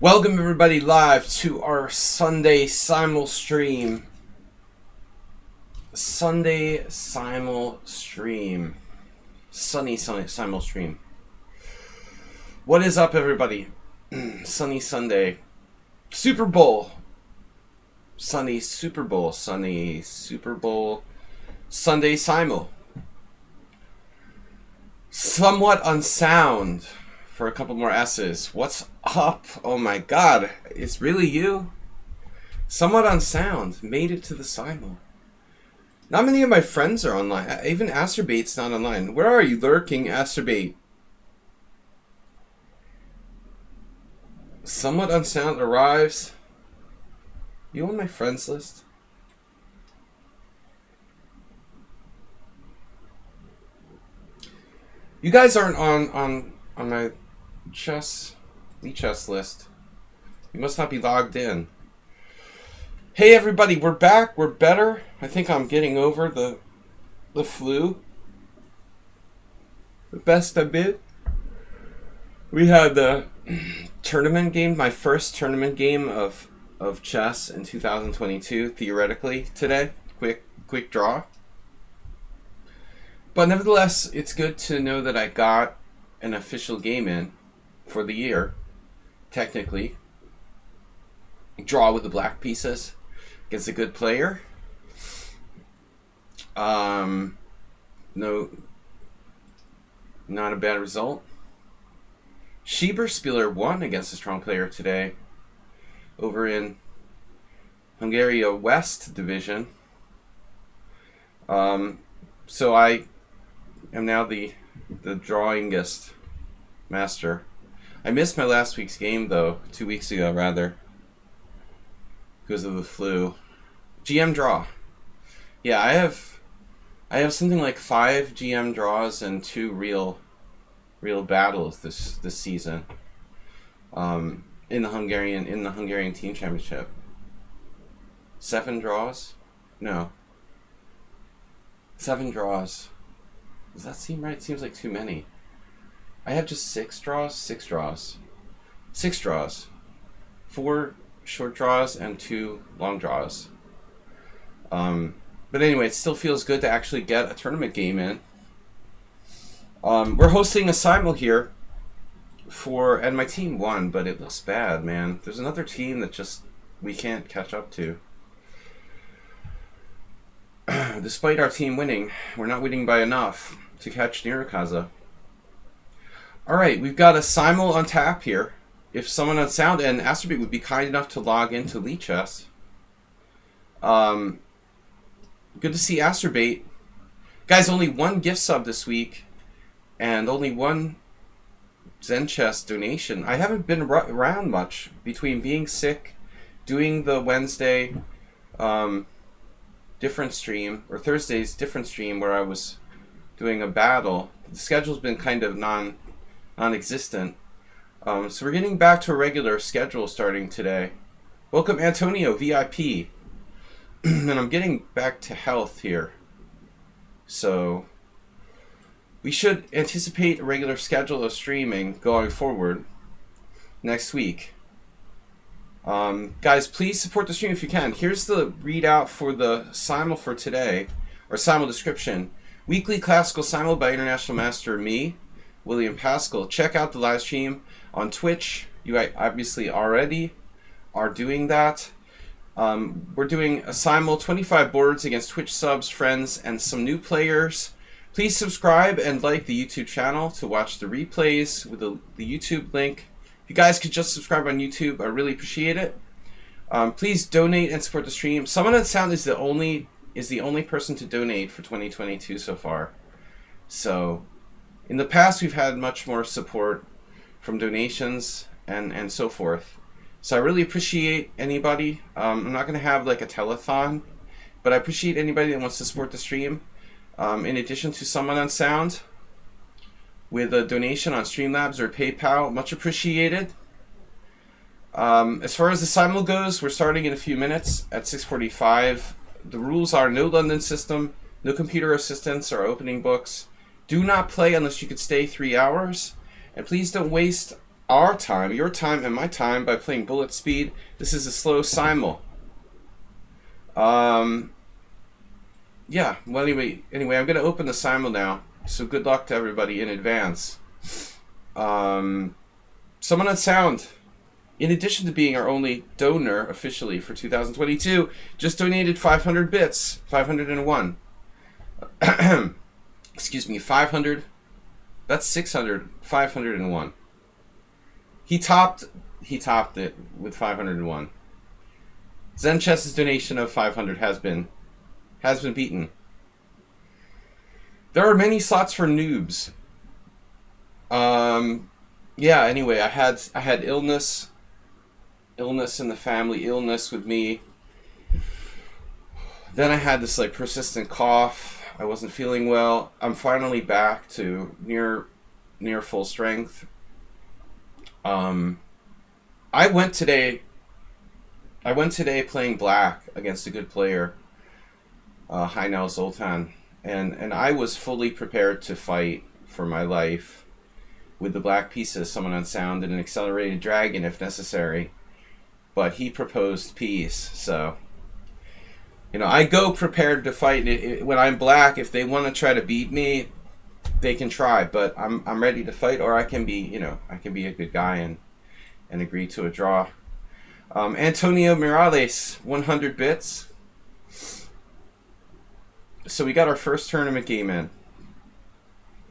Welcome everybody live to our Sunday Simul stream. Sunday Simul stream. Sunny Simul stream. What is up everybody? Sunny Sunday. Super Bowl. Sunny Super Bowl. Sunny Super Bowl. Sunday Simul. Somewhat unsound. For a couple more S's. What's up? Oh my god. It's really you? Somewhat unsound. Made it to the Simul. Not many of my friends are online. Even Asterbait's not online. Where are you lurking, Asterbait? Somewhat unsound arrives. You on my friends list? You guys aren't on my lichess list. You must not be logged in. Hey everybody, we're back. We're better. I think I'm getting over the flu. The best a bit. We had the tournament game, my first tournament game of chess in 2022, theoretically today. Quick draw. But nevertheless, it's good to know that I got an official game in for the year, technically. Draw with the black pieces against a good player. No, not a bad result. Schieberspieler won against a strong player today over in Hungary West Division. So I am now the drawingest master. I missed my last week's game though, 2 weeks ago rather, because of the flu. GM draw. Yeah, I have something like 5 GM draws and 2 real battles this season. In the Hungarian team championship. 7 draws? No. 7 draws. Does that seem right? It seems like too many. I have just 6 draws? 6 draws. 6 draws. 4 short draws and 2 long draws. But anyway, it still feels good to actually get a tournament game in. We're hosting a Simul here and my team won, but it looks bad, man. There's another team that just we can't catch up to. Despite our team winning, we're not winning by enough to catch Nirakaza. Alright, we've got a Simul on tap here. If someone on Sound and Asterbait would be kind enough to log into lichess. Good to see Asterbait. Guys, only 1 gift sub this week. And only 1 Zen Chess donation. I haven't been around much between being sick, doing the Wednesday different stream, or Thursday's different stream where I was doing a battle. The schedule's been kind of non-existent. So we're getting back to a regular schedule starting today. Welcome Antonio, VIP. And I'm getting back to health here. So we should anticipate a regular schedule of streaming going forward next week. Guys, please support the stream if you can. Here's the readout for the Simul for today, or Simul description. Weekly classical Simul by International Master me, William Pascal. Check out the live stream on Twitch. You obviously already are doing that. We're doing a Simul 25 boards against Twitch subs, friends, and some new players. Please subscribe and like the YouTube channel to watch the replays with the YouTube link. If you guys could just subscribe on YouTube, I really appreciate it. Please donate and support the stream. Someone on Sound is the only person to donate for 2022 so far. So in the past we've had much more support from donations and so forth. So I really appreciate anybody. I'm not going to have like a telethon, but I appreciate anybody that wants to support the stream. In addition to someone on Sound with a donation on Streamlabs or PayPal, much appreciated. As far as the Simul goes, we're starting in a few minutes at 6:45. The rules are no London system, no computer assistance or opening books. Do not play unless you could stay 3 hours. And please don't waste our time, your time, and my time by playing bullet speed. This is a slow simul. Yeah, well, anyway, I'm going to open the simul now. So good luck to everybody in advance. Someone on Sound, in addition to being our only donor officially for 2022, just donated 500 bits, 501. Excuse me, 500. That's 600, 501. He topped it with 501. Zen Chess's donation of 500 has been beaten. There are many slots for noobs. Yeah, anyway, I had illness in the family, illness with me. Then I had this like persistent cough. I wasn't feeling well. I'm finally back to near full strength. I went today playing black against a good player, Heinel Zoltan, and I was fully prepared to fight for my life with the black pieces, someone on Sound, and an accelerated dragon if necessary. But he proposed peace, so I go prepared to fight. When I'm black, if they want to try to beat me, they can try, but I'm ready to fight, or I can be a good guy and agree to a draw. Antonio Miralles, 100 bits. So we got our first tournament game in.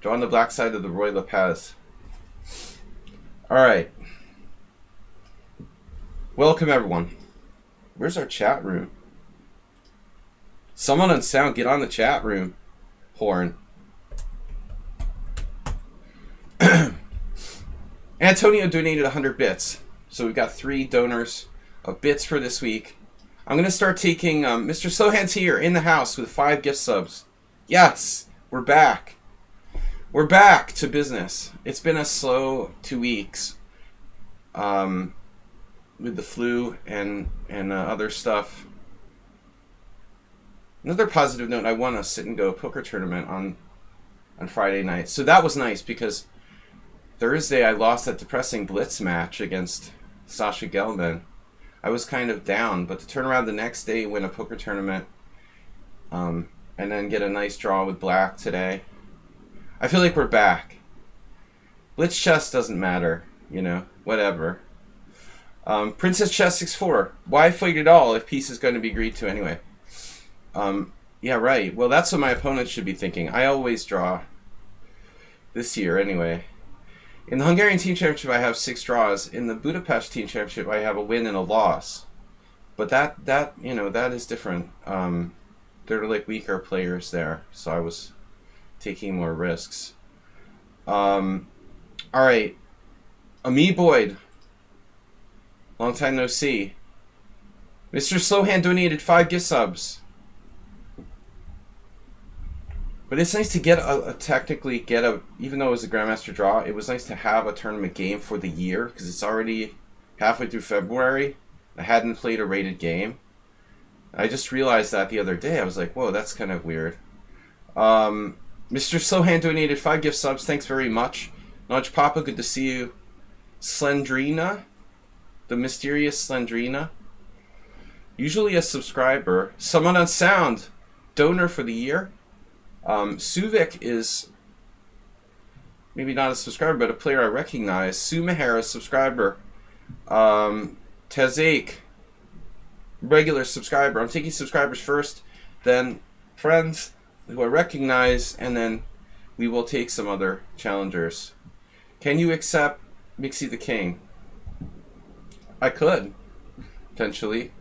Draw on the black side of the Roy Lopez. All right. Welcome everyone. Where's our chat room? Someone on Sound, get on the chat room. Horn. Antonio donated 100 bits. So we've got 3 donors of bits for this week. I'm going to start taking Mr. Slowhands here in the house with 5 gift subs. Yes, we're back. We're back to business. It's been a slow 2 weeks with the flu and other stuff. Another positive note, I won a sit and go poker tournament on Friday night. So that was nice because Thursday I lost that depressing blitz match against Sasha Gelman. I was kind of down, but to turn around the next day, win a poker tournament, and then get a nice draw with black today. I feel like we're back. Blitz chess doesn't matter, whatever. Princess Chess 6-4. Why fight at all if peace is going to be agreed to anyway? Yeah, right. Well, that's what my opponent should be thinking. I always draw this year anyway. In the Hungarian Team Championship, I have 6 draws. In the Budapest Team Championship, I have a win and a loss. But that is different. They're like weaker players there, so I was taking more risks. All right. Ami Boyd. Long time no see. Mr. Slowhand donated 5 gift subs. But it's nice to get even though it was a Grandmaster draw, it was nice to have a tournament game for the year, because it's already halfway through February. I hadn't played a rated game. I just realized that the other day. I was like, whoa, that's kind of weird. Mr. Slowhand donated 5 gift subs. Thanks very much. Nudge Papa, good to see you. Slendrina, the mysterious Slendrina. Usually a subscriber. Someone on Sound, donor for the year. Suvik is maybe not a subscriber, but a player I recognize. Sue Mahara, subscriber. Tezake, regular subscriber. I'm taking subscribers first, then friends who I recognize, and then we will take some other challengers. Can you accept Mixie the King? I could, potentially.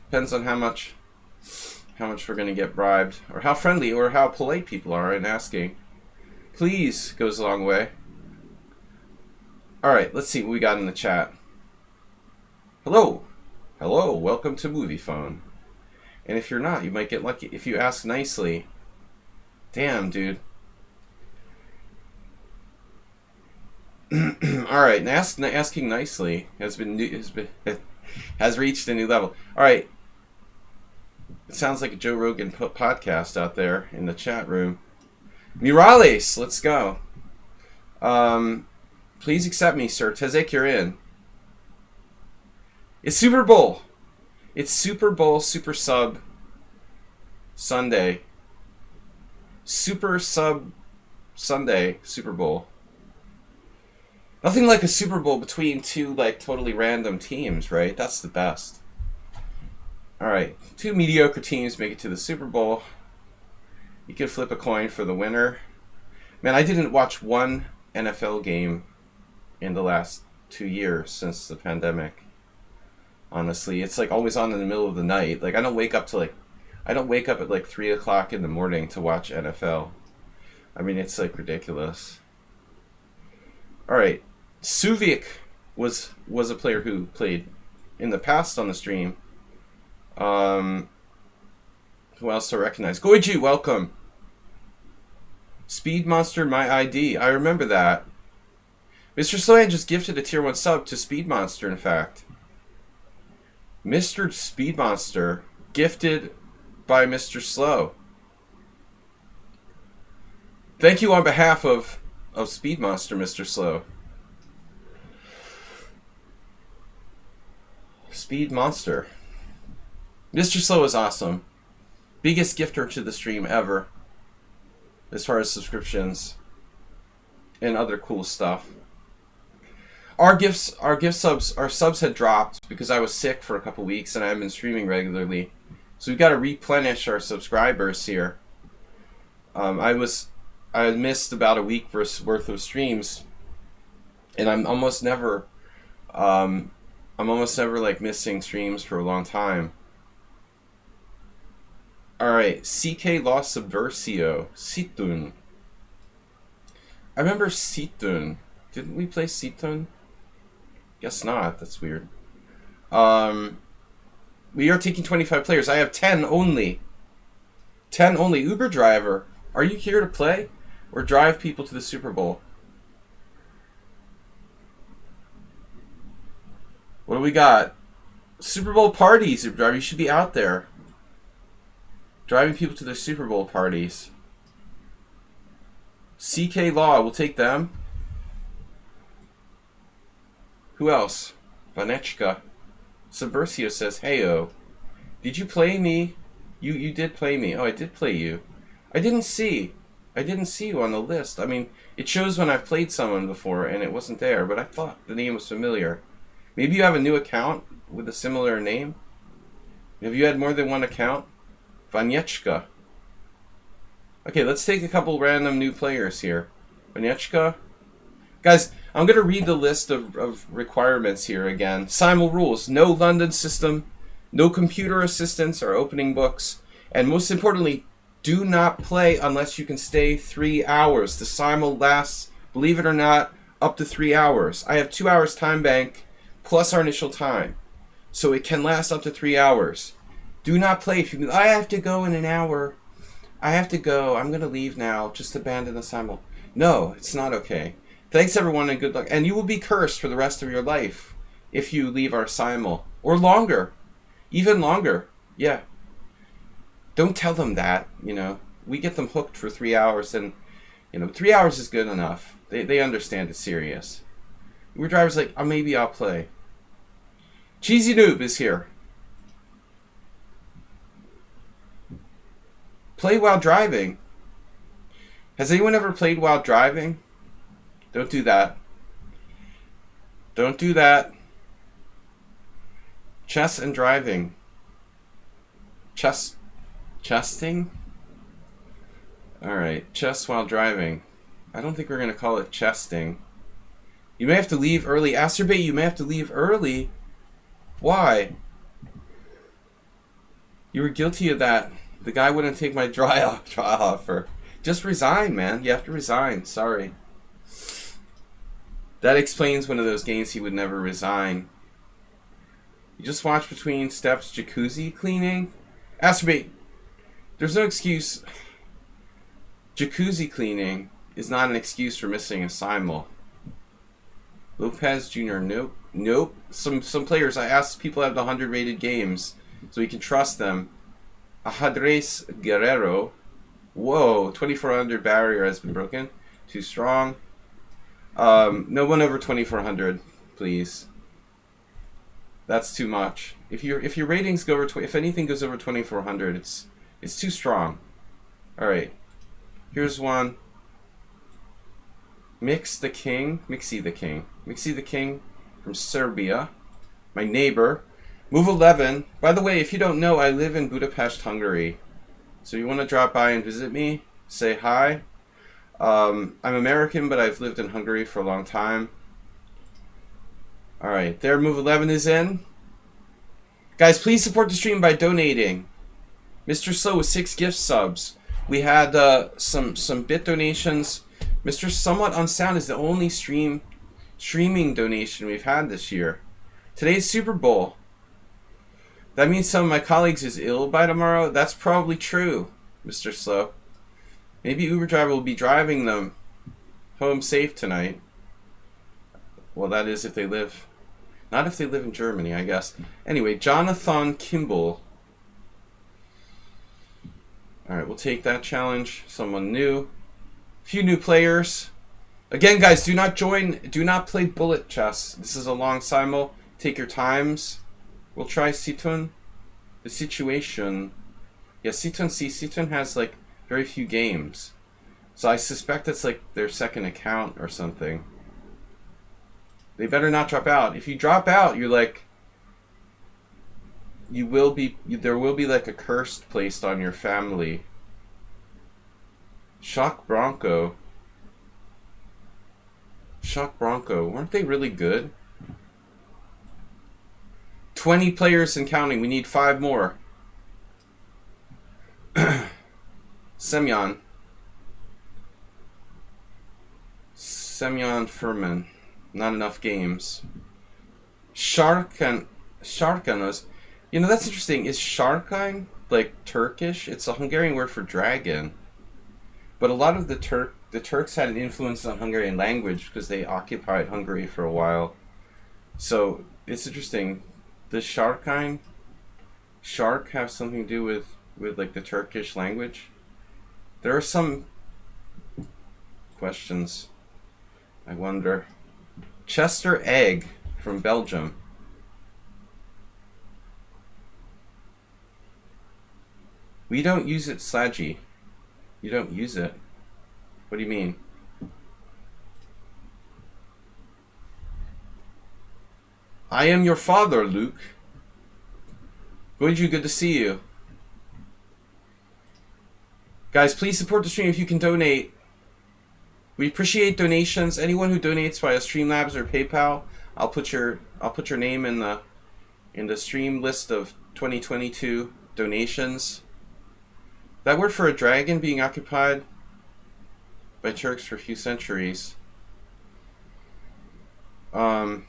Depends on how much we're going to get bribed, or how friendly or how polite people are in asking. Please goes a long way. Alright, let's see what we got in the chat. Hello, welcome to Movie Phone. And if you're not, you might get lucky if you ask nicely. Damn, dude. Alright, asking nicely has reached a new level. Alright. It sounds like a Joe Rogan podcast out there in the chat room. Miralles, let's go. Please accept me, sir. Tezek, you're in. It's Super Bowl. It's Super Bowl Super Sub Sunday. Super Sub Sunday Super Bowl. Nothing like a Super Bowl between two like totally random teams, right? That's the best. Alright, two mediocre teams make it to the Super Bowl. You can flip a coin for the winner. Man, I didn't watch one NFL game in the last 2 years since the pandemic. Honestly, it's like always on in the middle of the night. Like I don't wake up at like 3 o'clock in the morning to watch NFL. I mean, it's like ridiculous. All right, Suvik was a player who played in the past on the stream. Who else to recognize? Goiji, welcome. Speed Monster, my ID. I remember that. Mr. Sloan just gifted a tier 1 sub to Speed Monster, in fact. Mr. Speed Monster, gifted by Mr. Slow. Thank you on behalf of Speed Monster, Mr. Slow. Speed Monster. Mr. Slow is awesome. Biggest gifter to the stream ever. As far as subscriptions and other cool stuff. Our subs had dropped because I was sick for a couple weeks and I haven't been streaming regularly. So we've got to replenish our subscribers here. I missed about a week worth of streams, and I'm almost never like missing streams for a long time. All right, CK Lost Subversio, Situn. I remember Situn. Didn't we play Situn? Guess not. That's weird. We are taking 25 players. I have 10 only. 10 only. Uber driver, are you here to play or drive people to the Super Bowl? What do we got? Super Bowl parties, Uber driver. You should be out there. Driving people to their Super Bowl parties. CK Law, we'll take them. Who else? Vanechka. Subversio says, heyo. Did you play me? You did play me. Oh, I did play you. I didn't see you on the list. I mean, it shows when I've played someone before and it wasn't there, but I thought the name was familiar. Maybe you have a new account with a similar name? Have you had more than one account? Vanechka. Okay, let's take a couple random new players here. Vanechka. Guys, I'm going to read the list of requirements here again. SIMUL rules. No London system, no computer assistance or opening books, and most importantly, do not play unless you can stay 3 hours. The SIMUL lasts, believe it or not, up to 3 hours. I have 2 hours time bank plus our initial time, so it can last up to 3 hours. Do not play if you. I have to go in an hour. I have to go. I'm going to leave now. Just abandon the SIMUL. No, it's not okay. Thanks, everyone, and good luck. And you will be cursed for the rest of your life if you leave our SIMUL. Or longer. Even longer. Yeah. Don't tell them that, you know. We get them hooked for 3 hours, and, you know, 3 hours is good enough. They understand it's serious. Uber driver's like, oh, maybe I'll play. Cheesy Noob is here. Play while driving. Has anyone ever played while driving? Don't do that. Don't do that. Chess and driving. Chesting? Alright, chess while driving. I don't think we're going to call it chesting. You may have to leave early. Acerbate, you may have to leave early. Why? You were guilty of that. The guy wouldn't take my dry offer. Just resign, man. You have to resign. Sorry. That explains one of those games he would never resign. You just watch between steps jacuzzi cleaning? Acerbate. There's no excuse. Jacuzzi cleaning is not an excuse for missing a SIMUL. Lopez Jr. Nope. Nope. Some players, I asked people that have the 100 rated games so we can trust them. Ajadres Guerrero. Whoa, 2400 barrier has been broken. Too strong. No one over 2400, please. That's too much. If your ratings go over if anything goes over 2400, it's too strong. All right. Here's one. Mixie the King from Serbia. My neighbor. Move 11. By the way, if you don't know, I live in Budapest, Hungary. So you want to drop by and visit me? Say hi. I'm American, but I've lived in Hungary for a long time. Alright, there, move 11 is in. Guys, please support the stream by donating. Mr. Slow with 6 gift subs. We had some bit donations. Mr. Somewhat Unsound is the only streaming donation we've had this year. Today's Super Bowl. That means some of my colleagues is ill by tomorrow? That's probably true, Mr. Slow. Maybe Uber driver will be driving them home safe tonight. Well, that is if they live... Not if they live in Germany, I guess. Anyway, Jonathan Kimball. Alright, we'll take that challenge. Someone new. A few new players. Again, guys, do not play bullet chess. This is a long simul. Take your times. We'll try Situn. The situation. Yeah, Situn has, like, very few games. So I suspect it's, like, their second account or something. They better not drop out. If you drop out, you're like... there will be, like, a curse placed on your family. Shock Bronco. Weren't they really good? 20 players and counting. We need 5 more. Semyon Furman. Not enough games. Sharkanos. You know, that's interesting. Is Sharkan like Turkish? It's a Hungarian word for dragon. But a lot of the Turks had an influence on Hungarian language because they occupied Hungary for a while. So it's interesting. Does shark have something to do with like the Turkish language? There are some questions. I wonder. Chester Egg from Belgium. We don't use it, Slaggy. You don't use it? What do you mean? I am your father, Luke. Good to see you. Guys, please support the stream if you can donate. We appreciate donations. Anyone who donates via Streamlabs or PayPal, I'll put your name in the stream list of 2022 donations. That word for a dragon being occupied by Turks for a few centuries. No,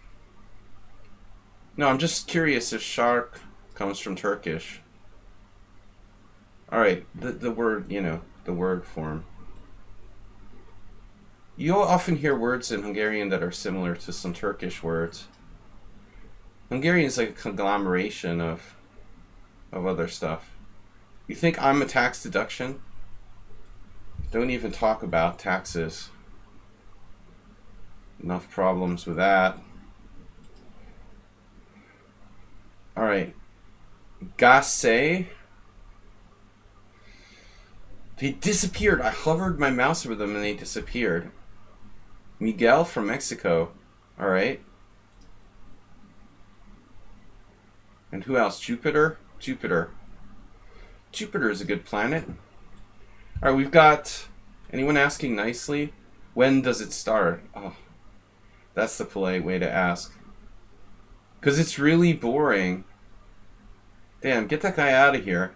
I'm just curious if shark comes from Turkish. Alright, the word, the word form. You'll often hear words in Hungarian that are similar to some Turkish words. Hungarian is like a conglomeration of other stuff. You think I'm a tax deduction? Don't even talk about taxes. Enough problems with that. Alright. Gasse. They disappeared. I hovered my mouse over them and they disappeared. Miguel from Mexico. Alright. And who else? Jupiter? Jupiter is a good planet. Alright, we've got... Anyone asking nicely? When does it start? Oh, that's the polite way to ask. Because it's really boring. Damn, get that guy out of here.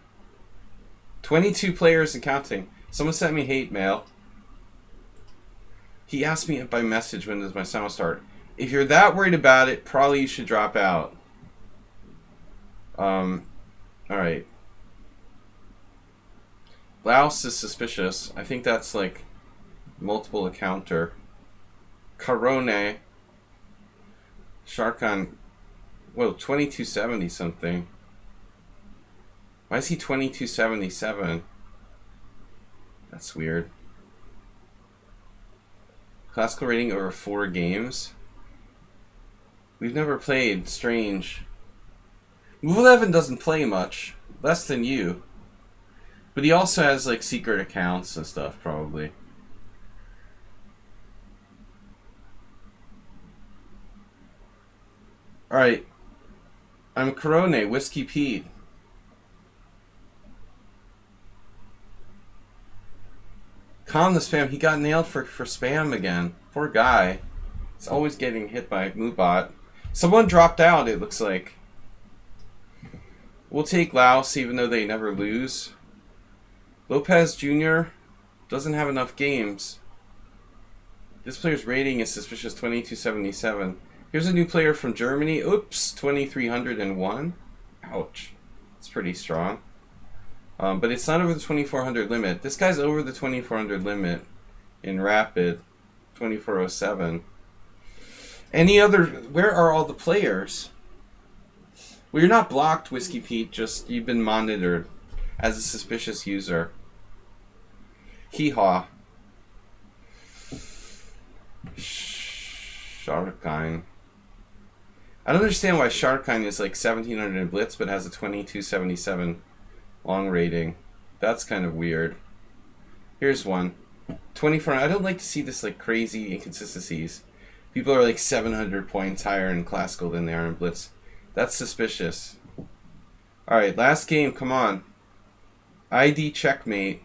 22 players and counting. Someone sent me hate mail. He asked me by message, when does my sound start? If you're that worried about it, probably you should drop out. Alright. Laos is suspicious. I think that's like multiple encounter. Carone. Sharkan. Whoa, 2270 something. Why is he 2277? That's weird. Classical rating over 4 games. We've never played. Strange. Move 11 doesn't play much. Less than you. But he also has, like, secret accounts and stuff, probably. Alright. I'm Corone, Whiskey Pete. Calm the spam. He got nailed for spam again. Poor guy. He's always getting hit by Moobot. Someone dropped out, it looks like. We'll take Laos, even though they never lose. Lopez Jr. doesn't have enough games. This player's rating is suspicious, 2277. Here's a new player from Germany. Oops, 2301. Ouch. That's pretty strong. But it's not over the 2400 limit. This guy's over the 2400 limit in Rapid, 2407. Any other... Where are all the players? Well, you're not blocked, Whiskey Pete. Just you've been monitored as a suspicious user. Hee-haw. Sharkine. I don't understand why Sharkine is like 1700 in Blitz but has a 2277 long rating. That's kind of weird. Here's one. 24. I don't like to see this like crazy inconsistencies. People are like 700 points higher in Classical than they are in Blitz. That's suspicious. Alright, last game. Come on. ID checkmate.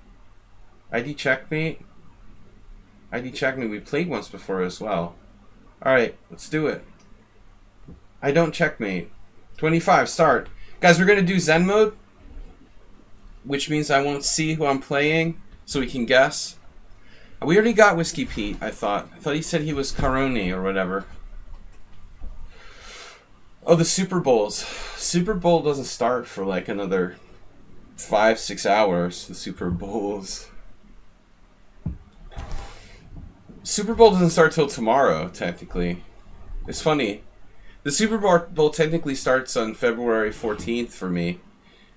ID checkmate? ID checkmate. We played once before as well. Alright, let's do it. I don't checkmate. 25, start. Guys, we're going to do Zen mode, which means I won't see who I'm playing, so we can guess. We already got Whiskey Pete, I thought. I thought he said he was Caroni or whatever. Oh, the Super Bowls. Super Bowl doesn't start for like another 5-6 hours. The Super Bowls. Super Bowl doesn't start till tomorrow, technically. It's funny. The Super Bowl technically starts on February 14th for me,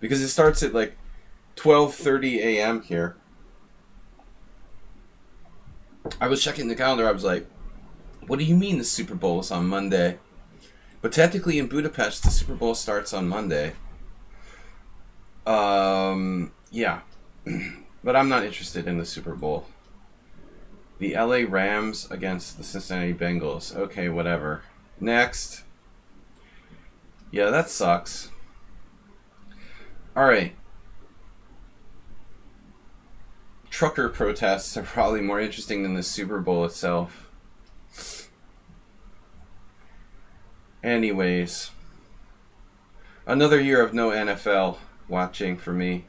because it starts at like 12:30 a.m. here. I was checking the calendar. I was like, what do you mean the Super Bowl is on Monday? But technically in Budapest, the Super Bowl starts on Monday. Yeah. But I'm not interested in the Super Bowl. The LA Rams against the Cincinnati Bengals. Okay, whatever. Next. Yeah, that sucks. Alright. Trucker protests are probably more interesting than the Super Bowl itself. Anyways. Another year of no NFL watching for me.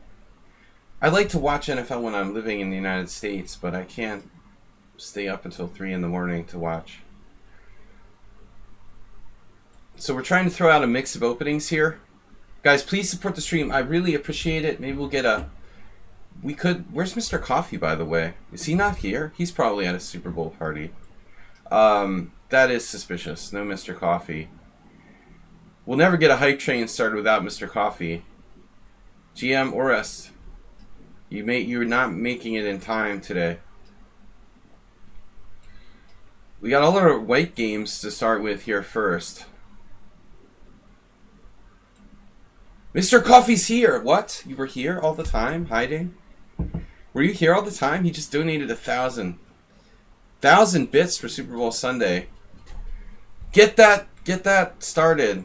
I like to watch NFL when I'm living in the United States, but I can't stay up until 3 in the morning to watch. So we're trying to throw out a mix of openings here. Guys, please support the stream. I really appreciate it. Maybe we'll get a... Where's Mr. Coffee, by the way? Is he not here? He's probably at a Super Bowl party. That is suspicious. No Mr. Coffee. We'll never get a hype train started without Mr. Coffee. GM Orest. You're not making it in time today. We got all our white games to start with here first. Mr. Coffee's here! What? You were here all the time? Hiding? Were you here all the time? He just donated 1,000 bits for Super Bowl Sunday. Get that started.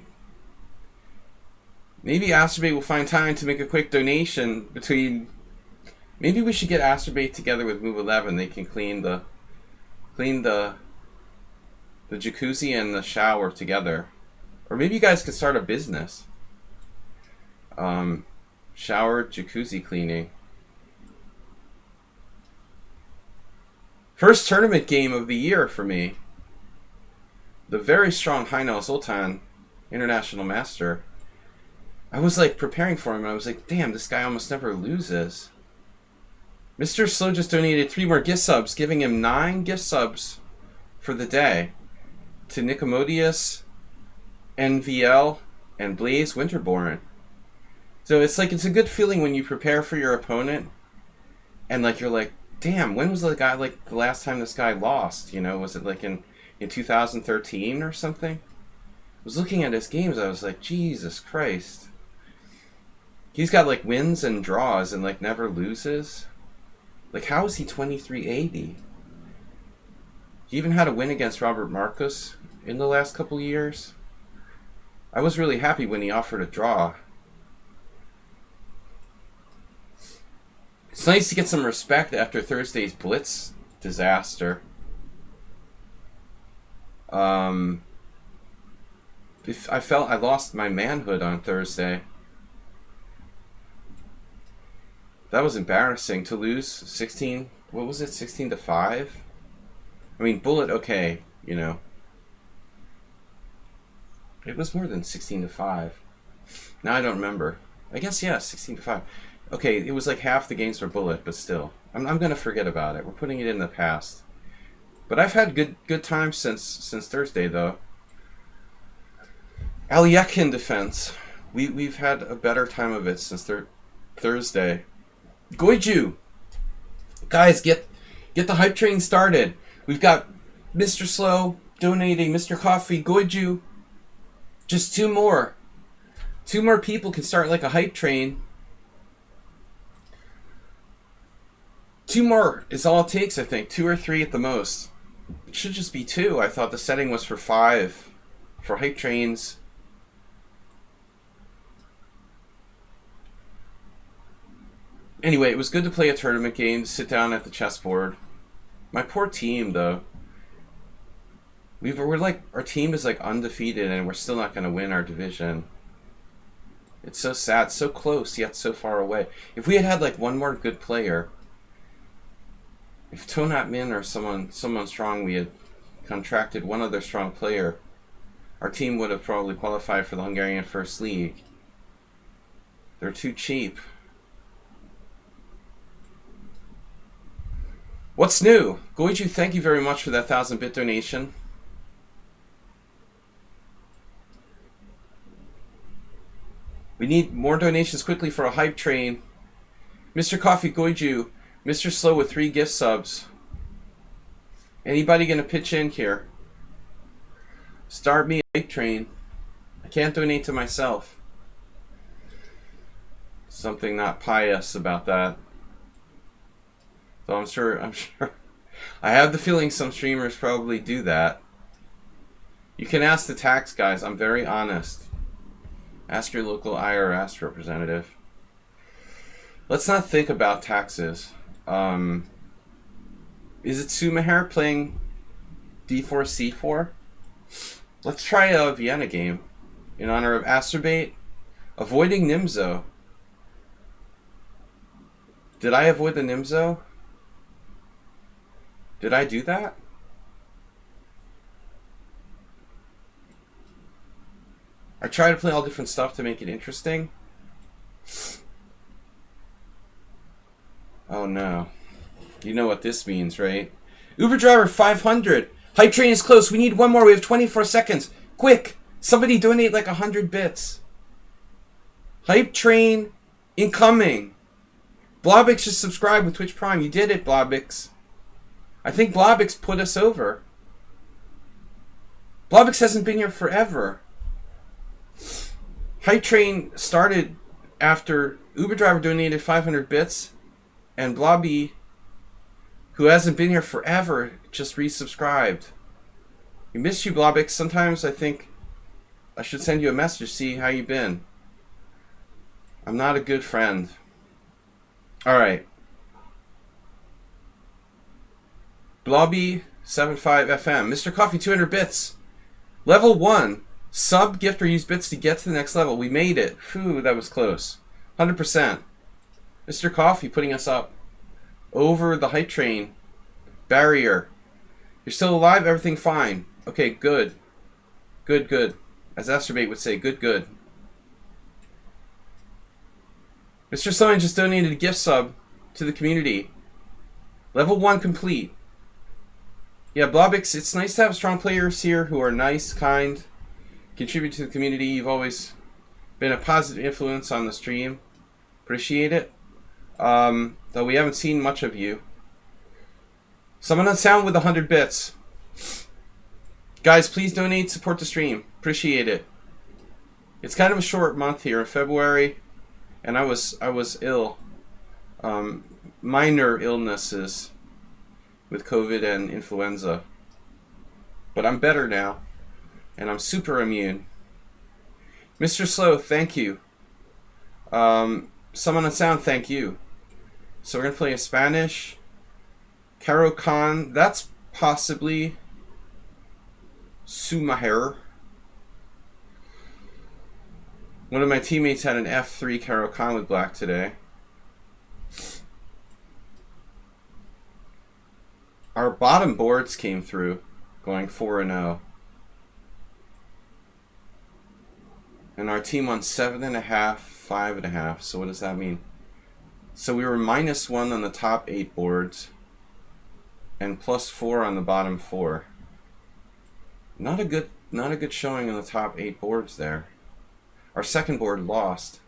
Maybe Astrobate will find time to make a quick donation between... Maybe we should get Astrobate together with Move 11. They can clean the jacuzzi and the shower together. Or maybe you guys could start a business. Shower, jacuzzi cleaning. First tournament game of the year for me. The very strong Heinel Zoltan, International Master. I was like preparing for him and I was like, damn, this guy almost never loses. Mr. Slow just donated 3 more gift subs, giving him 9 gift subs for the day. To Nicomodius, NVL, and Blaze Winterborn. So it's a good feeling when you prepare for your opponent and like you're like, damn, when was the guy, like, the last time this guy lost? You know, was it like in 2013 or something? I was looking at his games, I was like, Jesus Christ. He's got, like, wins and draws and, like, never loses. Like, how is he 2380? He even had a win against Robert Marcus in the last couple years. I was really happy when he offered a draw. It's nice to get some respect after Thursday's Blitz disaster. If I felt I lost my manhood on Thursday. That was embarrassing to lose 16. What was it? 16-5. I mean, Bullet. Okay, you know. It was more than 16-5. Now I don't remember. I guess yeah, 16-5. Okay, it was like half the games for Bullet, but still, I'm gonna forget about it. We're putting it in the past. But I've had good times since Thursday though. Aliyekin defense. We've had a better time of it since Thursday. Goiju, guys, get the hype train started. We've got Mr. Slow donating, Mr. Coffee, Goiju. Just two more people can start like a hype train. 2 more is all it takes, I think. 2 or 3 at the most. It should just be 2. I thought the setting was for 5 for hype trains. Anyway, it was good to play a tournament game, sit down at the chessboard. My poor team, though. We're like, our team is like undefeated and we're still not going to win our division. It's so sad, so close yet so far away. If we had had like one more good player, if Tonat Min or someone strong, we had contracted one other strong player, our team would have probably qualified for the Hungarian First League. They're too cheap. What's new? Goiju, thank you very much for that 1,000-bit donation. We need more donations quickly for a hype train. Mr. Coffee, Goiju, Mr. Slow with 3 gift subs. Anybody gonna pitch in here? Start me a hype train. I can't donate to myself. Something not pious about that. So I'm sure. I have the feeling some streamers probably do that. You can ask the tax guys. I'm very honest. Ask your local IRS representative. Let's not think about taxes. Is it Sumaher playing d4, c4? Let's try a Vienna game in honor of Asterbate. Avoiding Nimzo. Did I avoid the Nimzo? Did I do that? I try to play all different stuff to make it interesting. Oh no. You know what this means, right? Uber driver 500. Hype train is close. We need one more. We have 24 seconds. Quick. Somebody donate like 100 bits. Hype train incoming. Blobix just subscribed with Twitch Prime. You did it, Blobix. I think Blobix put us over. Blobix hasn't been here forever. Hype train started after Uber driver donated 500 bits, and Blobby, who hasn't been here forever, just resubscribed. We missed you, Blobix. Sometimes I think I should send you a message, see how you been. I'm not a good friend. Alright. Blobby75FM. Mr. Coffee, 200 bits. Level 1. Sub, gift, or use bits to get to the next level. We made it. Phew, that was close. 100%. Mr. Coffee putting us up over the hype train barrier. You're still alive? Everything fine. Okay, good. Good, good. As Asterbate would say, good, good. Mr. Sonia just donated a gift sub to the community. Level 1 complete. Yeah, Blobix, it's nice to have strong players here who are nice, kind, contribute to the community. You've always been a positive influence on the stream. Appreciate it. Though we haven't seen much of you. Someone on sound with 100 bits. Guys, please donate, support the stream. Appreciate it. It's kind of a short month here in February, and I was ill. Minor illnesses with COVID and influenza. But I'm better now, and I'm super immune. Mr. Slow, thank you. Someone on sound, thank you. So we're going to play a Spanish. Caro Khan, that's possibly Sumaher. One of my teammates had an F3 Caro Khan with black today. Our bottom boards came through, going 4-0. And our team won 7.5, 5.5. So what does that mean? So we were -1 on the top 8 boards and +4 on the bottom 4. Not a good showing on the top 8 boards there. Our second board lost.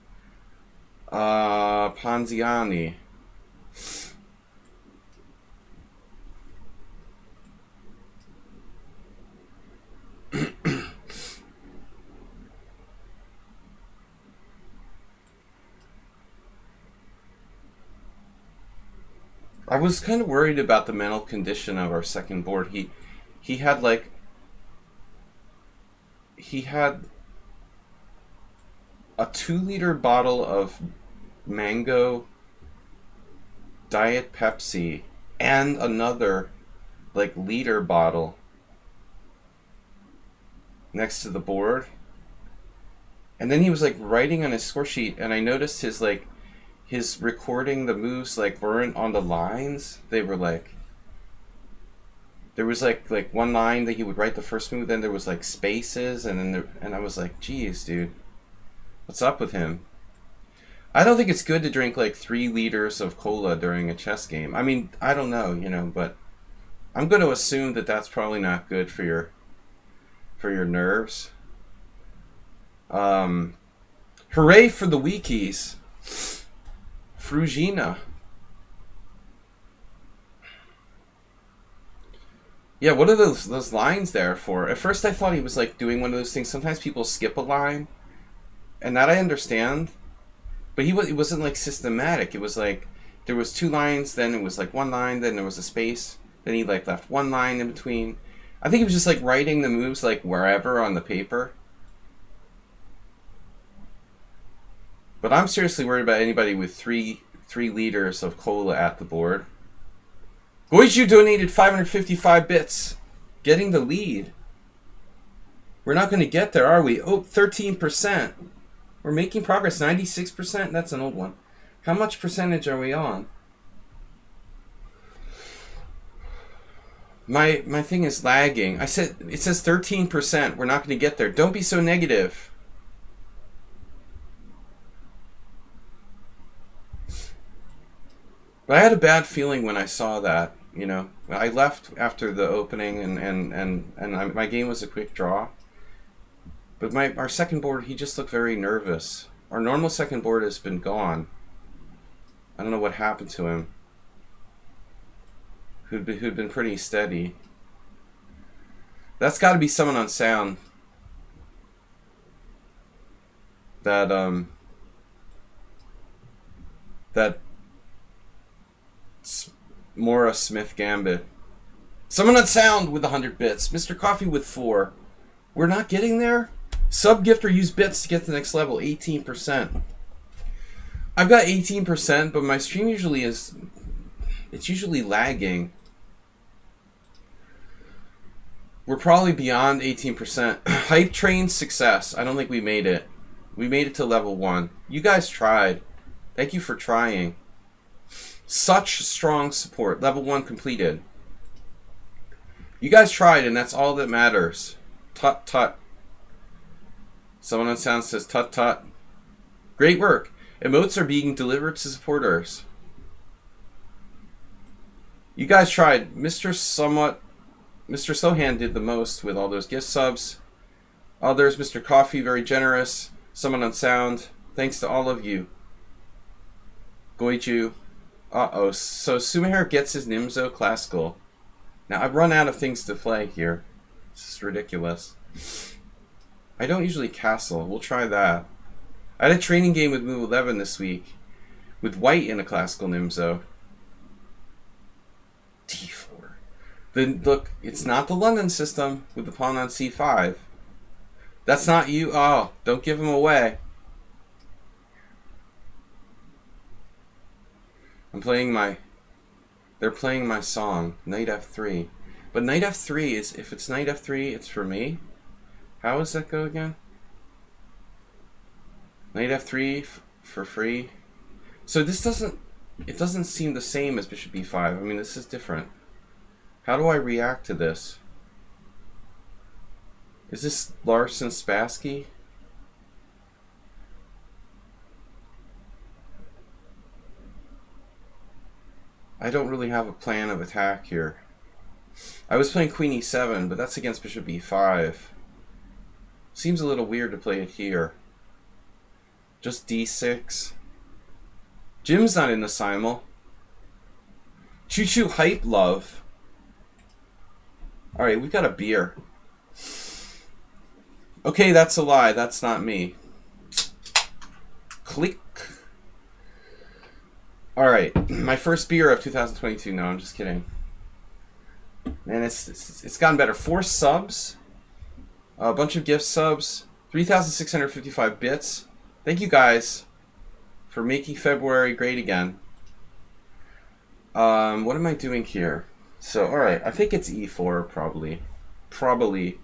Panziani. I was kind of worried about the mental condition of our second board. He had a 2-liter bottle of mango Diet Pepsi and another liter bottle next to the board. And then he was writing on his score sheet, and I noticed his recording the moves weren't on the lines. They were there was one line that he would write the first move, then there was spaces, and then and I was like, geez, dude, what's up with him? I don't think it's good to drink 3 liters of cola during a chess game. I mean, I don't know, but I'm going to assume that that's probably not good for your nerves. Hooray for the Wikis. Frugina. Yeah, what are those lines there for? At first I thought he was doing one of those things. Sometimes people skip a line, and that I understand. But it wasn't systematic. It was there was 2 lines, then it was 1 line, then there was a space, then he left 1 line in between. I think he was just writing the moves wherever on the paper. But I'm seriously worried about anybody with 3 liters of cola at the board. Goiju donated 555 bits. Getting the lead. We're not going to get there, are we? Oh, 13%. We're making progress. 96%? That's an old one. How much percentage are we on? My thing is lagging. It says 13%. We're not going to get there. Don't be so negative. But I had a bad feeling when I saw that, I left after the opening, and my game was a quick draw. But our second board, he just looked very nervous. Our normal second board has been gone. I don't know what happened to him. Who'd been pretty steady. That's got to be someone on sound. That Mora Smith Gambit. Someone on sound with 100 bits. Mr. Coffee with 4. We're not getting there? Sub-gift or use bits to get to the next level. 18%. I've got 18%, but my stream usually it's usually lagging. We're probably beyond 18%. Hype train success. I don't think we made it. We made it to level 1. You guys tried. Thank you for trying. Such strong support. Level 1 completed. You guys tried, and that's all that matters. Tut tut. Someone on sound says tut tut. Great work. Emotes are being delivered to supporters. You guys tried. Mr. Sohan did the most with all those gift subs. Others, Mr. Coffee, very generous. Someone on sound. Thanks to all of you. Goiju. Uh-oh. So Sumaher gets his Nimzo classical. Now, I've run out of things to play here. It's just ridiculous. I don't usually castle. We'll try that. I had a training game with move 11 this week, with white in a classical Nimzo. D4. Then look, it's not the London system with the pawn on c5. That's not you. Oh, don't give him away. They're playing my song, Knight F3. But Knight F3 is, if it's Knight F3, it's for me. How does that go again? Knight F3 for free. So this doesn't seem the same as Bishop B5. I mean, this is different. How do I react to this? Is this Larson Spassky? I don't really have a plan of attack here. I was playing Queen E7, but that's against Bishop E5. Seems a little weird to play it here. Just D6. Jim's not in the simul. Choo Choo Hype Love. Alright, we've got a beer. Okay, that's a lie. That's not me. Click. Alright, my first beer of 2022. No, I'm just kidding. Man, it's gotten better. 4 subs. A bunch of gift subs. 3,655 bits. Thank you guys for making February great again. What am I doing here? So, alright, I think it's E4, probably. Probably.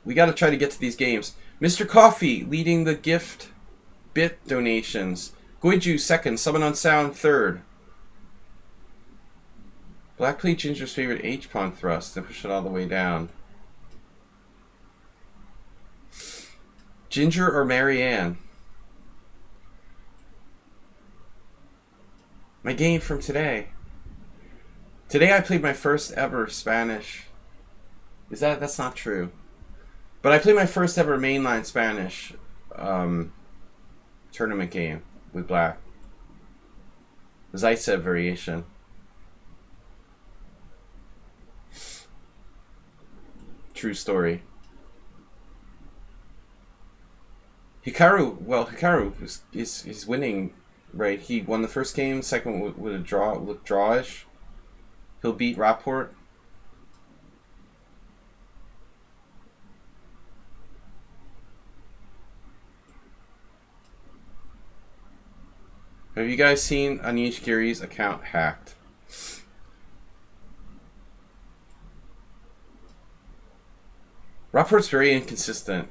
We gotta try to get to these games. Mr. Coffee leading the gift bit donations. Goiju second, Summon on Sound third. Black played Ginger's favorite H-pawn thrust and push it all the way down. Ginger or Marianne? My game from today. Today I played my first ever Spanish. That's not true. But I played my first ever mainline Spanish tournament game with Black. The Zaitsev variation. True story. Hikaru is winning, right? He won the first game, second with a draw, looked drawish. He'll beat Rapport. Have you guys seen Anish Giri's account hacked? Rapport's very inconsistent.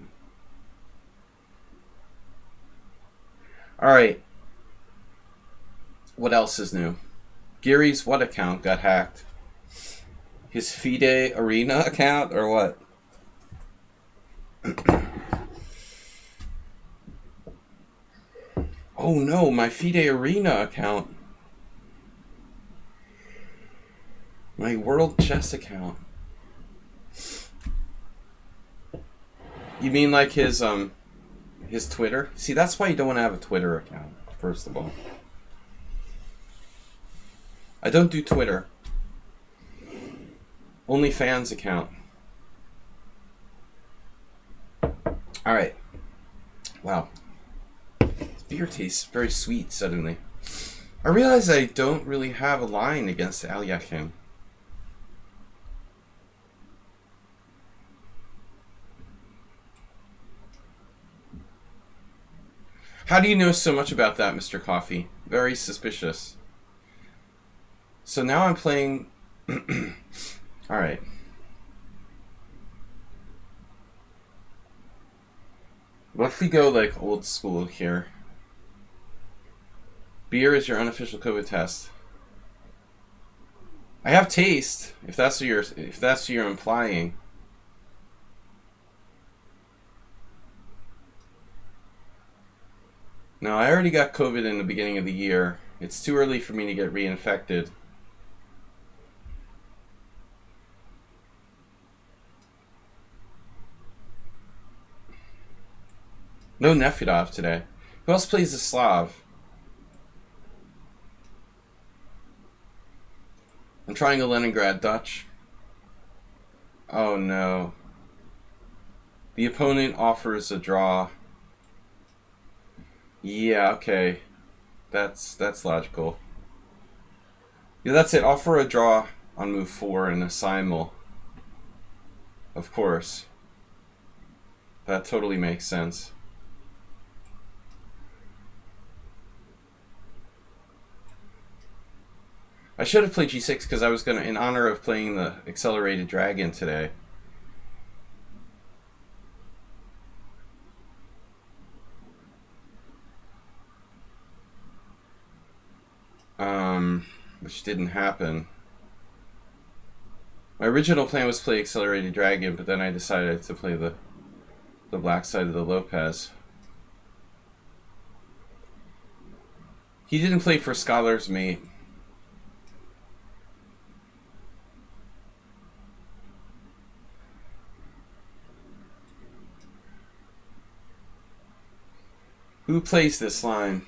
Alright. What else is new? Giri's what account got hacked? His FIDE Arena account or what? Oh no, my FIDE Arena account. My World Chess account. You mean like his Twitter? See, that's why you don't want to have a Twitter account, first of all. I don't do Twitter. Only fans account. Alright. Wow. This beer tastes very sweet suddenly. I realize I don't really have a line against Alyakhin. How do you know so much about that, Mr. Coffee? Very suspicious. So now I'm playing... Alright. What if we go like old school here? Beer is your unofficial COVID test. I have taste, if that's what you're implying. No, I already got COVID in the beginning of the year. It's too early for me to get reinfected. No Nefedov today. Who else plays the Slav? I'm trying a Leningrad Dutch. Oh no. The opponent offers a draw. Yeah, okay. That's logical. Yeah, that's it. Offer a draw on move 4 and a simul. Of course. That totally makes sense. I should have played g6 because I was going to, in honor of playing the accelerated dragon today. Which didn't happen. My original plan was to play accelerated dragon, but then I decided to play the black side of the Lopez. He didn't play for Scholar's Mate. Who plays this line?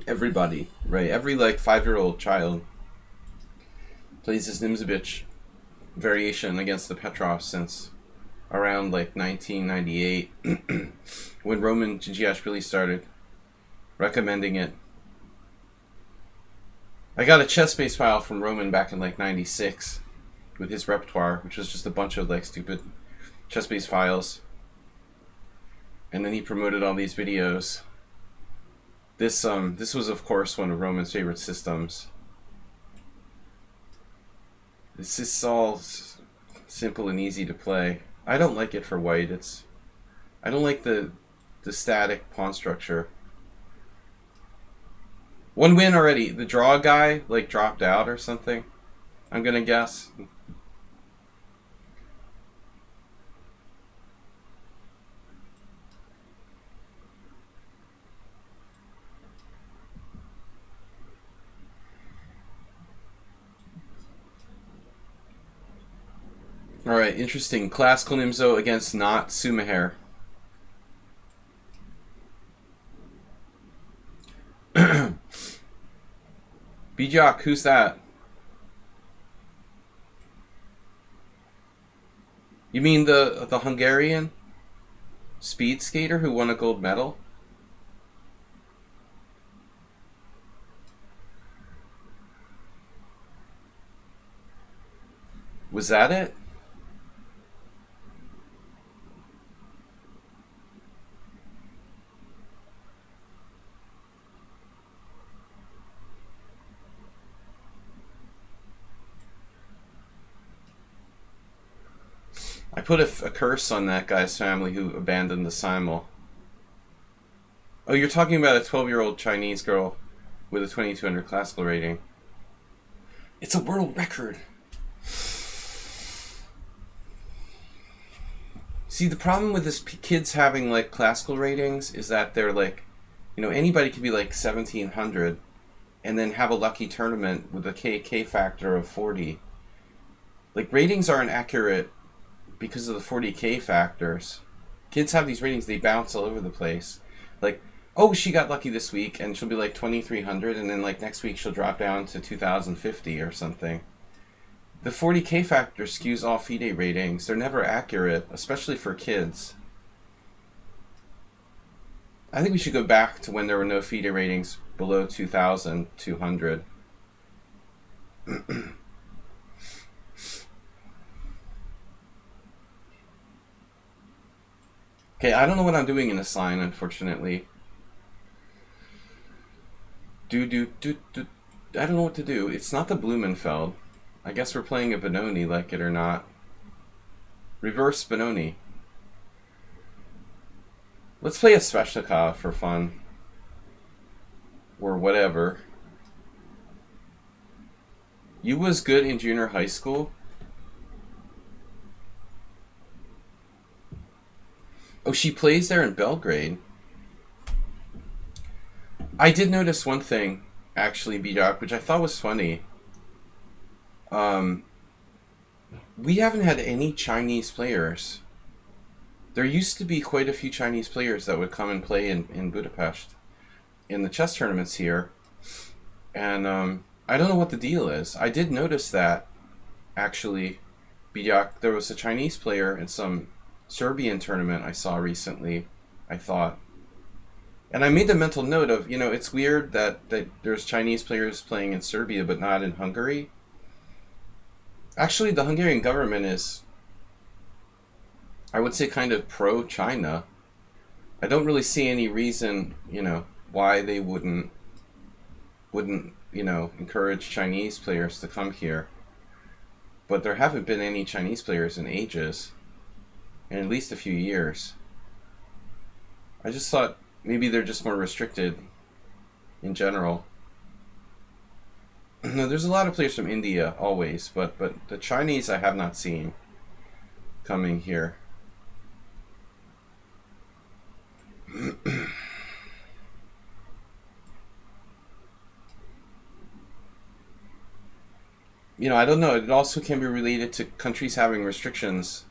Everybody, right? Every like 5-year-old child plays this Nimzovich variation against the Petrov since around like 1998 when Roman Djiash really started recommending it. I got a chess-based file from Roman back in like 96 with his repertoire, which was just a bunch of like stupid chess-based files. And then he promoted all these videos. This was of course one of Roman's favorite systems. This is all simple and easy to play. I don't like it for white. I don't like the static pawn structure. One win already. The draw guy like dropped out or something, I'm gonna guess. Alright, interesting. Classical Nimzo against not Sumaher. Bijak, who's that? You mean the Hungarian speed skater who won a gold medal? Was that it? I put a curse on that guy's family who abandoned the simul. Oh, you're talking about a 12-year-old Chinese girl with a 2200 classical rating. It's a world record. See, the problem with this kids having like classical ratings is that they're like, anybody could be like 1700 and then have a lucky tournament with a K factor of 40. Like, ratings aren't accurate because of the 40K factors. Kids have these ratings, they bounce all over the place. Like, oh, she got lucky this week and she'll be like 2300, and then like next week she'll drop down to 2050 or something. The 40K factor skews all FIDE ratings. They're never accurate, especially for kids. I think we should go back to when there were no FIDE ratings below 2200. Okay, I don't know what I'm doing in this line, unfortunately. I don't know what to do. It's not the Blumenfeld. I guess we're playing a Benoni, like it or not. Reverse Benoni. Let's play a Sveshnikov for fun. Or whatever. You was good in junior high school? Oh, she plays there in Belgrade. I did notice one thing, actually, B-Doc, which I thought was funny. We haven't had any Chinese players. There used to be quite a few Chinese players that would come and play in Budapest. in the chess tournaments here, and I don't know what the deal is. I did notice that actually, Bijak, there was a Chinese player in some Serbian tournament I saw recently. I thought, and I made the mental note of, it's weird that there's Chinese players playing in Serbia but not in Hungary. Actually, the Hungarian government is, I would say, kind of pro-China. I don't really see any reason, why they wouldn't, encourage Chinese players to come here. But there haven't been any Chinese players in ages, in at least a few years. I just thought maybe they're just more restricted in general. No, there's a lot of players from India always, but the Chinese I have not seen coming here. I don't know. It also can be related to countries having restrictions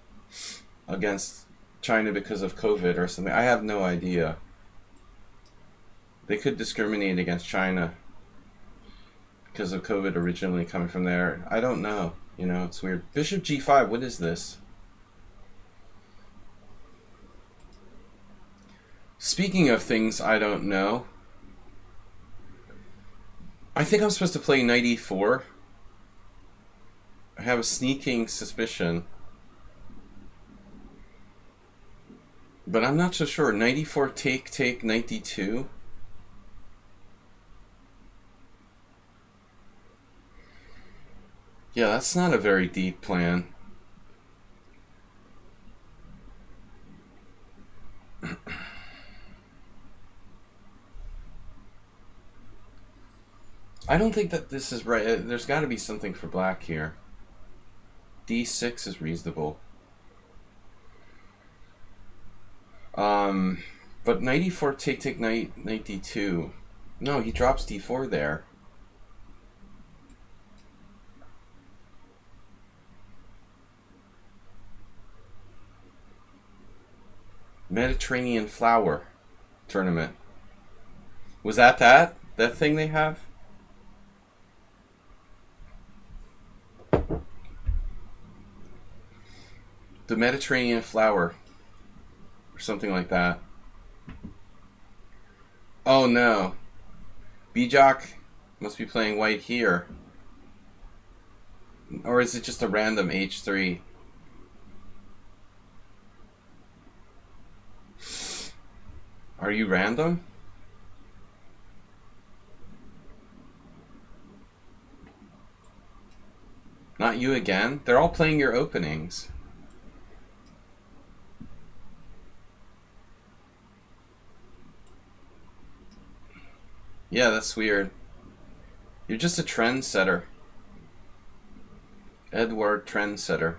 against China because of COVID or something. I have no idea. They could discriminate against China because of COVID originally coming from there. I don't know. It's weird. Bishop g5, what is this? Speaking of things I don't know, I think I'm supposed to play knight e4. I have a sneaking suspicion. But I'm not so sure. Knight e4, take, knight d2. Yeah, that's not a very deep plan. I don't think that this is right. There's got to be something for black here. d6 is reasonable. But knight e4, take, knight d2. No, he drops d4 there. Mediterranean Flower Tournament. Was that thing they have? The Mediterranean Flower. Or something like that. Oh no. Bijak must be playing white here. Or is it just a random h3? Are you random? Not you again? They're all playing your openings. Yeah, that's weird. You're just a trendsetter. Edward Trendsetter.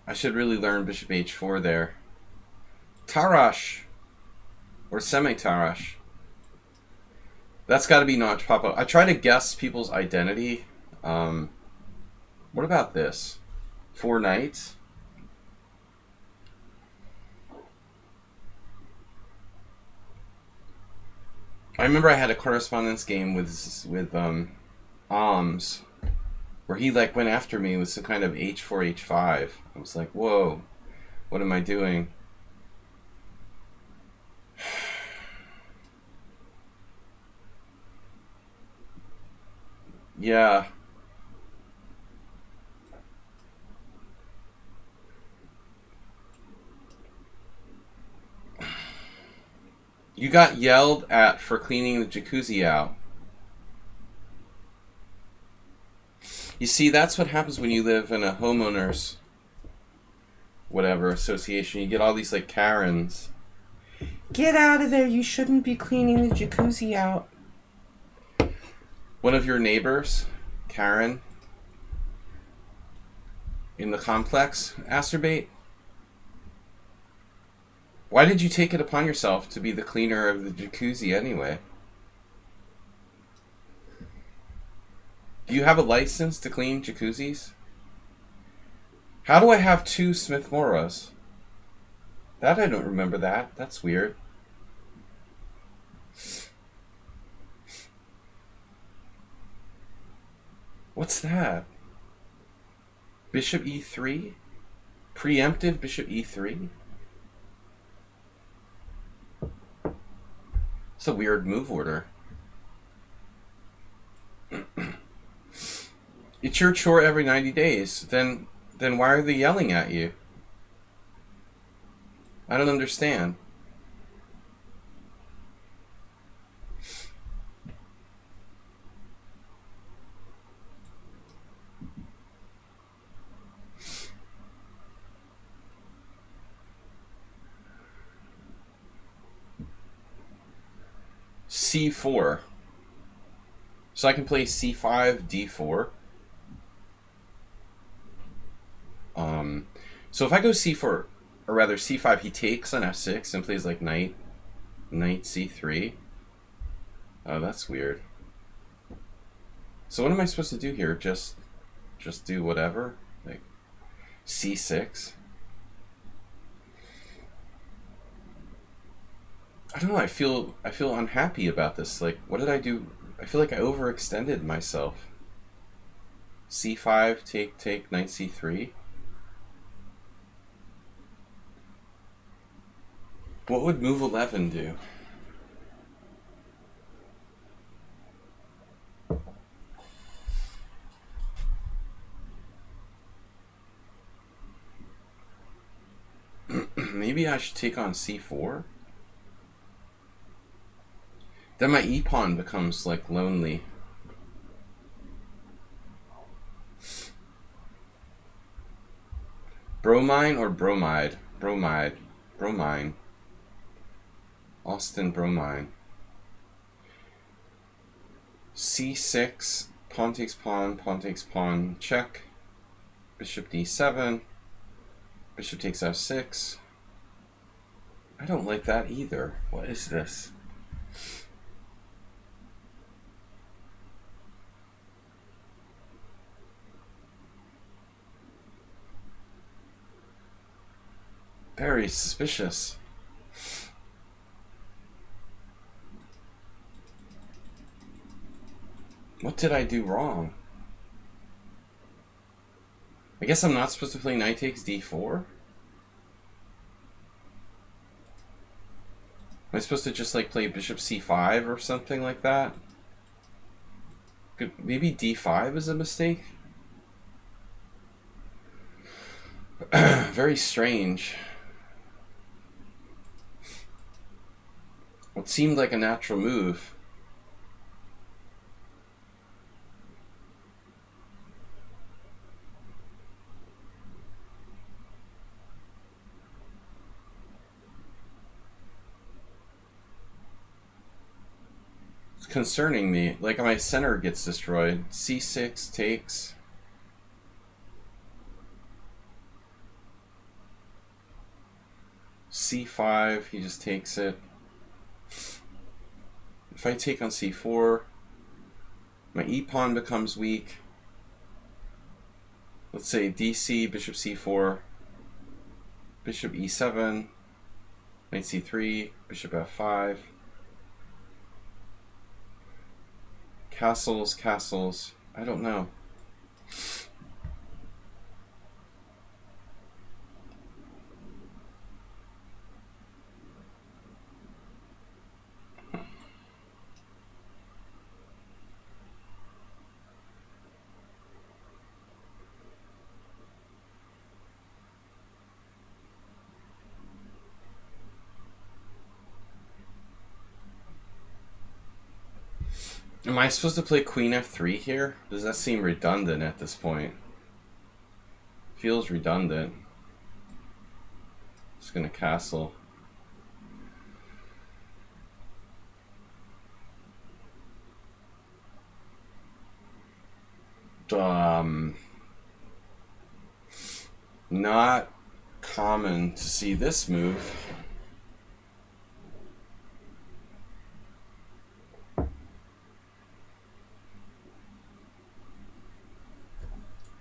I should really learn bishop h4 there. Tarash. Or semi-Tarash. That's got to be Notch Papa. I try to guess people's identity. What about this? 4 knights? I remember I had a correspondence game with Alms, where he like went after me with some kind of h4, h5. I was like, whoa, what am I doing? Yeah. You got yelled at for cleaning the jacuzzi out. You see, that's what happens when you live in a homeowners association. You get all these like Karens. Get out of there, you shouldn't be cleaning the jacuzzi out. One of your neighbors, Karen, in the complex, masturbate. Why did you take it upon yourself to be the cleaner of the jacuzzi anyway? Do you have a license to clean jacuzzis? How do I have two Smith Moras? That I don't remember that. That's weird. What's that? Bishop e3? Preemptive bishop e3? It's a weird move order. It's your chore every 90 days. Then why are they yelling at you? I don't understand. C4. So I can play c5, d4. So if I go c4, or rather c5, he takes on f6 and plays like knight c3. Oh, that's weird. So what am I supposed to do here? Just do whatever? Like c6? I don't know, I feel unhappy about this. Like, what did I do? I feel like I overextended myself. c5, take, knight c3. What would move 11 do? Maybe I should take on c4? Then my e-pawn becomes, like, lonely. Bromine or bromide? Bromide. Bromine. Austin Bromine. c6, pawn takes pawn, check. Bishop d7. Bishop takes f6. I don't like that either. What is this? Very suspicious. What did I do wrong? I guess I'm not supposed to play knight takes d4? Am I supposed to just like play bishop c5 or something like that? Maybe d5 is a mistake? Very strange. What seemed like a natural move. It's concerning me. Like, my center gets destroyed. c6 takes. c5, he just takes it. If I take on c4, my e-pawn becomes weak. Let's say dc, bishop c4, bishop e7, knight c3, bishop f5. Castles. I don't know. Am I supposed to play queen f3 here? Does that seem redundant at this point? Feels redundant. Just gonna castle. Not common to see this move.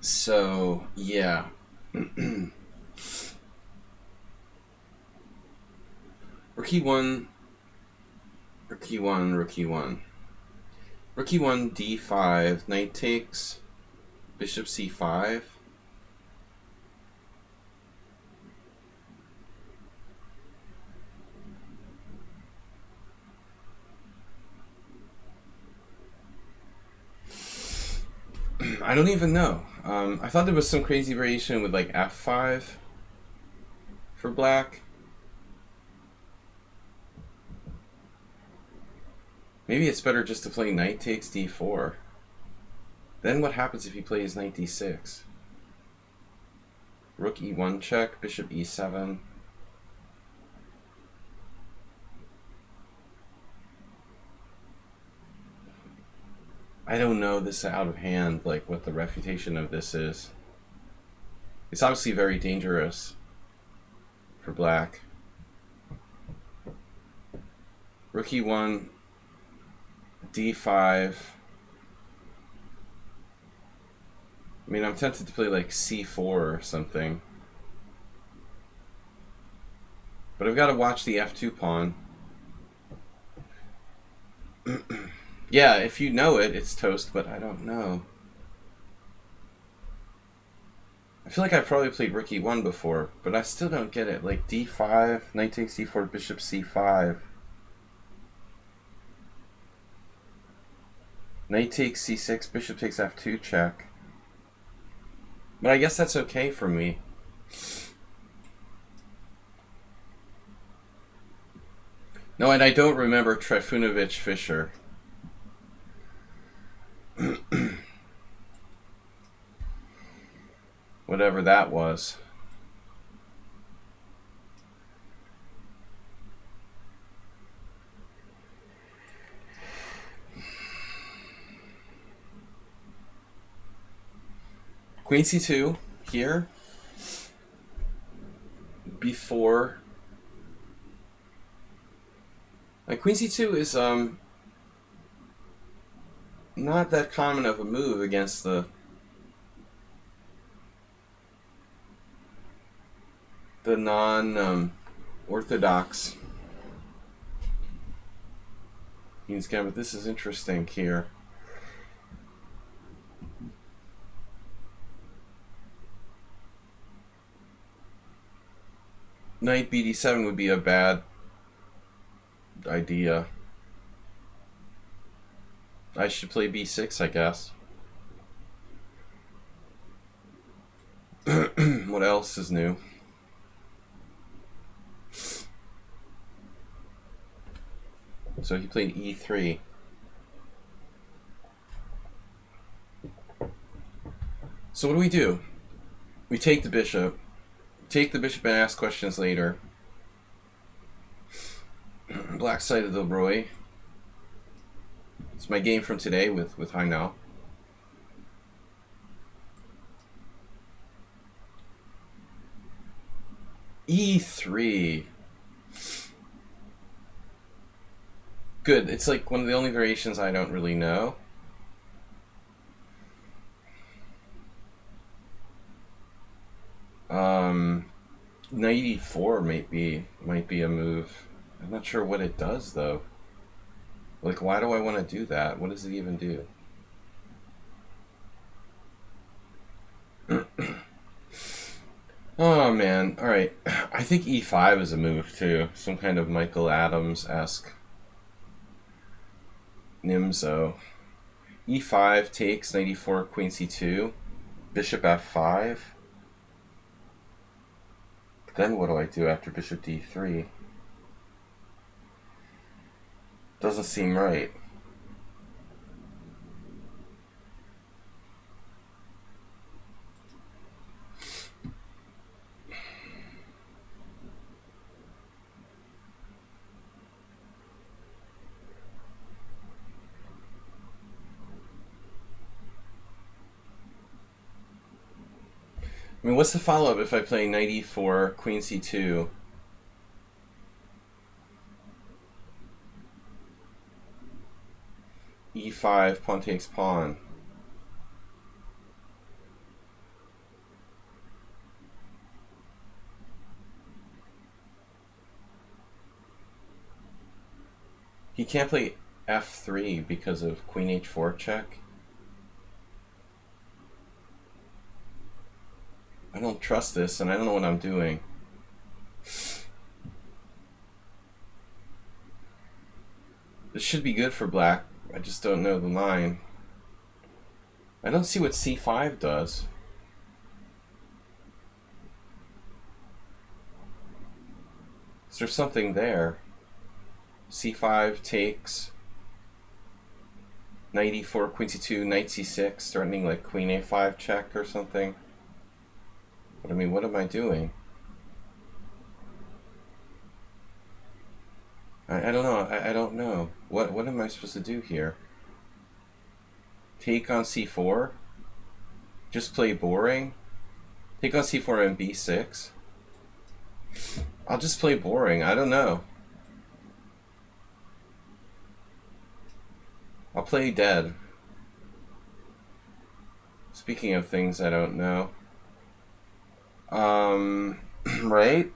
So, yeah. Rook e1, rook e1, rook e1. Rook e1, d5, knight takes, bishop c5. I don't even know. I thought there was some crazy variation with like f5 for black. Maybe it's better just to play knight takes d4. Then what happens if he plays knight d6? Rook e1 check, bishop e7. I don't know this out of hand, like what the refutation of this is. It's obviously very dangerous for black. Rook e1, d5. I mean, I'm tempted to play like c4 or something. But I've got to watch the f2 pawn. Yeah, if you know it, it's toast, but I don't know. I feel like I've probably played rook e1 before, but I still don't get it. Like d5, knight takes d4, bishop c5. Knight takes c6, bishop takes f2 check. But I guess that's okay for me. No, and I don't remember Trifunovic Fischer. Whatever that was. Queen c2 here. Before. Like Queen c2 is not that common of a move against the non-orthodox Queen's Gambit. This is interesting here. Knight bd7 would be a bad idea. I should play b6, I guess. What else is new? So he played e3. So what do? We take the bishop. Take the bishop and ask questions later. Black side of the Roy. It's my game from today with Heinau. e3. Good. It's like one of the only variations I don't really know. Knight e4 might be a move. I'm not sure what it does though. Like, why do I want to do that? What does it even do? Oh man, alright. I think e5 is a move too. Some kind of Michael Adams-esque Nimzo. e5 takes, knight e4, queen c2, bishop f5. Then what do I do after bishop d3? Doesn't seem right. I mean, what's the follow-up if I play knight e4, queen c2? e5, pawn takes pawn. He can't play f3 because of queen h4 check. I don't trust this, and I don't know what I'm doing. This should be good for black. I just don't know the line. I don't see what c5 does. Is there something there? c5 takes. Knight e4, queen c2, knight c6, threatening like queen a5 check or something. But I mean, what am I doing? I don't know. I don't know. What am I supposed to do here? Take on c4? Just play boring? Take on c4 and b6? I'll just play boring. I don't know. I'll play dead. Speaking of things I don't know. Right?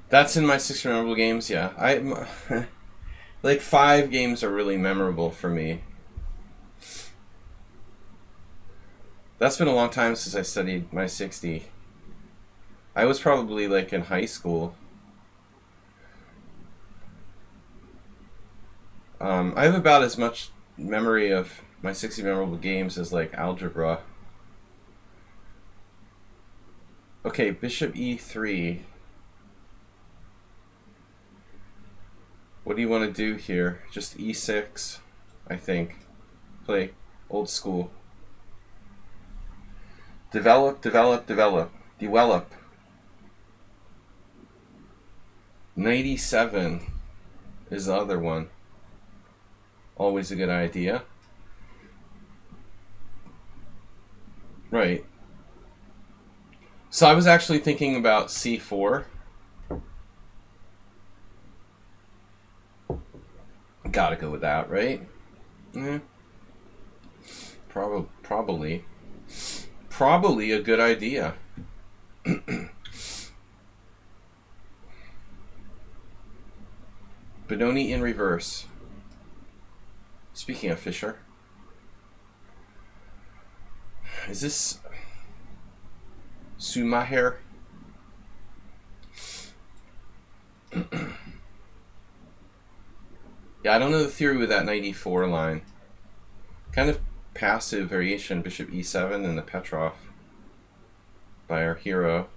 That's in my 6 memorable games, yeah. Like 5 games are really memorable for me. That's been a long time since I studied my 60. I was probably like in high school. I have about as much memory of my 60 memorable games as like algebra. Okay, bishop e3. What do you want to do here? Just e6, I think. Play old school. Develop, develop, develop. Develop. Knight e7 is the other one. Always a good idea. Right. So I was actually thinking about c4. Gotta go with that, right? Yeah. Probably a good idea. Benoni in reverse. Speaking of Fischer, is this Schumacher? Yeah, I don't know the theory with that knight e4 line. Kind of passive variation, bishop e7 and the Petrov by our hero.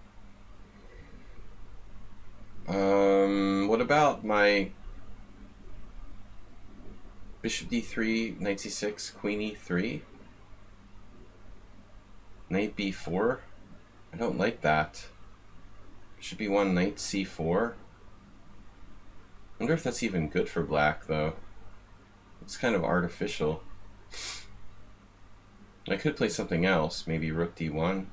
What about my bishop d3, knight c6, queen e3? Knight b4? I don't like that. Bishop e1, knight c4. I wonder if that's even good for black, though. It's kind of artificial. I could play something else, maybe rook d1.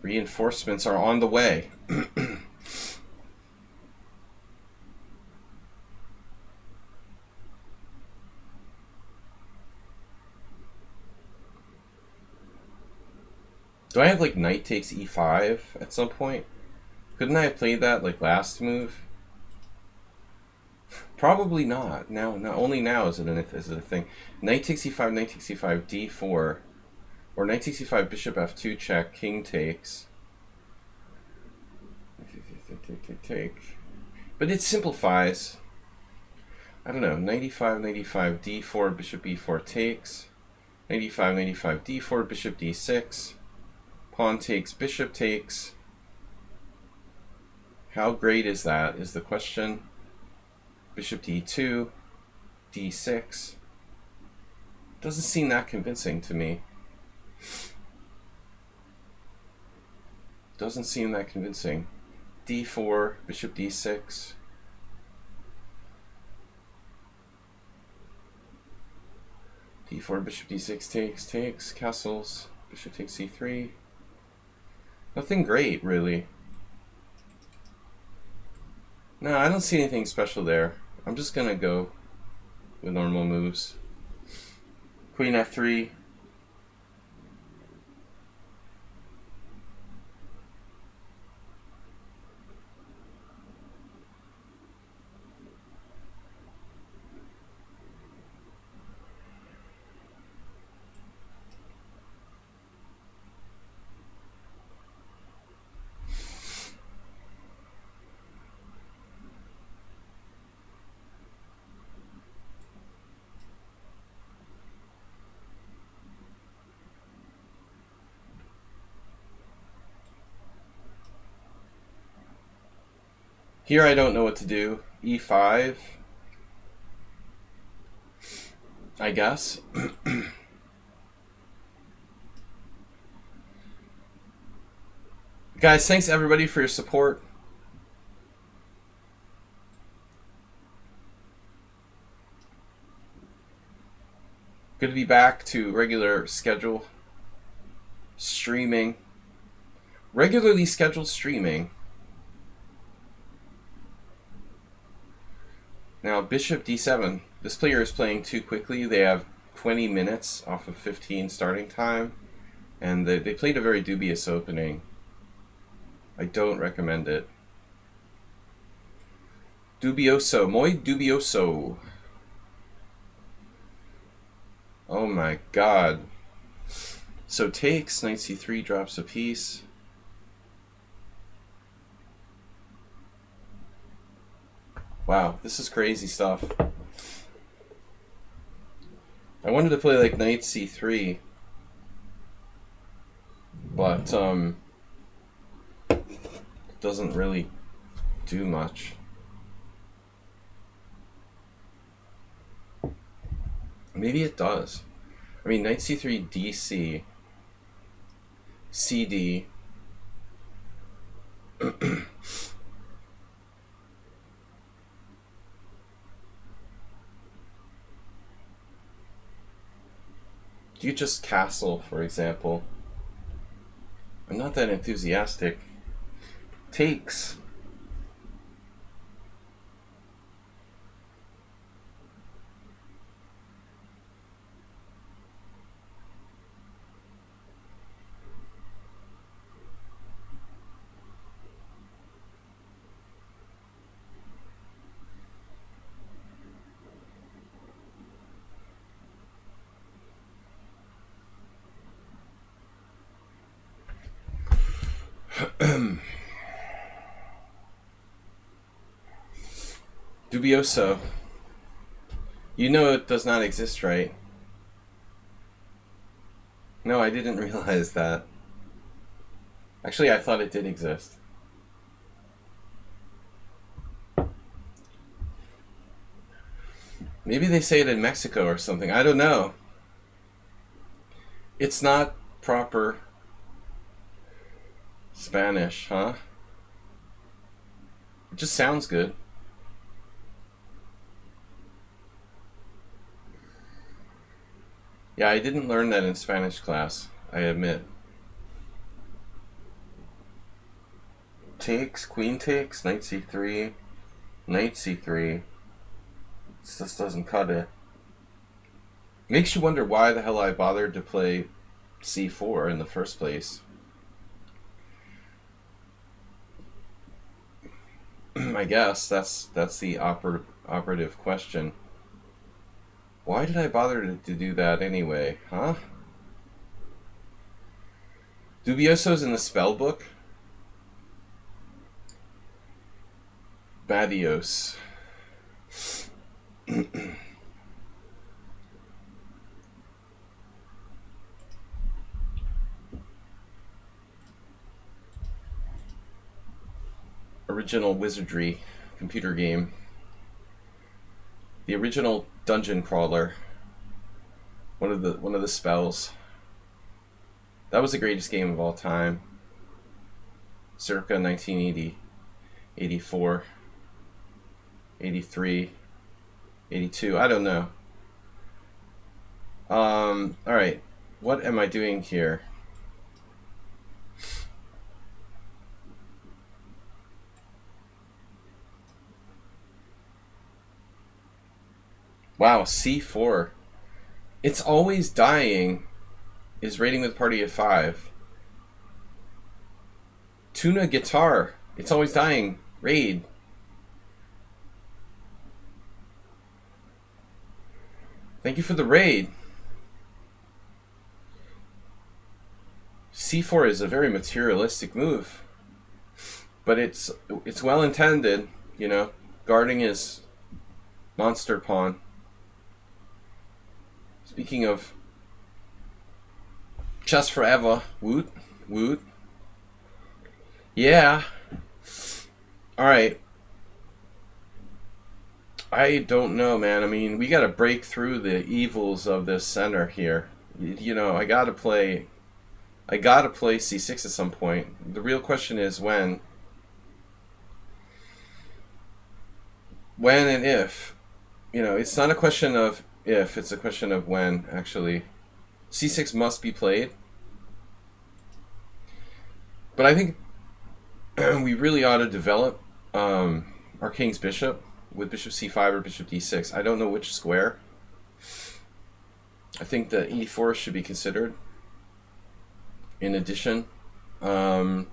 Reinforcements are on the way. Do I have like knight takes e5 at some point? Couldn't I have played that like last move? Probably not. Now, only now is it a thing. Knight takes e5, knight takes e5, d4, or knight takes e5, bishop f2 check, king takes. Take. But it simplifies. I don't know. Knight e5, knight e5, d4, bishop e4 takes. Knight e5, knight e5, d4, bishop d6. Pawn takes, bishop takes. How great is that, is the question. Bishop d2, d6. Doesn't seem that convincing to me. Doesn't seem that convincing. d4, bishop d6. d4, bishop d6 takes, castles. Bishop takes c3. Nothing great, really. No, I don't see anything special there. I'm just gonna go with normal moves. Queen f3. Here I don't know what to do. e5, I guess. Guys, thanks everybody for your support. Good to be back to regular schedule streaming. Regularly scheduled streaming. Now, bishop d7. This player is playing too quickly. They have 20 minutes off of 15 starting time, and they played a very dubious opening. I don't recommend it. Dubioso. Muy dubioso. Oh my god. So takes, knight c3 drops a piece. Wow, this is crazy stuff. I wanted to play like knight c3, but it doesn't really do much. Maybe it does. I mean, knight c3, dc, cd. You just castle, for example. I'm not that enthusiastic. Takes. Dubioso. You know it does not exist, right? No, I didn't realize that. Actually, I thought it did exist. Maybe they say it in Mexico or something. I don't know. It's not proper Spanish, huh? It just sounds good. Yeah, I didn't learn that in Spanish class, I admit. Takes, queen takes, knight c3, knight c3. This just doesn't cut it. Makes you wonder why the hell I bothered to play c4 in the first place. I guess that's the operative question. Why did I bother to do that anyway, huh? Dubioso's in the spell book. Badios. Original wizardry computer game. The original dungeon crawler. One of the spells. That was the greatest game of all time. Circa 1980, 84, 83, 82. I don't know. Alright. What am I doing here? Wow, c4. It's always dying is rating with party of 5. Tuna guitar. It's always dying. Raid. Thank you for the raid. c4 is a very materialistic move. But it's well intended, you know. Guarding his monster pawn. Speaking of chess forever. Woot. Woot. Yeah. Alright. I don't know, man. I mean, we gotta break through the evils of this center here. You know, I gotta play c6 at some point. The real question is when. When and if. You know, it's not a question of if, it's a question of when, actually. c6 must be played. But I think we really ought to develop our king's bishop with bishop c5 or bishop d6. I don't know which square. I think the e4 should be considered. In addition, that's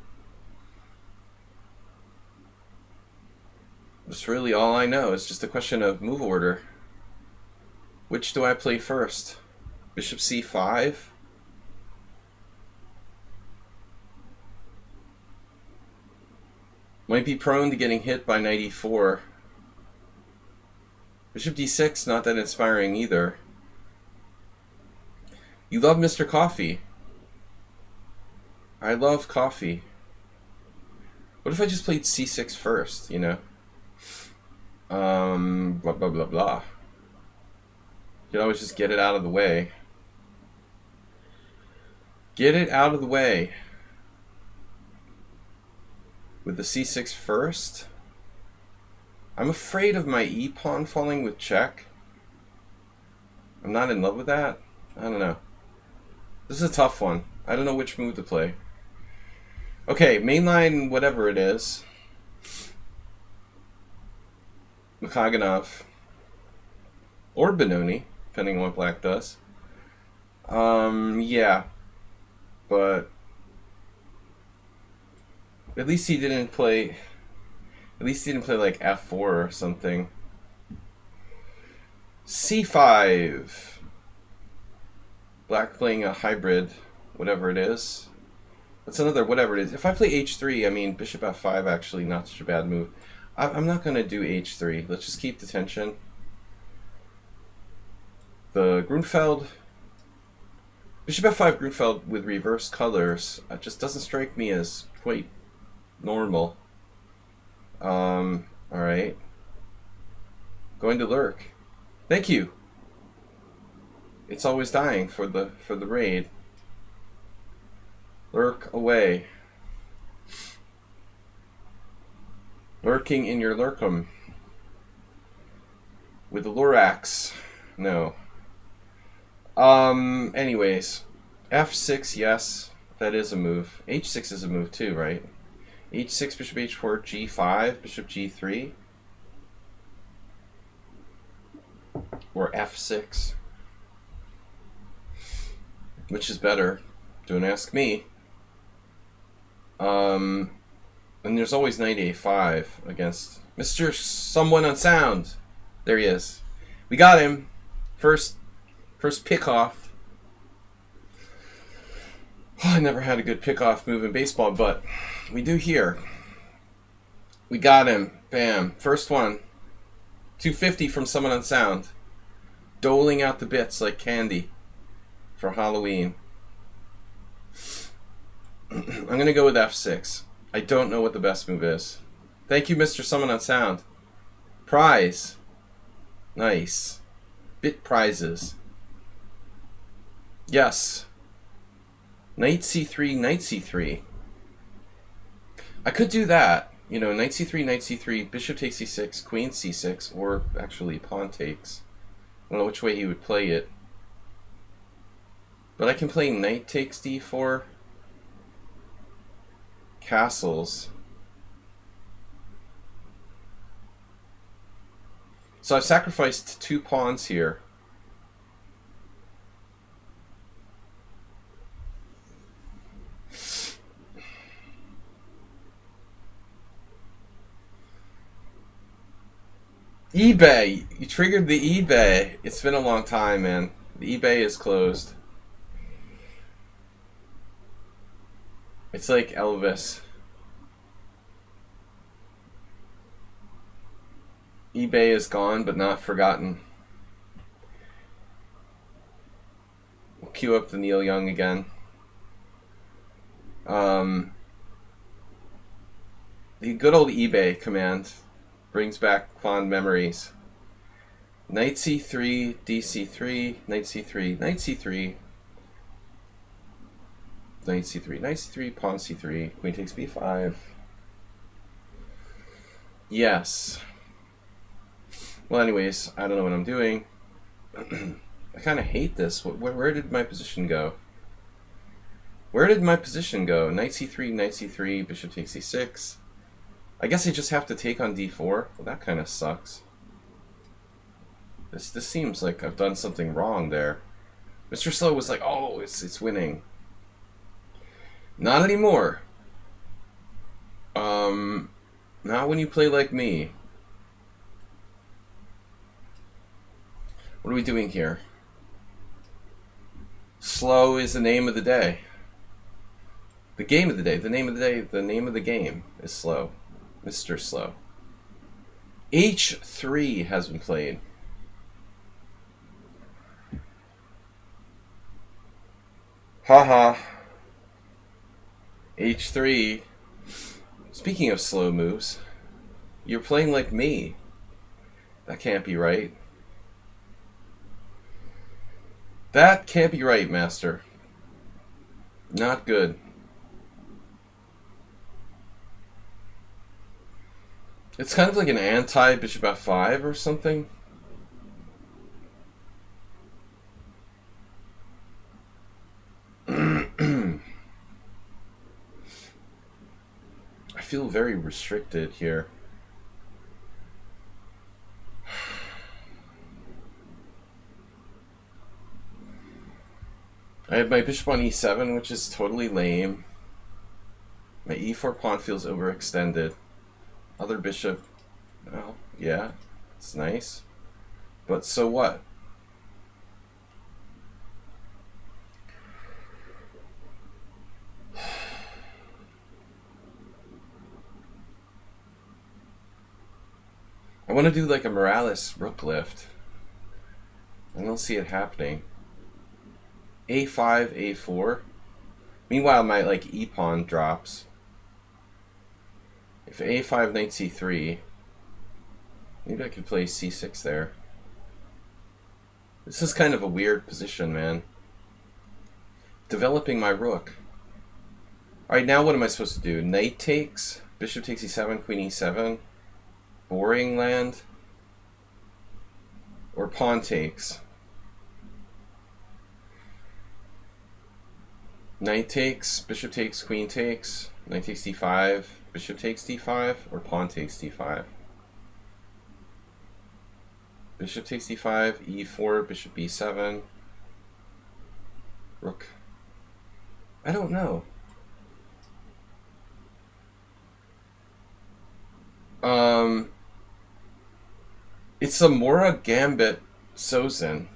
really all I know. It's just a question of move order. Which do I play first? Bishop c5? Might be prone to getting hit by knight e4. Bishop d6, not that inspiring either. You love Mr. Coffee. I love coffee. What if I just played c6 first, you know? Blah, blah, blah, blah. You could always just get it out of the way. Get it out of the way. With the c6 first? I'm afraid of my e-pawn falling with check. I'm not in love with that. I don't know. This is a tough one. I don't know which move to play. Okay, mainline whatever it is. Mikhaganov. Or Benoni, depending on what black does. Yeah. But at least he didn't play like f4 or something. c5. Black playing a hybrid, whatever it is. That's another whatever it is. If I play h3, I mean, bishop f5 actually not such a bad move. I'm not going to do h3. Let's just keep the tension. The Grunfeld... Bishop f5 Grunfeld with reverse colors just doesn't strike me as quite normal. Alright. Going to lurk. Thank you. It's always dying for the raid. Lurk away. Lurking in your lurkum. With the Lorax. No. Anyways. f6, yes. That is a move. h6 is a move too, right? h6, bishop h4, g5, bishop g3. Or f6. Which is better? Don't ask me. And there's always knight a5 against Mr. Someone on Sound. There he is. We got him. First pick off. Oh, I never had a good pick off move in baseball, but we do here. We got him. Bam. First one. 250 from Someone on Sound. Doling out the bits like candy for Halloween. I'm going to go with f6. I don't know what the best move is. Thank you, Mr. Someone on Sound. Prize. Nice. Bit prizes. Yes. Knight c3, knight c3. I could do that. You know, knight c3, bishop takes c6, queen c6, or actually pawn takes. I don't know which way he would play it. But I can play knight takes d4. Castles. So I've sacrificed 2 pawns here. eBay! You triggered the eBay. It's been a long time, man. The eBay is closed. It's like Elvis. eBay is gone, but not forgotten. We'll queue up the Neil Young again. The good old eBay command brings back fond memories. Knight c3, dc3, knight c3, knight c3, knight c3, knight c3, pawn c3, queen takes b5. Yes. Well, anyways, I don't know what I'm doing. I kind of hate this. Where did my position go? Where did my position go? Knight c3, bishop takes c6. I guess I just have to take on d4. Well, that kind of sucks. This seems like I've done something wrong there. Mr. Slow was like, oh, it's winning. Not anymore. Not when you play like me. What are we doing here? Slow is the name of the day. The game of the day. The name of the day. The name of the game is Slow. Mr. Slow. H3 has been played. Haha. H3. Speaking of slow moves, you're playing like me. That can't be right. That can't be right, Master. Not good. It's kind of like an anti-bishop f5 or something. I feel very restricted here. I have my bishop on e7, which is totally lame. My e4 pawn feels overextended. Other bishop, well, yeah, it's nice. But so what? I want to do like a Morales rook lift. I don't see it happening. A5, A4. Meanwhile, my like e pawn drops. If A5, knight C3, maybe I could play C6 there. This is kind of a weird position, man. Developing my rook. Alright, now what am I supposed to do? Knight takes, bishop takes E7, queen E7. Boring land. Or pawn takes. Knight takes, bishop takes, queen takes, knight takes d5, bishop takes d5, or pawn takes d5. Bishop takes d5, e4, bishop b7, rook. I don't know. It's a Mora Gambit Sozin.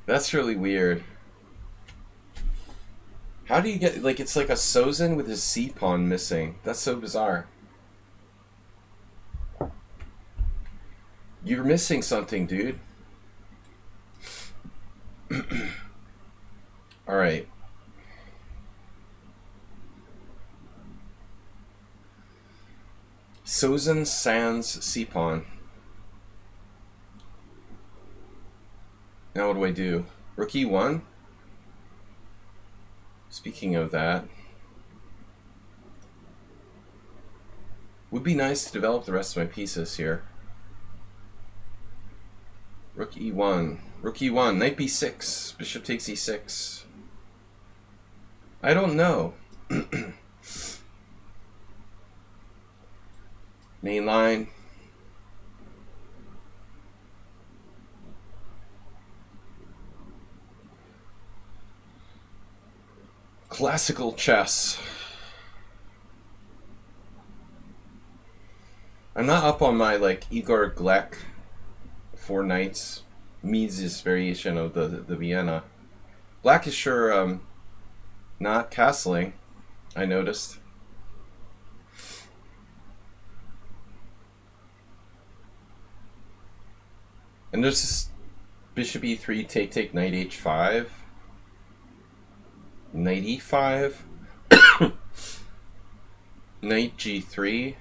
That's really weird. How do you get, like, it's like a Sozin with his C pawn missing. That's so bizarre. You're missing something, dude. Alright. Sozin sans C pawn. Now what do I do? Rook e1? Speaking of that, would be nice to develop the rest of my pieces here. Rook e1. Rook e1. Knight b6. Bishop takes e6. I don't know. Main line. Classical chess. I'm not up on my like Igor Gleck 4 knights Mises variation of the Vienna. Black is sure not castling, I noticed. And there's this bishop e3, take, knight h5, knight e5, knight g3,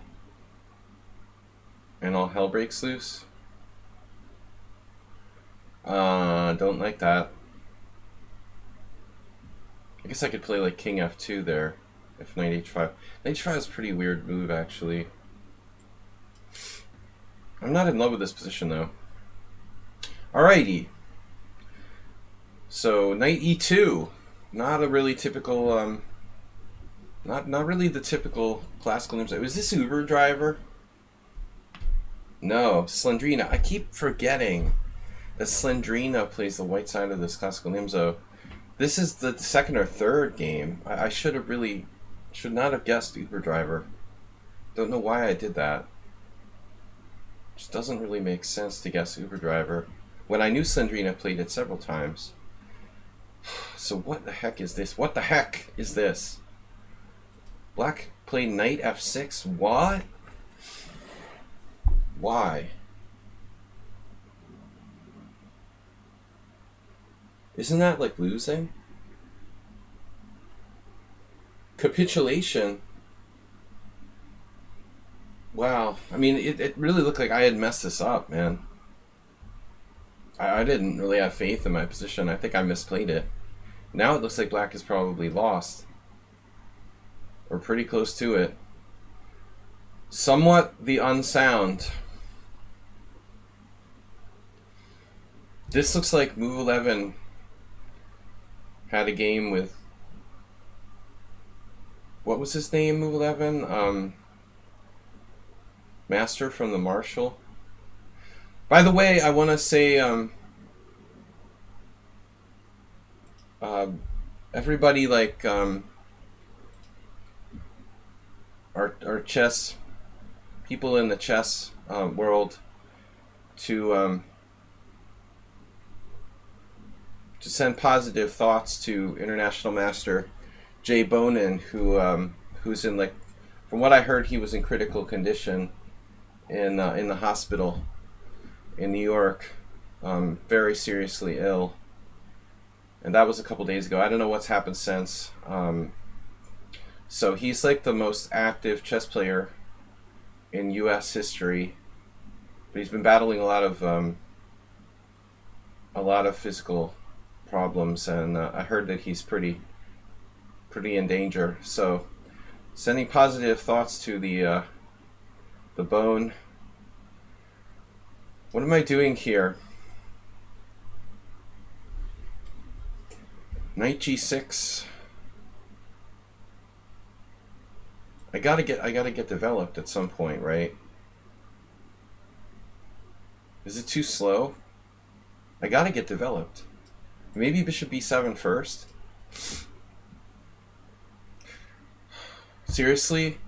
and all hell breaks loose. Don't like that. I guess I could play like king f2 there, if knight h5. Knight h5 is a pretty weird move, actually. I'm not in love with this position, though. Alrighty. So, knight e2. Not a really typical, not really the typical classical names. Was this Uber Driver? No, Slendrina. I keep forgetting that Slendrina plays the white side of this classical Nimzo. This is the second or third game. I should not have guessed Uber Driver. Don't know why I did that. Just doesn't really make sense to guess Uber Driver when I knew Slendrina played it several times. So what the heck is this? What the heck is this? Black played knight f6? What? Why? Isn't that like losing? Capitulation. Wow. I mean, it really looked like I had messed this up, man. I didn't really have faith in my position. I think I misplayed it. Now it looks like black is probably lost. Or pretty close to it. Somewhat the unsound. This looks like move 11 had a game with, what was his name, move 11? Master from the Marshall. By the way, I want to say everybody, like our chess people in the chess world, to send positive thoughts to International Master Jay Bonin, who's in, like, from what I heard, he was in critical condition in the hospital in New York, very seriously ill, and that was a couple days ago. I don't know what's happened since. So he's like the most active chess player in U.S. history, but he's been battling a lot of physical problems, and I heard that he's pretty in danger. So, sending positive thoughts to the bone. What am I doing here? Knight g6. I gotta get developed at some point, right? Is it too slow? I gotta get developed. Maybe bishop b7 first? Seriously?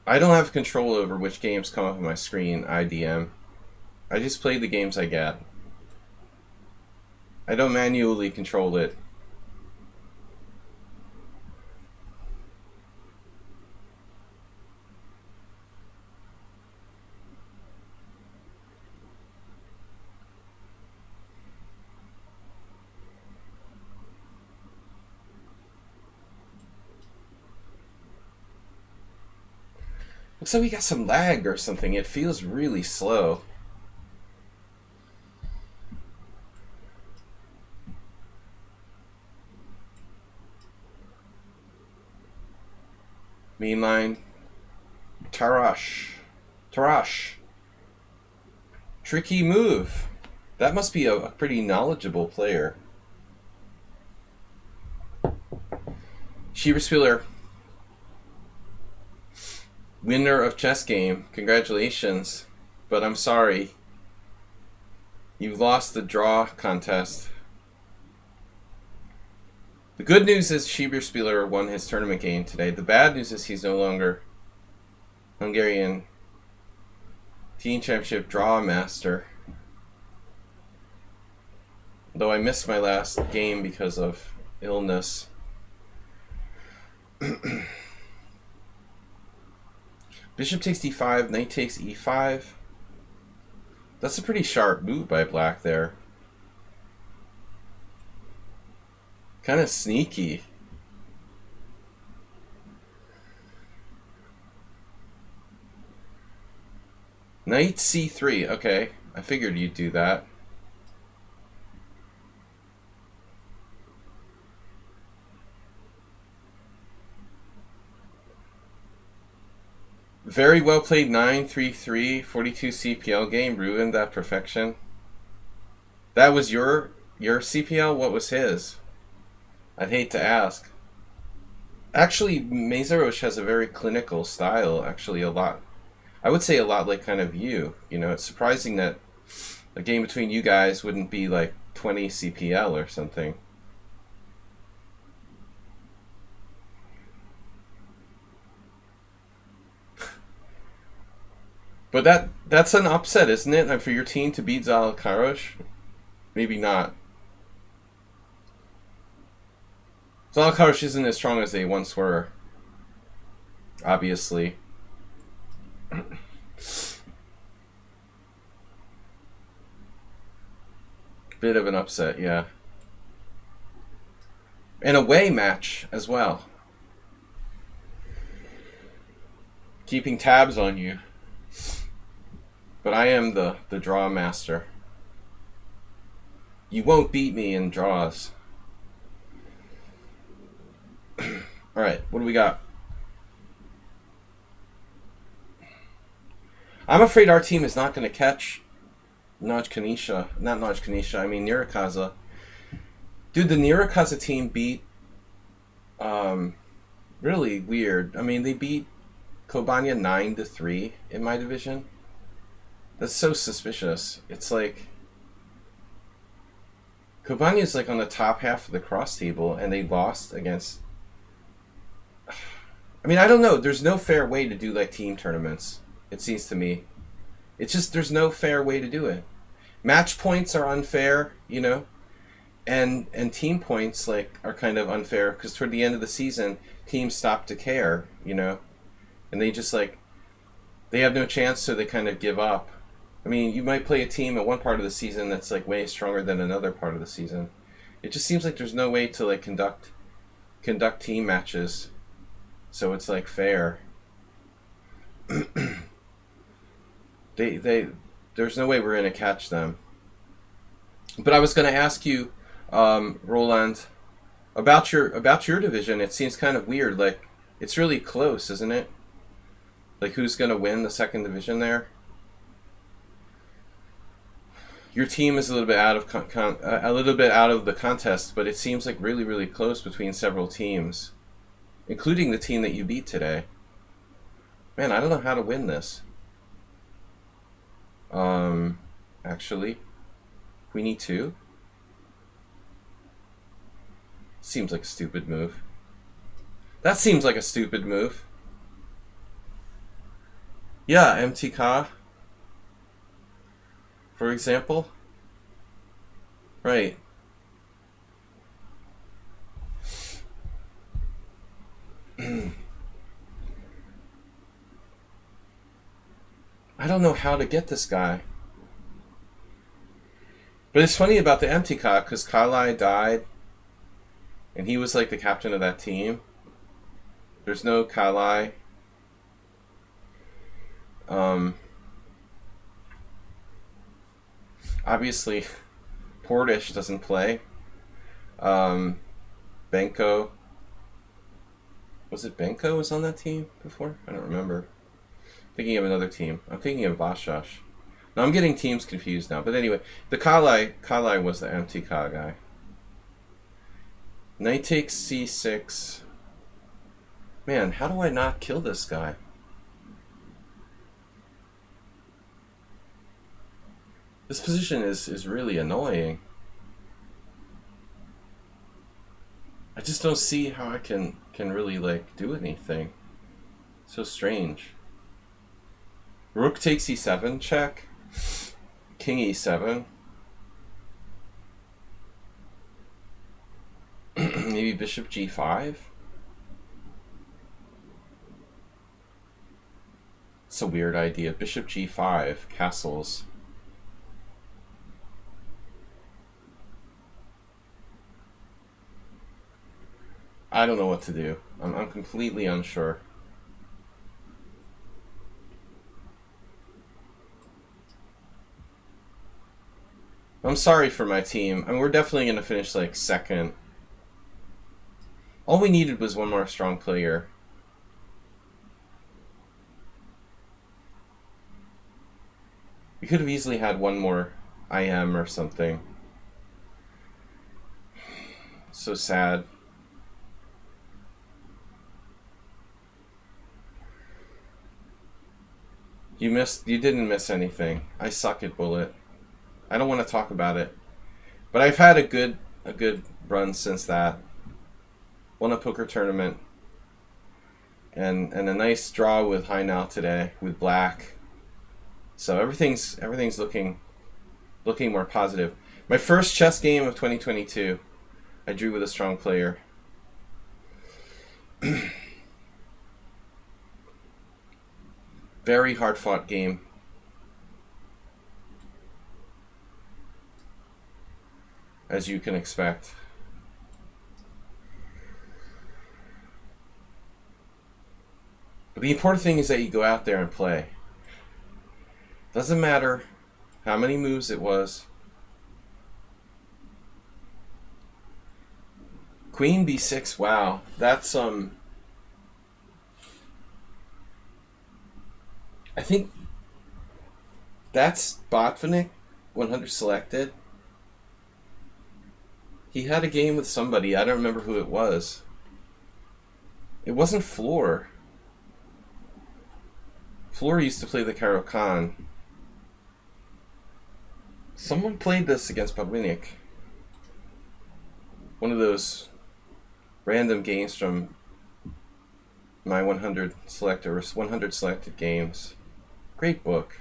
I don't have control over which games come up on my screen, IDM. I just play the games I get. I don't manually control it. Looks like we got some lag or something. It feels really slow. Mainline. Tarash. Tricky move. That must be a pretty knowledgeable player. Schieberspieler, winner of chess game. Congratulations. But I'm sorry. You lost the draw contest. The good news is Schieberspieler won his tournament game today. The bad news is he's no longer Hungarian Teen Championship Draw Master. Though I missed my last game because of illness. Bishop takes d5, knight takes e5. That's a pretty sharp move by black there. Kind of sneaky. Knight c3. Okay, I figured you'd do that. Very well played 9-3-3, 42 CPL game, ruined that perfection. That was your CPL? What was his? I'd hate to ask. Actually, Mészáros has a very clinical style, actually a lot. I would say a lot like kind of you. You know, it's surprising that a game between you guys wouldn't be like 20 CPL or something. But that's an upset, isn't it? And for your team to beat Zalakaros? Maybe not. Zalakaros isn't as strong as they once were. Obviously. Bit of an upset, yeah. An away match as well. Keeping tabs on you. But I am the draw master. You won't beat me in draws. Alright, what do we got? I'm afraid our team is not going to catch Nagy-Kanisha. Not Nagy-Kanisha, I mean Nyíregyháza. Dude, the Nyíregyháza team beat... really weird. I mean, they beat Kobania 9-3 in my division. That's so suspicious. It's like... Kobania is like on the top half of the cross table, and they lost against... I mean, I don't know. There's no fair way to do like team tournaments, it seems to me. It's just there's no fair way to do it. Match points are unfair, you know, and team points like are kind of unfair because toward the end of the season, teams stop to care, you know, and they just like they have no chance, so they kind of give up. I mean, you might play a team at one part of the season that's like way stronger than another part of the season. It just seems like there's no way to like conduct team matches, so it's like fair. There's no way we're gonna catch them. But I was gonna ask you, Roland, about your division. It seems kind of weird. Like it's really close, isn't it? Like who's gonna win the second division there? Your team is a little bit out of the contest, but it seems like really, really close between several teams, including the team that you beat today. Man, I don't know how to win this. Actually, we need to. Seems like a stupid move. That seems like a stupid move. Yeah, MTK. For example. Right. I don't know how to get this guy. But it's funny about the MTK because Kalai died and he was like the captain of that team. There's no Kalai. Obviously, Portish doesn't play. Benko. Was it Benko was on that team before? I don't remember. Thinking of another team. I'm thinking of Vashash. No, I'm getting teams confused now. But anyway, the Kalai was the MTK guy. Knight takes c6. Man, how do I not kill this guy? This position is really annoying. I just don't see how I can really, like, do anything. So strange. Rook takes e7, check. King e7. Maybe bishop g5? It's a weird idea. Bishop g5, castles. I don't know what to do. I'm completely unsure. I'm sorry for my team. I mean, we're definitely going to finish, like, second. All we needed was one more strong player. We could have easily had one more IM or something. So sad. You didn't miss anything. I suck at bullet. I don't want to talk about it. But I've had a good run since that. Won a poker tournament. And a nice draw with high now today with black. So everything's looking more positive. My first chess game of 2022, I drew with a strong player. Very hard fought game. As you can expect. But the important thing is that you go out there and play. Doesn't matter how many moves it was. Queen b6, wow. That's I think that's Botvinnik 100 selected. He had a game with somebody. I don't remember who it was. It wasn't Floor. Floor used to play the Caro-Kann. Someone played this against Botvinnik. One of those random games from my 100 selected games. Great book.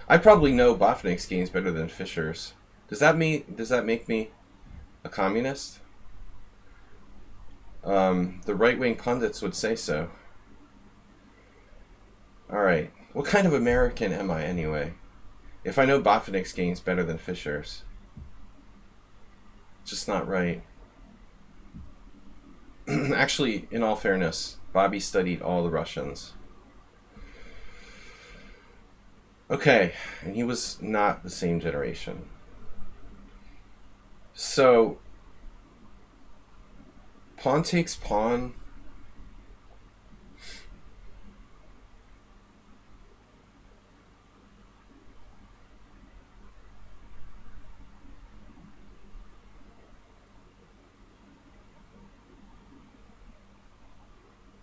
I probably know Botvinnik's games better than Fischer's. Does that make me a communist? The right-wing pundits would say so. Alright, what kind of American am I anyway? If I know Botvinnik's games better than Fischer's. It's just not right. Actually, in all fairness, Bobby studied all the Russians. Okay, and he was not the same generation. So, pawn takes pawn.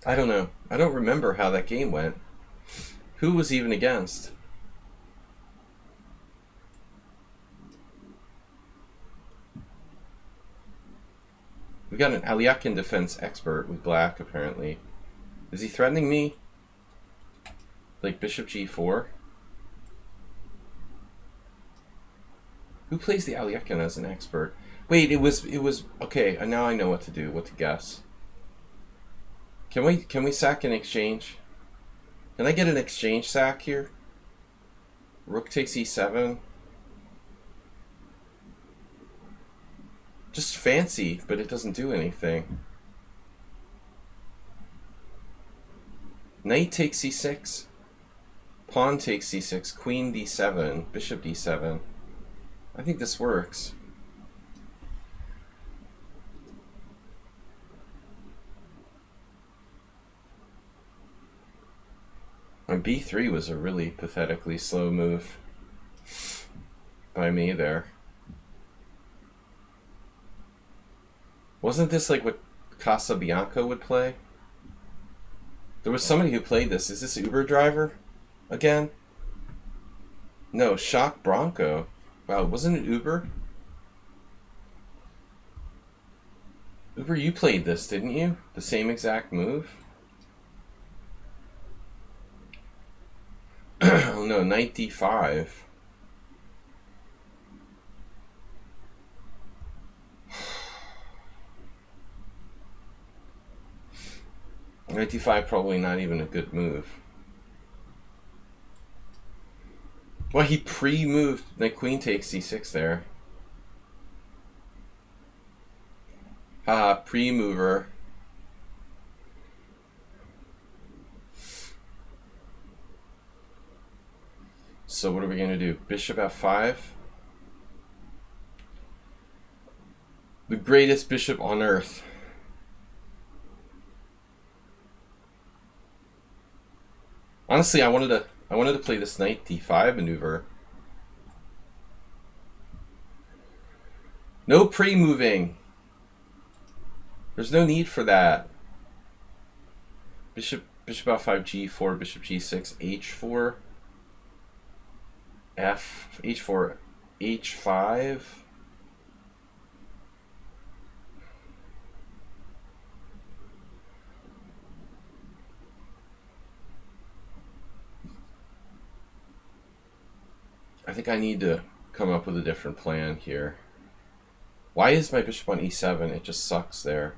I don't know. I don't remember how that game went. Who was even against? We got an Aliakin defense expert with black, apparently. Is he threatening me? Like bishop g4? Who plays the Aliakin as an expert? Wait, it was okay, now I know what to do, what to guess. Can we sack an exchange? Can I get an exchange sack here? Rook takes e7. Just fancy, but it doesn't do anything. Knight takes c6. Pawn takes c6. Queen d7. Bishop d7. I think this works. And b3 was a really pathetically slow move by me there. Wasn't this like what Casabianca would play? There was somebody who played this. Is this Uber driver again? No, Shock Bronco. Wow, wasn't it Uber? Uber, you played this, didn't you? The same exact move? Oh no, knight d5. Knight d5 probably not even a good move. Well, he pre-moved. Knight queen takes c6 there. Haha, pre-mover. So what are we going to do? Bishop f5. The greatest bishop on earth. Honestly, I wanted to play this knight d5 maneuver. No pre-moving. There's no need for that. Bishop f5, g4, bishop g6, h4, h4, h5. I think I need to come up with a different plan here. Why is my bishop on e7? It just sucks there.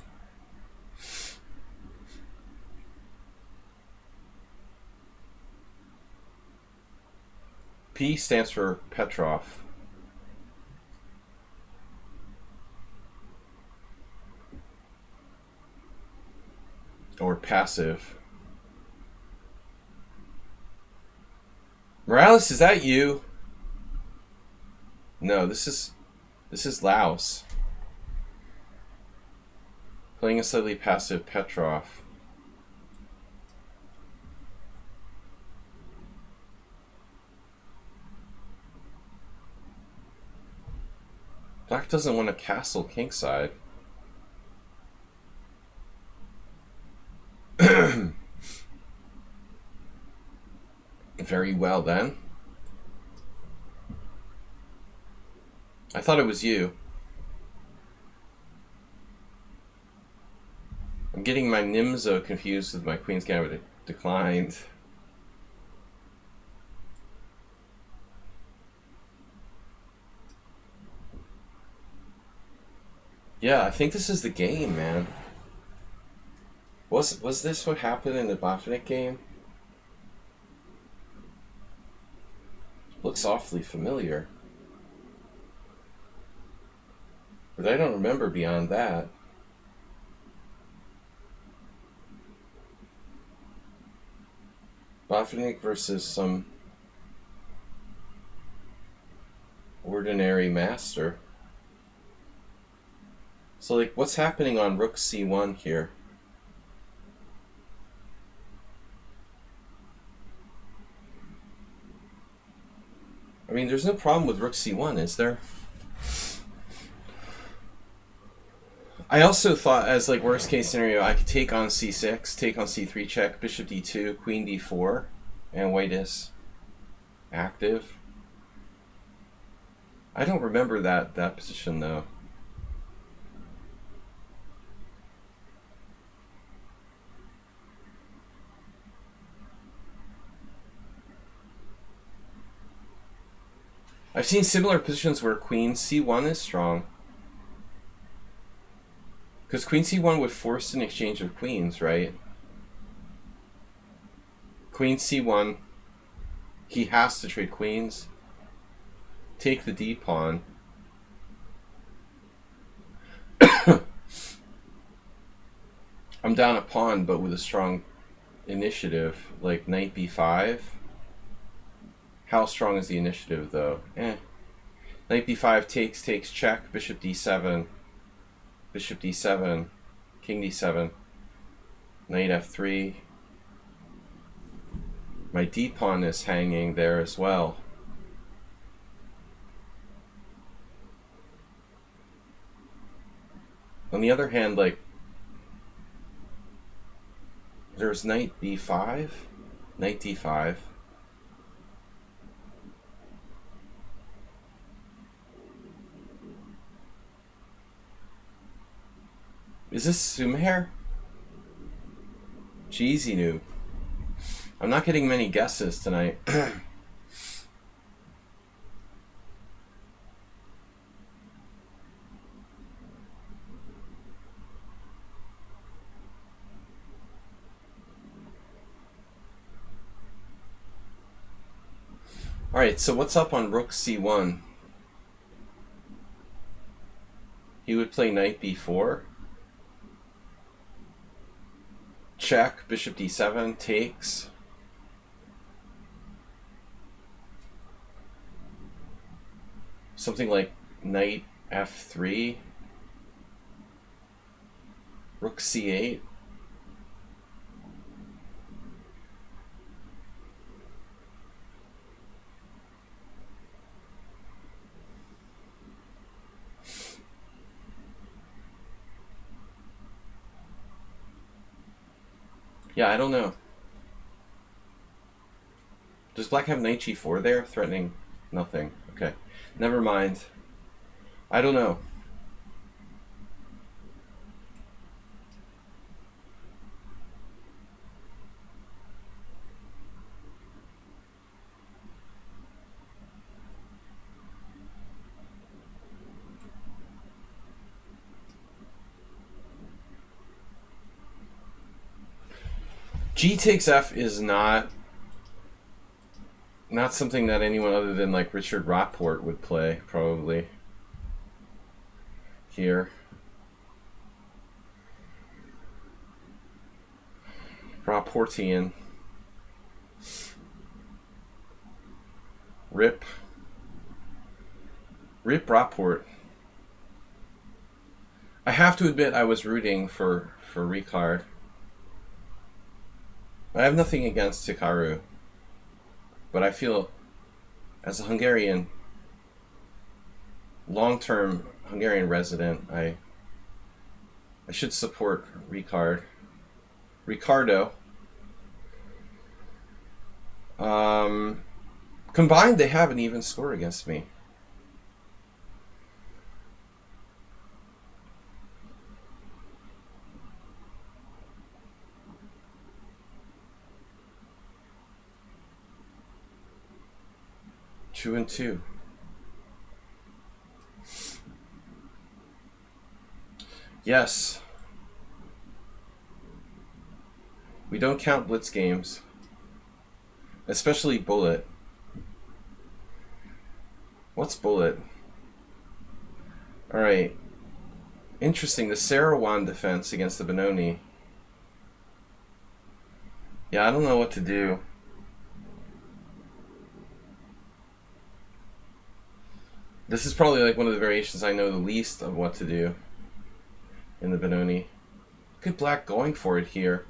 P stands for Petrov. Or passive. Morales, is that you? No, this is Laos. Playing a slightly passive Petrov. Black doesn't want to castle kingside. Very well then. I thought it was you. I'm getting my Nimzo confused with my Queen's Gambit declined. Yeah, I think this is the game, man. Was this what happened in the Botvinnik game? Looks awfully familiar. But I don't remember beyond that. Botvinnik versus some ordinary master. So, like, what's happening on rook c1 here? I mean, there's no problem with rook c1, is there? I also thought, as like worst case scenario, I could take on c6, take on c3 check, bishop d2, queen d4, and white is active. I don't remember that position though. I've seen similar positions where queen c1 is strong. Because queen c1 would force an exchange of queens, right? Queen c1, he has to trade queens. Take the d pawn. I'm down a pawn, but with a strong initiative, like knight b5. How strong is the initiative, though? Knight b5 takes, check, bishop d7, bishop d7, king d7, knight f3. My d pawn is hanging there as well. On the other hand, like, there's knight b5, knight d5. Is this Sumair? Jeezy noob. I'm not getting many guesses tonight. Alright, so what's up on rook c1? He would play knight b4. Check, bishop d7, takes. Something like knight f3. Rook c8. Yeah, I don't know. Does black have knight g4 there? Threatening nothing. Okay. Never mind. I don't know. G takes F is not something that anyone other than like Richard Rockport would play, probably. Here. Rockportian. Rip Rockport. I have to admit I was rooting for Ricard. I have nothing against Hikaru, but I feel, as a Hungarian, long-term Hungarian resident, I should support Ricardo. Combined, they have an even score against me. Two and two. Yes. We don't count blitz games. Especially bullet. What's bullet? Alright. Interesting. The Sarawon defense against the Benoni. Yeah, I don't know what to do. This is probably like one of the variations I know the least of what to do in the Benoni. Look at black going for it here.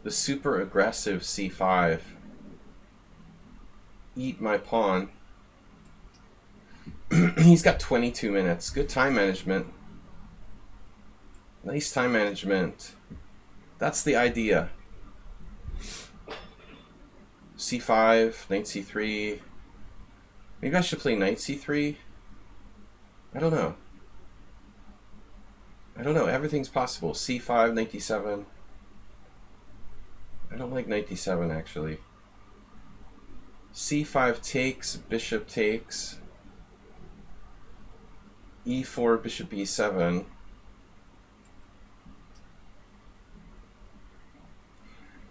The super aggressive c5. Eat my pawn. He's got 22 minutes. Good time management. Nice time management. That's the idea. c5, knight c3. Maybe I should play knight c3. I don't know. Everything's possible. c5, knight d7. I don't like knight d7 actually. c5 takes, bishop takes. e4, bishop e7.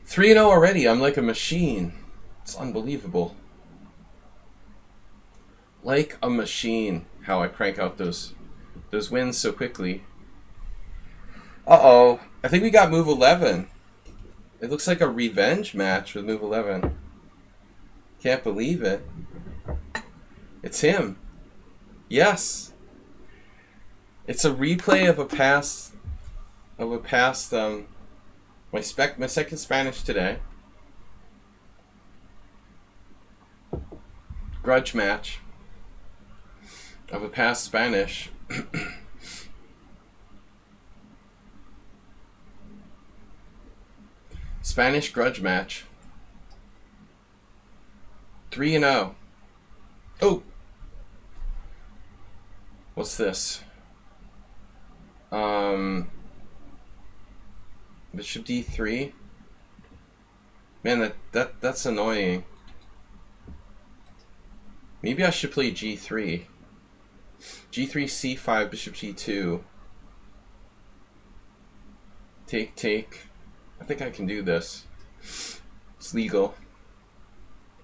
Three and 0 already. I'm like a machine. It's unbelievable. Like a machine, how I crank out those wins so quickly. Uh-oh. I think we got move 11. It looks like a revenge match with move 11. Can't believe it. It's him. Yes. It's a replay of a past my second Spanish today. Grudge match of a past Spanish. Spanish grudge match. 3-0. Oh! What's this? Bishop d3. Man, that's annoying. Maybe I should play g3. g3, c5, bishop g2. Take, take. I think I can do this. It's legal.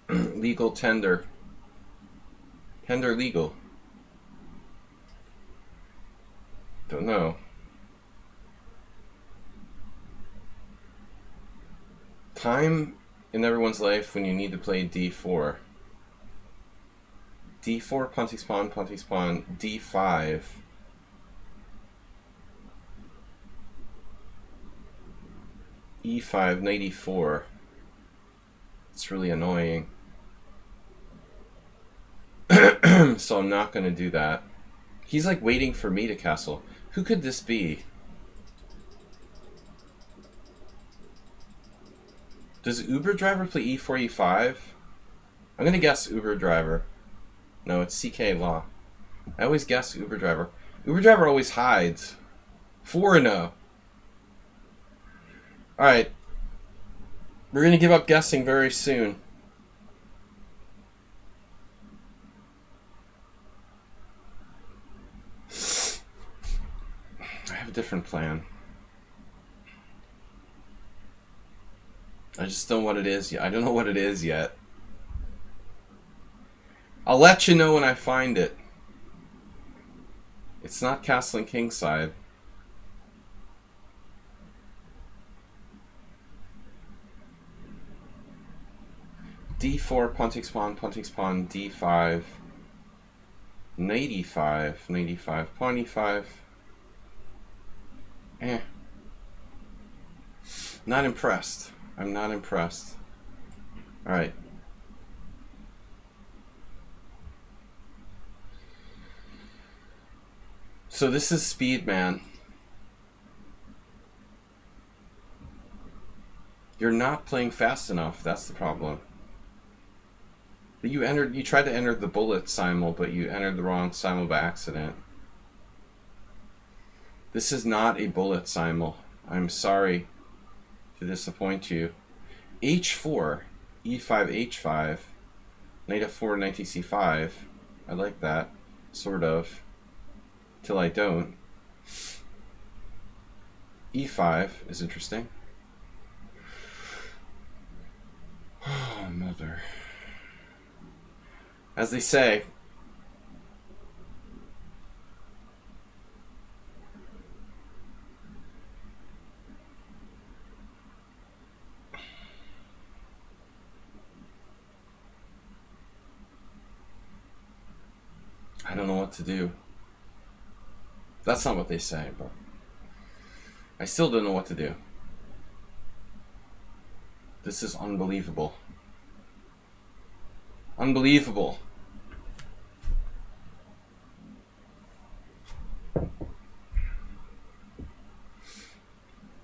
Legal tender. Tender legal. Don't know. Time in everyone's life when you need to play d4. d4, punty spawn, d5. e5, knight e4. It's really annoying. So I'm not going to do that. He's like waiting for me to castle. Who could this be? Does Uber Driver play e4, e5? I'm going to guess Uber Driver. No, it's CK Law. I always guess Uber Driver. Uber Driver always hides. 4-0. Alright. We're going to give up guessing very soon. I have a different plan. I just don't know what it is yet. I don't know what it is yet. I'll let you know when I find it. It's not castling kingside. d4, punting spawn, d5, knight e5, pawn e5. Not impressed. I'm not impressed. Alright. So this is speed, man. You're not playing fast enough. That's the problem. But you tried to enter the bullet simul, but you entered the wrong simul by accident. This is not a bullet simul. I'm sorry to disappoint you. h4, e5, h5, knight f4, knight c5. I like that, sort of, till I don't. e5 is interesting. Oh, mother. As they say, I don't know what to do. That's not what they say, but I still don't know what to do. This is unbelievable. Unbelievable.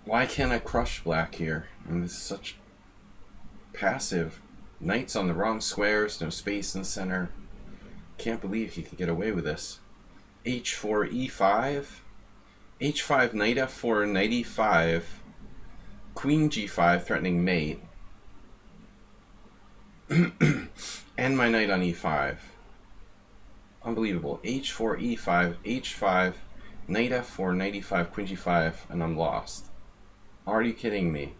Why can't I crush black here? I mean, this is such passive. Knights on the wrong squares, no space in the center. Can't believe he could get away with this. h4, e5. h5, knight f4, knight e5. Queen g5, threatening mate. And my knight on e5. Unbelievable. h4, e5, h5, knight f4, knight e5, queen g5, and I'm lost. Are you kidding me?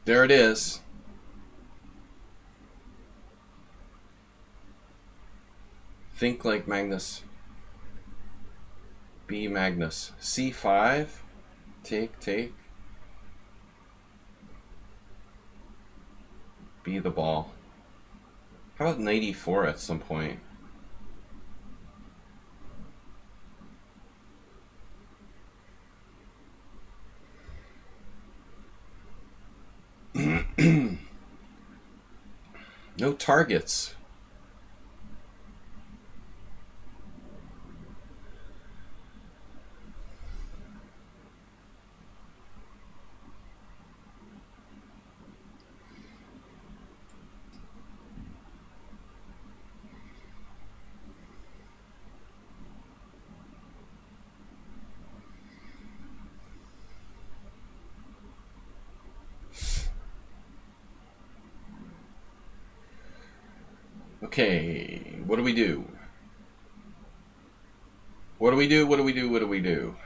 There it is. Think like Magnus. Be Magnus. c5. Take, take. Be the ball. How about knight e4 at some point? No targets. Okay, what do we do? What do we do? What do we do? What do we do?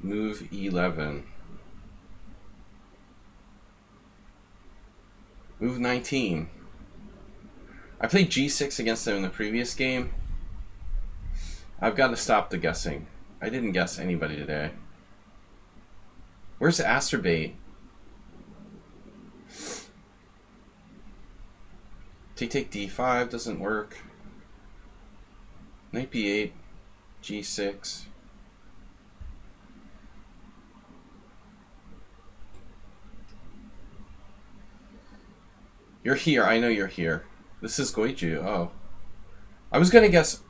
Move 11. Move 19. I played g6 against them in the previous game. I've got to stop the guessing. I didn't guess anybody today. Where's the Asterbait? Take d5 doesn't work. Knight b8, g6. You're here. I know you're here. This is Goiju. Oh. I was going to guess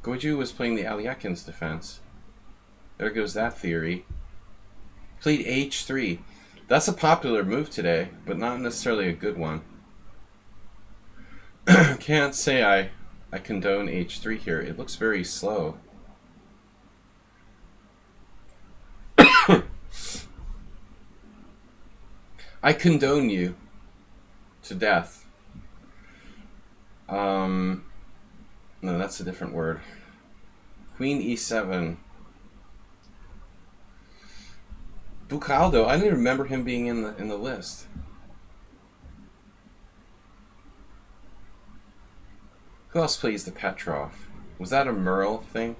Goiju was playing the Aliakin's defense. There goes that theory. Played h3. That's a popular move today, but not necessarily a good one. Can't say I condone h3 here. It looks very slow. I condone you to death. No, that's a different word. Queen e7. Bucaldo, I didn't remember him being in the list. Who else plays the Petrov? Was that a Merle thing?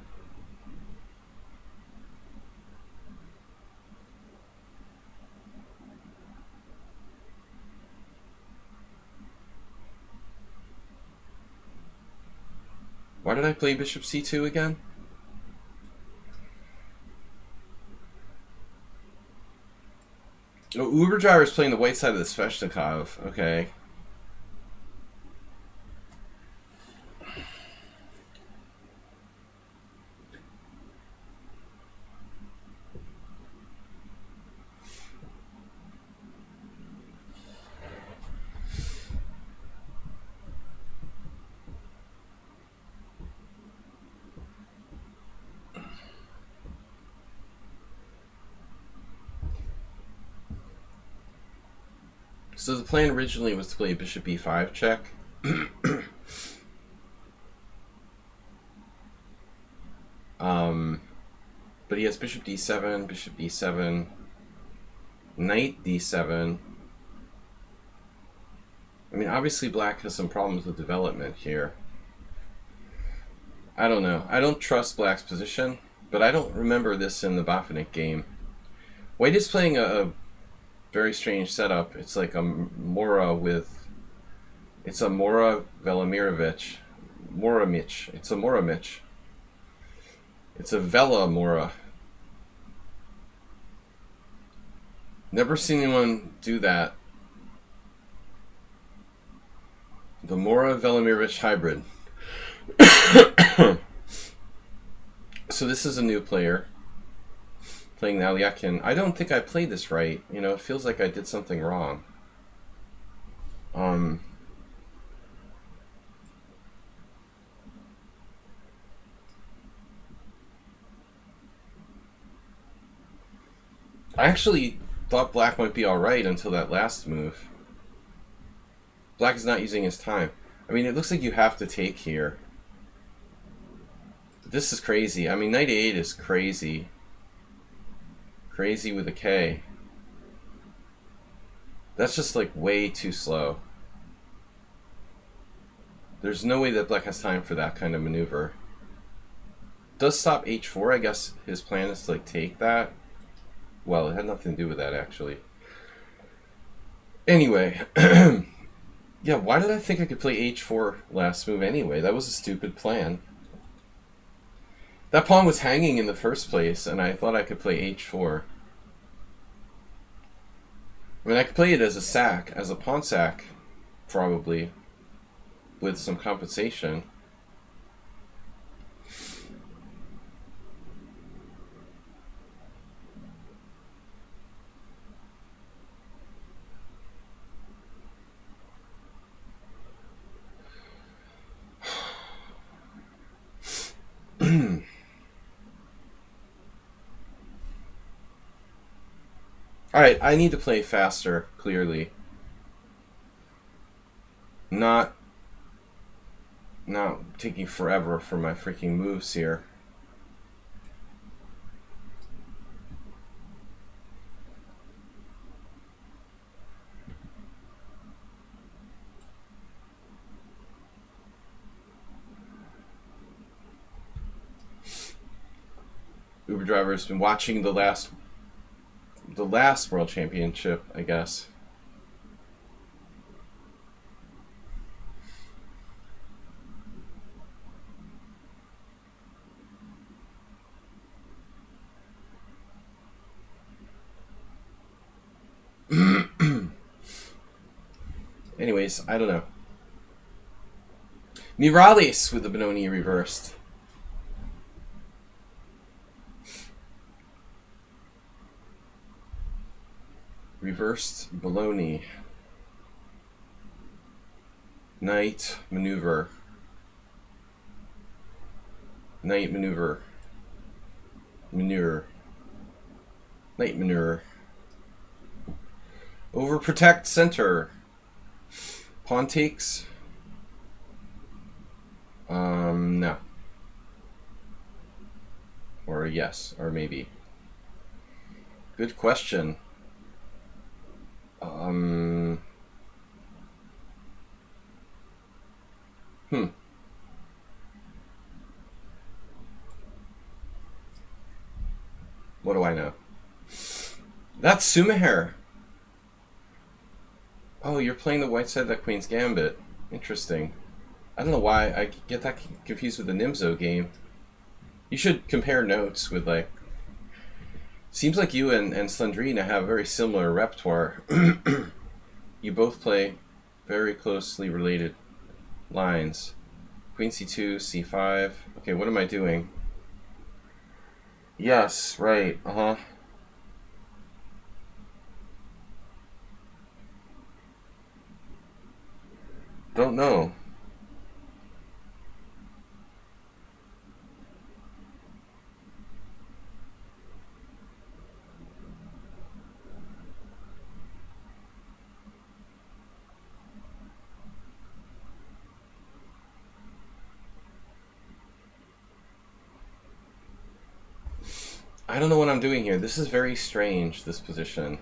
Why did I play Bishop c2 again? Oh, Uber Driver is playing the white side of the Sveshnikov. Okay. So the plan originally was to play Bishop e5 check. But he has Bishop d7, Knight d7. I mean, obviously Black has some problems with development here. I don't know. I don't trust Black's position, but I don't remember this in the Bafinic game. White is playing a very strange setup. It's like a Mora with... It's a Mora Velimirovich. Moramich. It's a Moramich. It's a Vela Mora. Never seen anyone do that. The Mora Velimirovich hybrid. So this is a new player playing the Aliakin. I don't think I played this right. You know, it feels like I did something wrong. I actually thought Black might be alright until that last move. Black is not using his time. I mean, it looks like you have to take here. This is crazy. I mean, Knight a8 is crazy. Crazy with a K. That's just like way too slow. There's no way that Black has time for that kind of maneuver. Does stop h4. I guess his plan is to like take that. Well, it had nothing to do with that actually. Anyway. Yeah, why did I think I could play h4 last move anyway? That was a stupid plan. That pawn was hanging in the first place, and I thought I could play h4. I mean, I could play it as a sack, as a pawn sack, probably, with some compensation. Alright, I need to play faster, clearly. Not taking forever for my freaking moves here. Uber driver has been watching the last world championship, I guess. Anyways, I don't know. Mirales with the Benoni reversed. Reversed baloney. Knight maneuver. Knight maneuver. Manure. Knight manure. Overprotect center. Pawn takes. No. Or yes, or maybe. Good question. What do I know? That's Sumaher. Oh, you're playing the white side of that Queen's Gambit. Interesting. I don't know why I get that confused with the Nimzo game. You should compare notes with, like... Seems like you and Slendrina have a very similar repertoire. You both play very closely related lines. Queen c2, c5. Okay, what am I doing? Yes, right, Don't know. I don't know what I'm doing here. This is very strange, this position.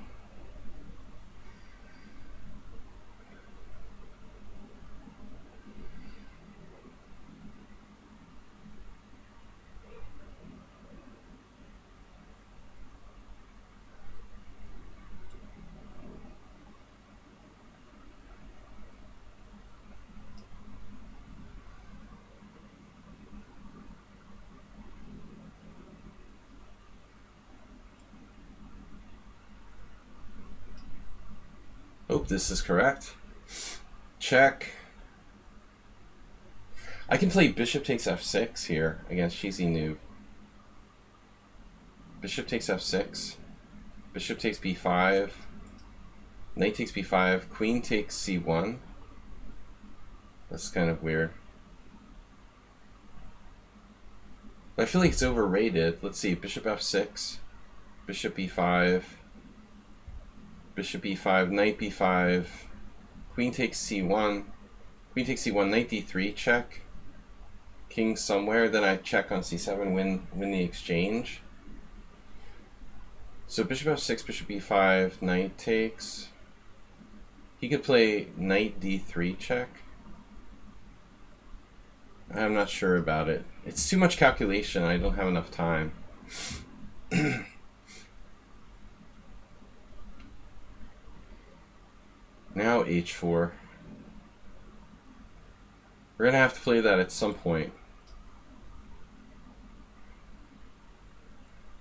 Hope this is correct. Check. I can play bishop takes f6 here against Cheesy Noob. Bishop takes f6. Bishop takes b5. Knight takes b5. Queen takes c1. That's kind of weird. But I feel like it's overrated. Let's see. Bishop f6. Bishop b5. Bishop e5, knight b5, queen takes c1, queen takes c1, knight d3, check, king somewhere, then I check on c7, win the exchange. So bishop f6, bishop e5, knight takes. He could play knight d3 check. I'm not sure about it. It's too much calculation, I don't have enough time. Now h4. We're going to have to play that at some point.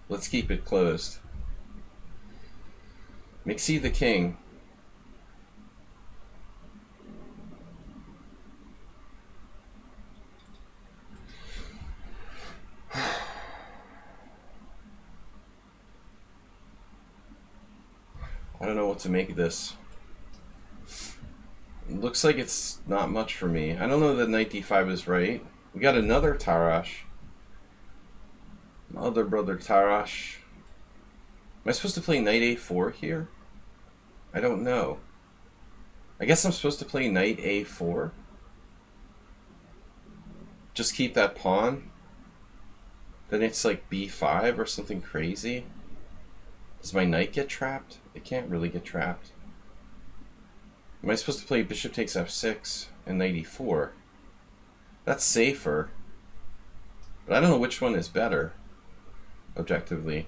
Let's keep it closed. McSee the king. I don't know what to make of this. Looks like it's not much for me. I don't know that knight d5 is right. We got another Tarash. Other brother Tarash. Am I supposed to play knight a4 here? I don't know. I guess I'm supposed to play knight a4. Just keep that pawn. Then it's like b5 or something crazy. Does my knight get trapped? It can't really get trapped. Am I supposed to play bishop takes f6 and knight e4? That's safer. But I don't know which one is better, objectively.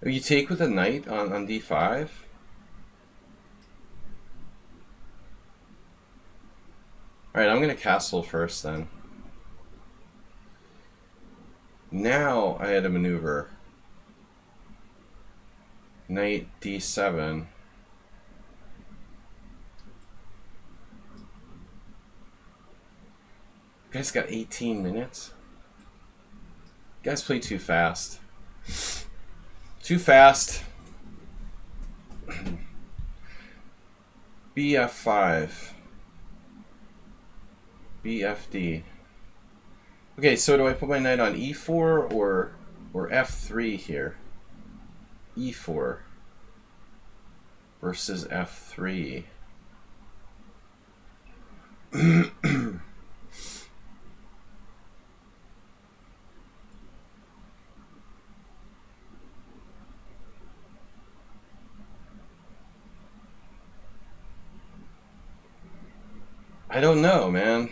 You take with a knight on d5? Alright, I'm going to castle first then. Now I had a maneuver. Knight d7. You guys got 18 minutes? You guys play too fast. Too fast. bf5. bfd. Okay, so do I put my knight on e4 or f3 here? e4 versus f3. I don't know, man.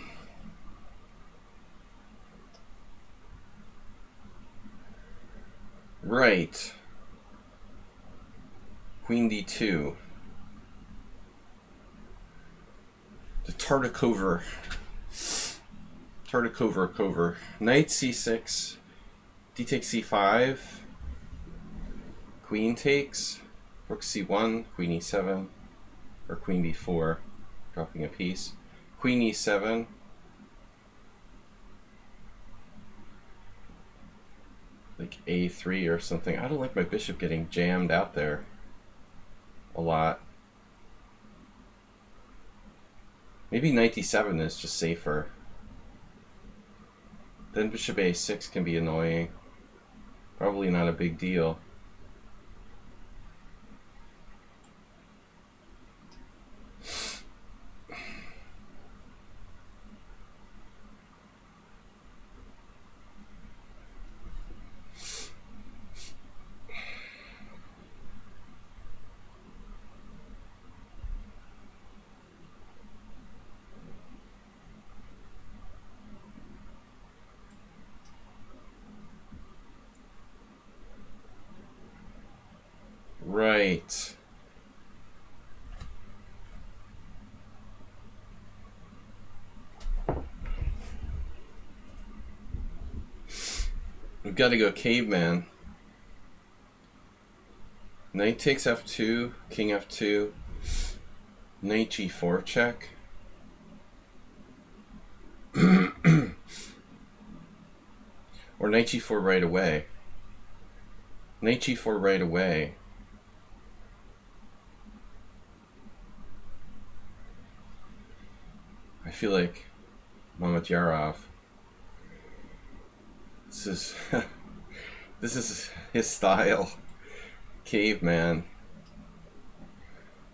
Right. Queen d2. The Tartakover. Tartakover. Knight c6. D takes c5. Queen takes. Rook c1. Queen e7. Or queen b4. Dropping a piece. Queen e7. Like a3 or something. I don't like my bishop getting jammed out there a lot. Maybe knight d7 is just safer. Then bishop a6 can be annoying. Probably not a big deal. Right. We've got to go caveman. Knight takes f2, king f2, knight g4 check. Or knight g4 right away. Knight g4 right away. I feel like Mamedyarov. This is this is his style. Caveman.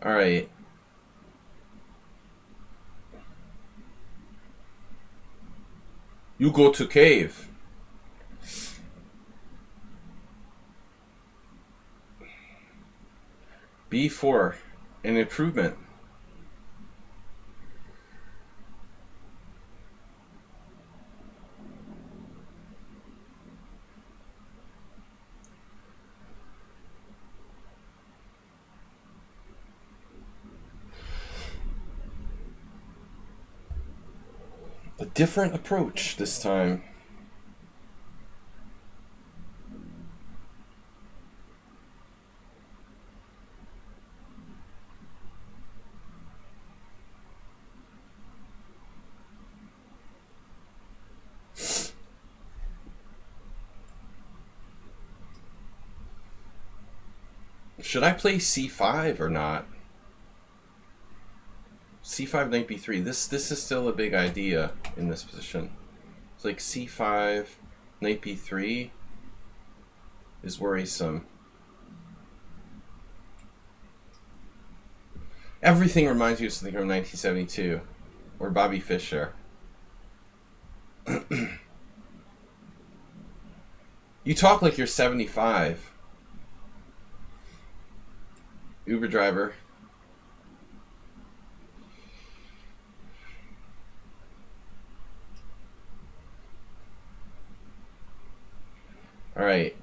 All right. You go to cave. b4, an improvement. A different approach this time. Should I play c5 or not? c5, knight b3. This is still a big idea in this position. It's like c5, knight b3 is worrisome. Everything reminds me of something from 1972 or Bobby Fischer. You talk like you're 75. Uber driver. All right.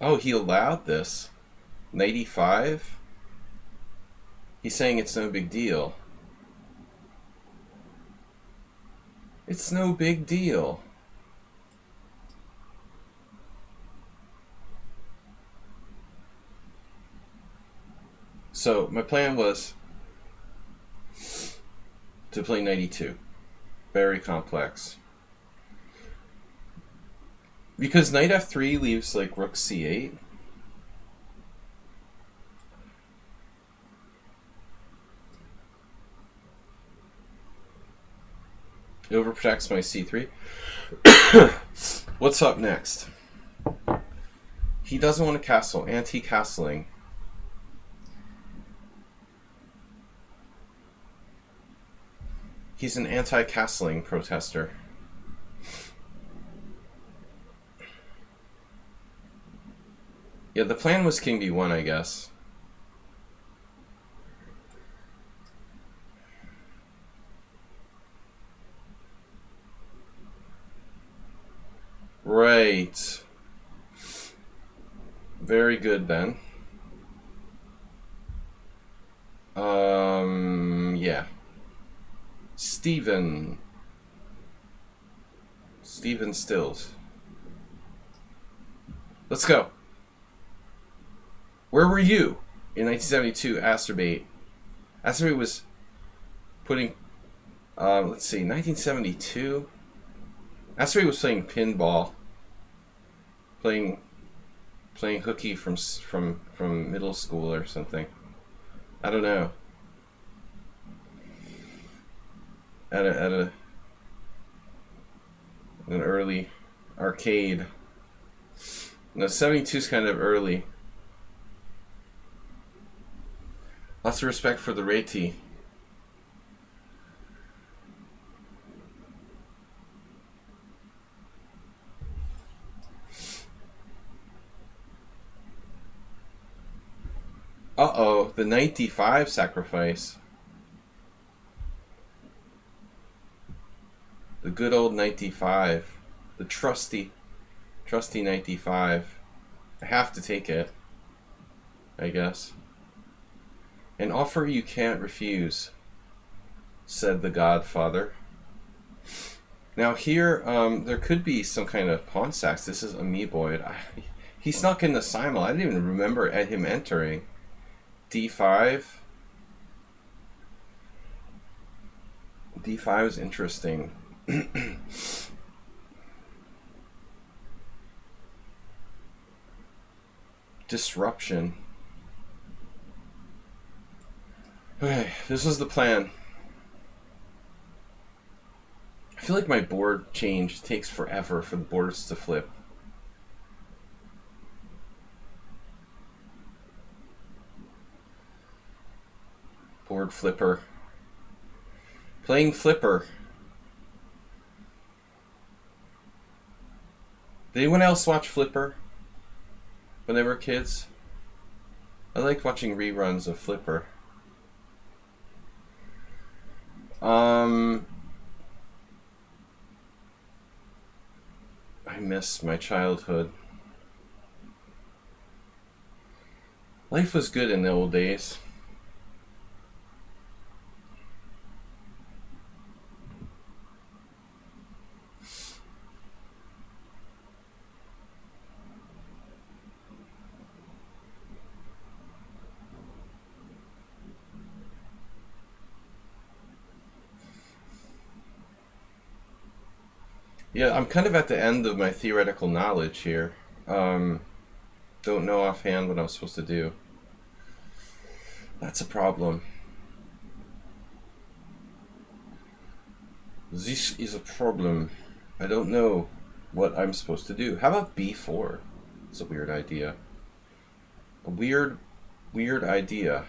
Oh, he allowed this. 95? He's saying it's no big deal. It's no big deal. So my plan was to play 92. Very complex. Because knight f3 leaves like rook c8. It overprotects my c3. What's up next? He doesn't want to castle. Anti-castling. He's an anti-castling protester. Yeah, the plan was king b1, I guess. Right. Very good then. Yeah. Steven Stills. Let's go. Where were you in 1972? Asterbait. Asterbait was putting, let's see, 1972. Asterbait was playing pinball, playing hooky from middle school or something. I don't know. At an early arcade. No, 72 is kind of early. Lots of respect for the Reiti. Uh-oh, the knight d5 sacrifice. The good old knight d5. The trusty knight d5. I have to take it, I guess. An offer you can't refuse, said the Godfather. Now here, there could be some kind of pawn sacks. This is amoeboid. He snuck in the simul. I didn't even remember him entering. D5. D5 is interesting. Disruption. Okay, this was the plan. I feel like my board change takes forever for the boards to flip. Board flipper. Playing flipper. Did anyone else watch Flipper when they were kids? I liked watching reruns of Flipper. I miss my childhood. Life was good in the old days. Yeah, I'm kind of at the end of my theoretical knowledge here. don't know offhand what I'm supposed to do. That's a problem. This is a problem. I don't know what I'm supposed to do. How about b4? It's a weird idea. A weird idea.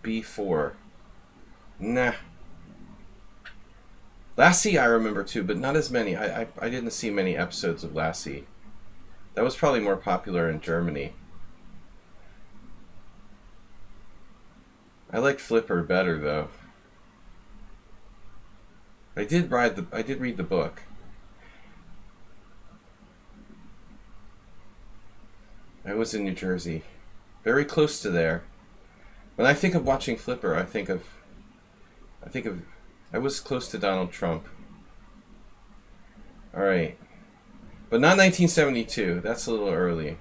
b4. Nah. Lassie I remember too, but not as many. I didn't see many episodes of Lassie. That was probably more popular in Germany. I liked Flipper better though. I did read the book. I was in New Jersey. Very close to there. When I think of watching Flipper, I think of I was close to Donald Trump. Alright. But not 1972. That's a little early.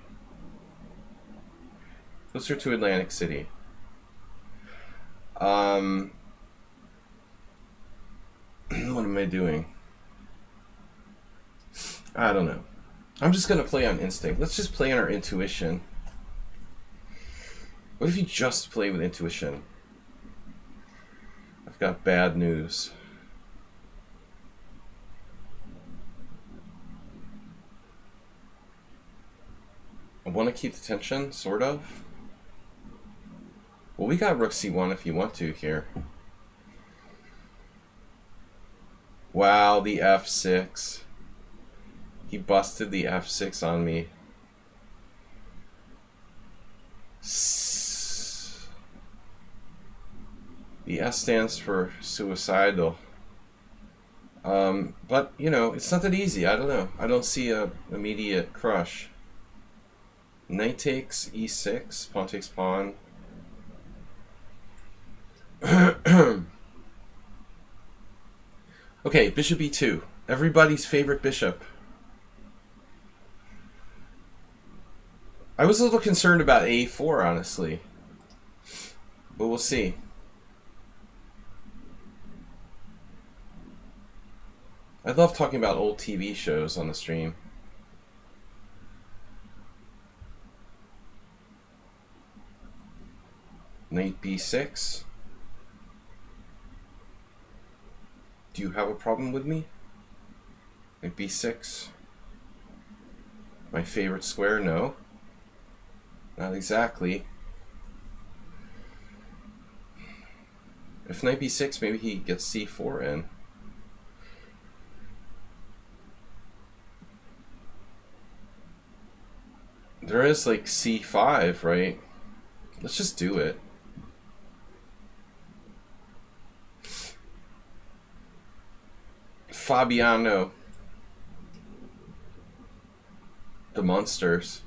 Closer to Atlantic City. What am I doing? I don't know. I'm just gonna play on instinct. Let's just play on our intuition. What if you just play with intuition? I've got bad news. I want to keep the tension, sort of. Well, we got rook c1 if you want to here. Wow, the f6. He busted the f6 on me. The S stands for suicidal. But, you know, it's not that easy. I don't know. I don't see a immediate crush. Knight takes e6, pawn takes pawn. Okay, bishop e2. Everybody's favorite bishop. I was a little concerned about a4, honestly. But we'll see. I love talking about old TV shows on the stream. Knight b6. Do you have a problem with me? Knight b6. My favorite square? No. Not exactly. If knight b6, maybe he gets c4 in. There is like c5, right? Let's just do it. Fabiano. The monsters.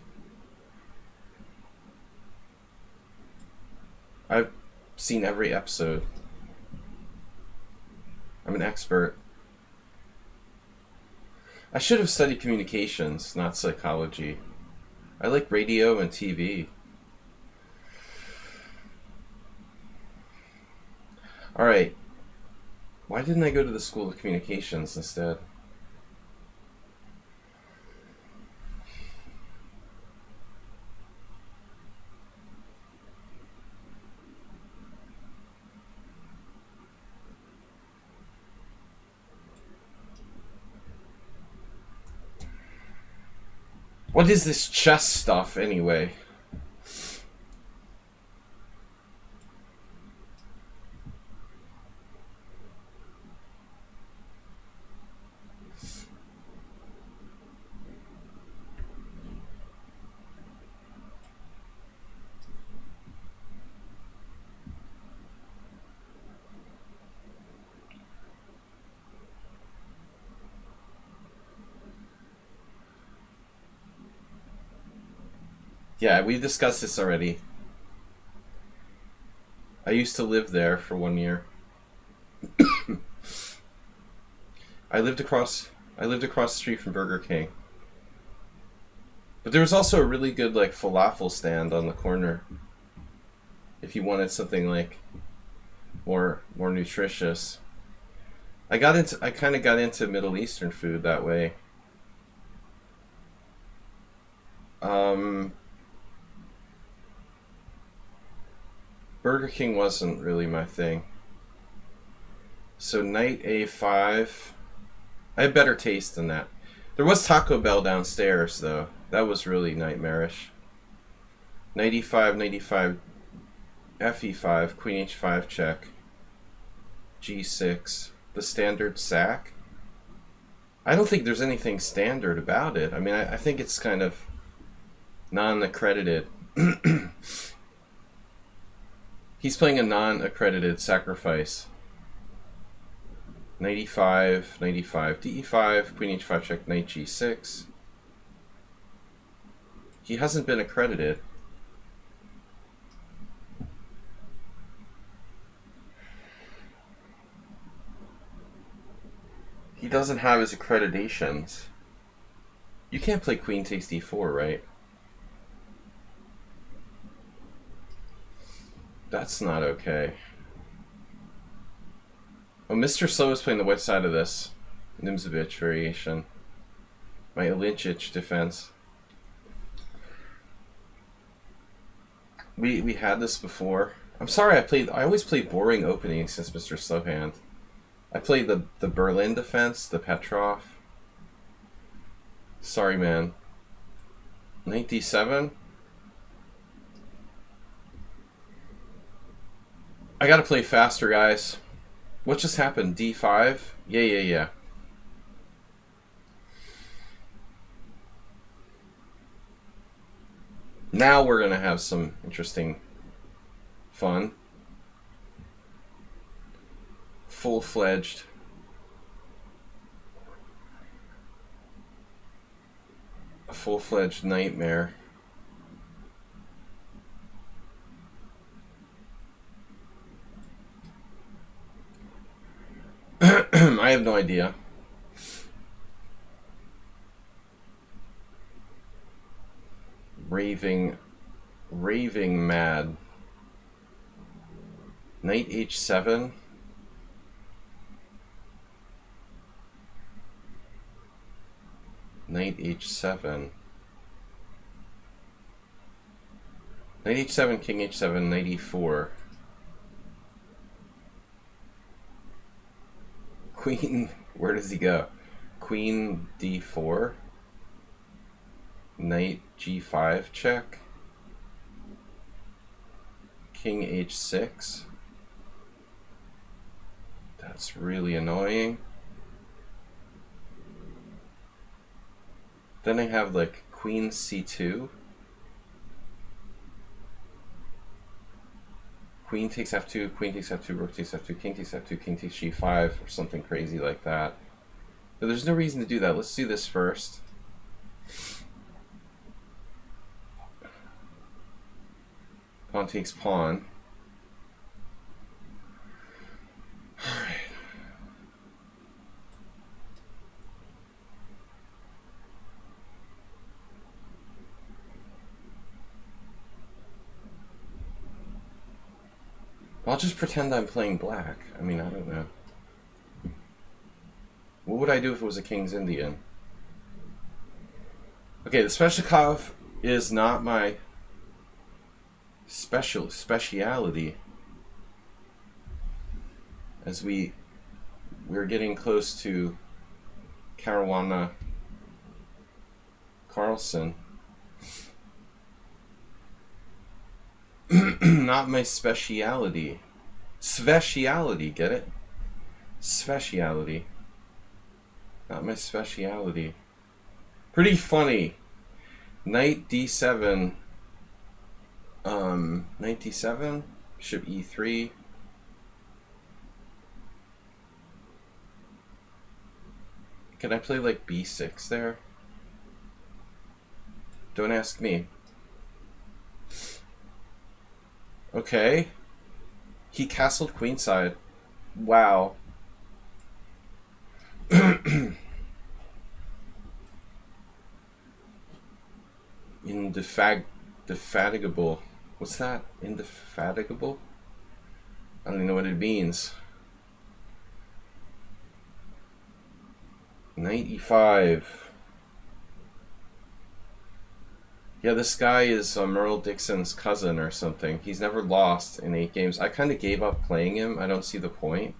I've seen every episode. I'm an expert. I should have studied communications, not psychology. I like radio and TV. Alright. Why didn't I go to the School of Communications instead? What is this chess stuff anyway? Yeah, we discussed this already. I used to live there for 1 year. I lived across the street from Burger King. But there was also a really good like falafel stand on the corner. If you wanted something like more nutritious. I kind of got into Middle Eastern food that way. Burger King wasn't really my thing. So knight a5. I had better taste than that. There was Taco Bell downstairs, though. That was really nightmarish. Knight e5, knight e5, fe5, queen h5 check, g6. The standard sack. I don't think there's anything standard about it. I mean, I think it's kind of non-accredited. He's playing a non-accredited sacrifice. Knight e5, knight e5, de5, queen h5 check, knight g6. He hasn't been accredited. He doesn't have his accreditations. You can't play queen takes d4, right? That's not okay. Oh, Mr. Slow is playing the white side of this. Nimzovich variation. My Ilinchich defense. We had this before. I'm sorry I always play boring openings since Mr. Slowhand. I played the Berlin defense, the Petrov. Sorry, man. Knight d7. I gotta play faster, guys. What just happened? d5? Yeah. Now we're gonna have some interesting fun. Full-fledged. A full-fledged nightmare. I have no idea. Raving mad. Knight h7. Knight h7. Knight h7, king h7, knight e4. Queen, where does he go? Queen d4. Knight g5 check. King h6. That's really annoying. Then I have like queen c2. Queen takes f2, queen takes f2, rook takes f2, king takes f2, king takes g5, or something crazy like that. But there's no reason to do that. Let's do this first. Pawn takes pawn. Alright. I'll just pretend I'm playing black. I mean, I don't know. What would I do if it was a King's Indian? Okay, the Sveshnikov is not my speciality. As we're getting close to Caruana Carlson. Not my speciality. Speciality, get it? Speciality. Not my speciality. Pretty funny. Knight d7. Knight d7. Bishop e3. Can I play like b6 there? Don't ask me. Okay. He castled queenside. Wow. Indefatigable. What's that? Indefatigable? I don't even know what it means. Knight e5. Yeah, this guy is Merle Dixon's cousin or something. He's never lost in 8 games. I kind of gave up playing him. I don't see the point.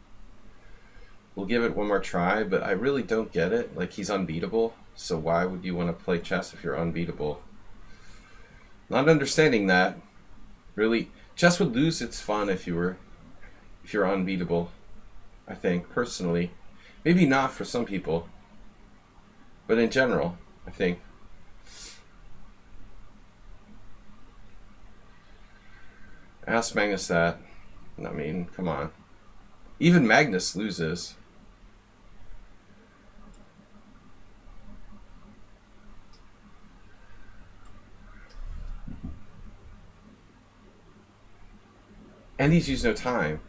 We'll give it one more try, but I really don't get it. Like, he's unbeatable, so why would you want to play chess if you're unbeatable? Not understanding that. Really, chess would lose its fun if you're unbeatable, I think, personally. Maybe not for some people, but in general, I think. Ask Magnus that. I mean, come on. Even Magnus loses. And he's used no time.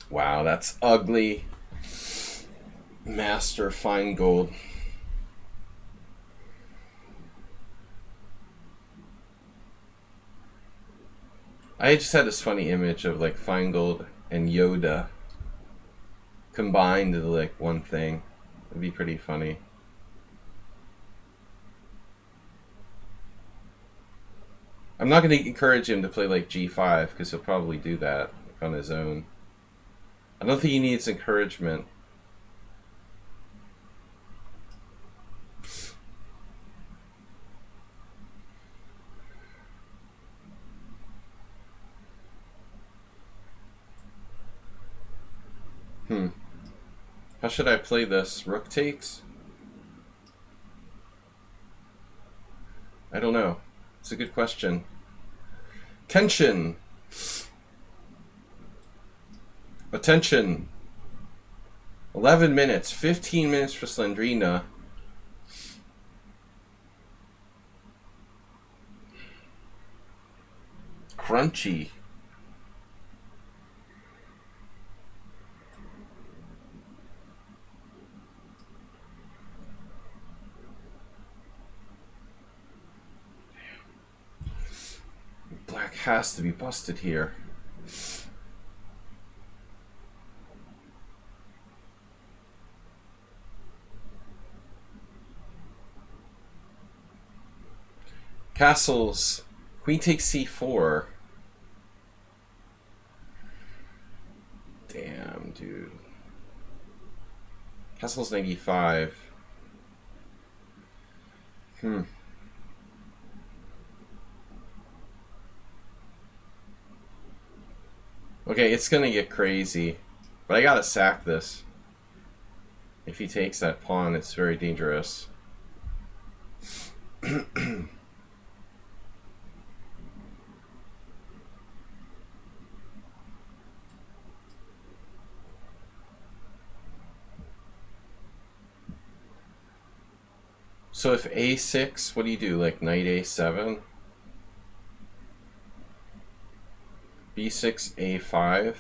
Wow, that's ugly. Master Feingold. I just had this funny image of like Feingold and Yoda combined into like one thing. It'd be pretty funny. I'm not going to encourage him to play like G5 because he'll probably do that like, on his own. I don't think he needs encouragement. How should I play this? Rook takes? I don't know. It's a good question. Tension! Attention! 11 minutes. 15 minutes for Slendrina. Crunchy. Black has to be busted here. Castles. Queen takes c4. Damn, dude. Castle's 95. Okay, it's gonna get crazy. But I gotta sack this. If he takes that pawn, it's very dangerous. So if a6, what do you do? Like knight a7? b6, a5?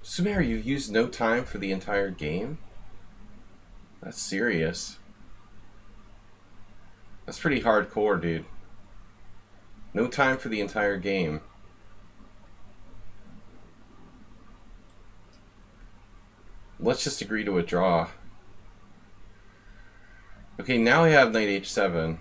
Sumer, you've used no time for the entire game? That's serious. That's pretty hardcore, dude. No time for the entire game. Let's just agree to a draw. Okay, now I have knight h7.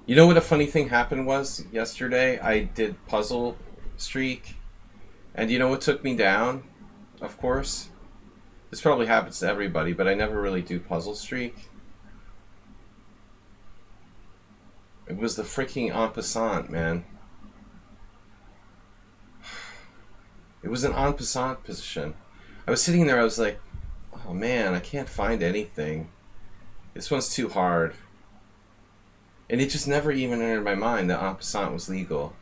You know what a funny thing happened was yesterday? I did Puzzle Streak, and you know what took me down? Of course. This probably happens to everybody, but I never really do Puzzle Streak. It was the freaking en passant, man. It was an en passant position. I was sitting there, I was like, oh man, I can't find anything. This one's too hard. And it just never even entered my mind that en passant was legal.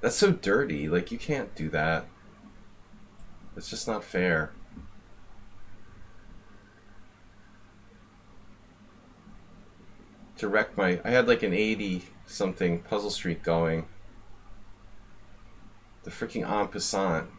That's so dirty. Like, you can't do that. It's just not fair. to wreck my... I had like an 80-something puzzle streak going. The freaking en passant.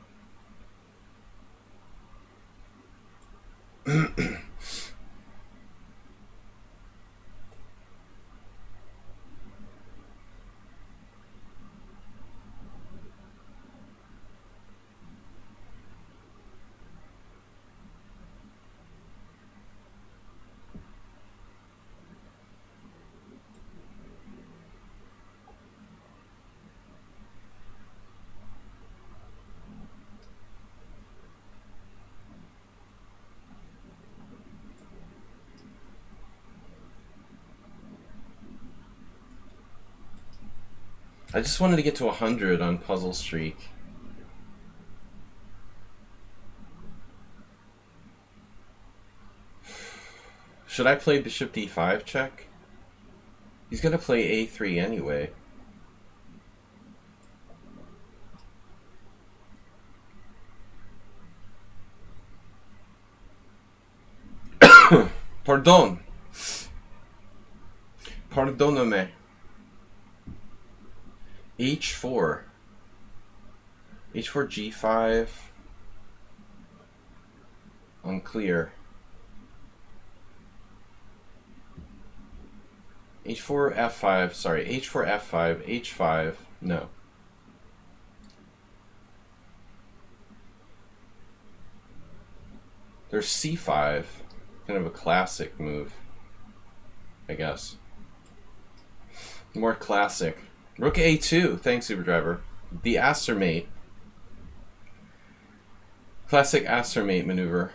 I just wanted to get to 100 on puzzle streak. Should I play bishop d5 check? He's gonna play a3 anyway. Pardon. Pardonne-me. h4. h4 g5. Unclear. h4 f5. Sorry, h4 f5. h5. No. There's c5. Kind of a classic move, I guess. More classic. Rook a2. Thanks, Superdriver. The Aster mate. Classic Aster mate maneuver.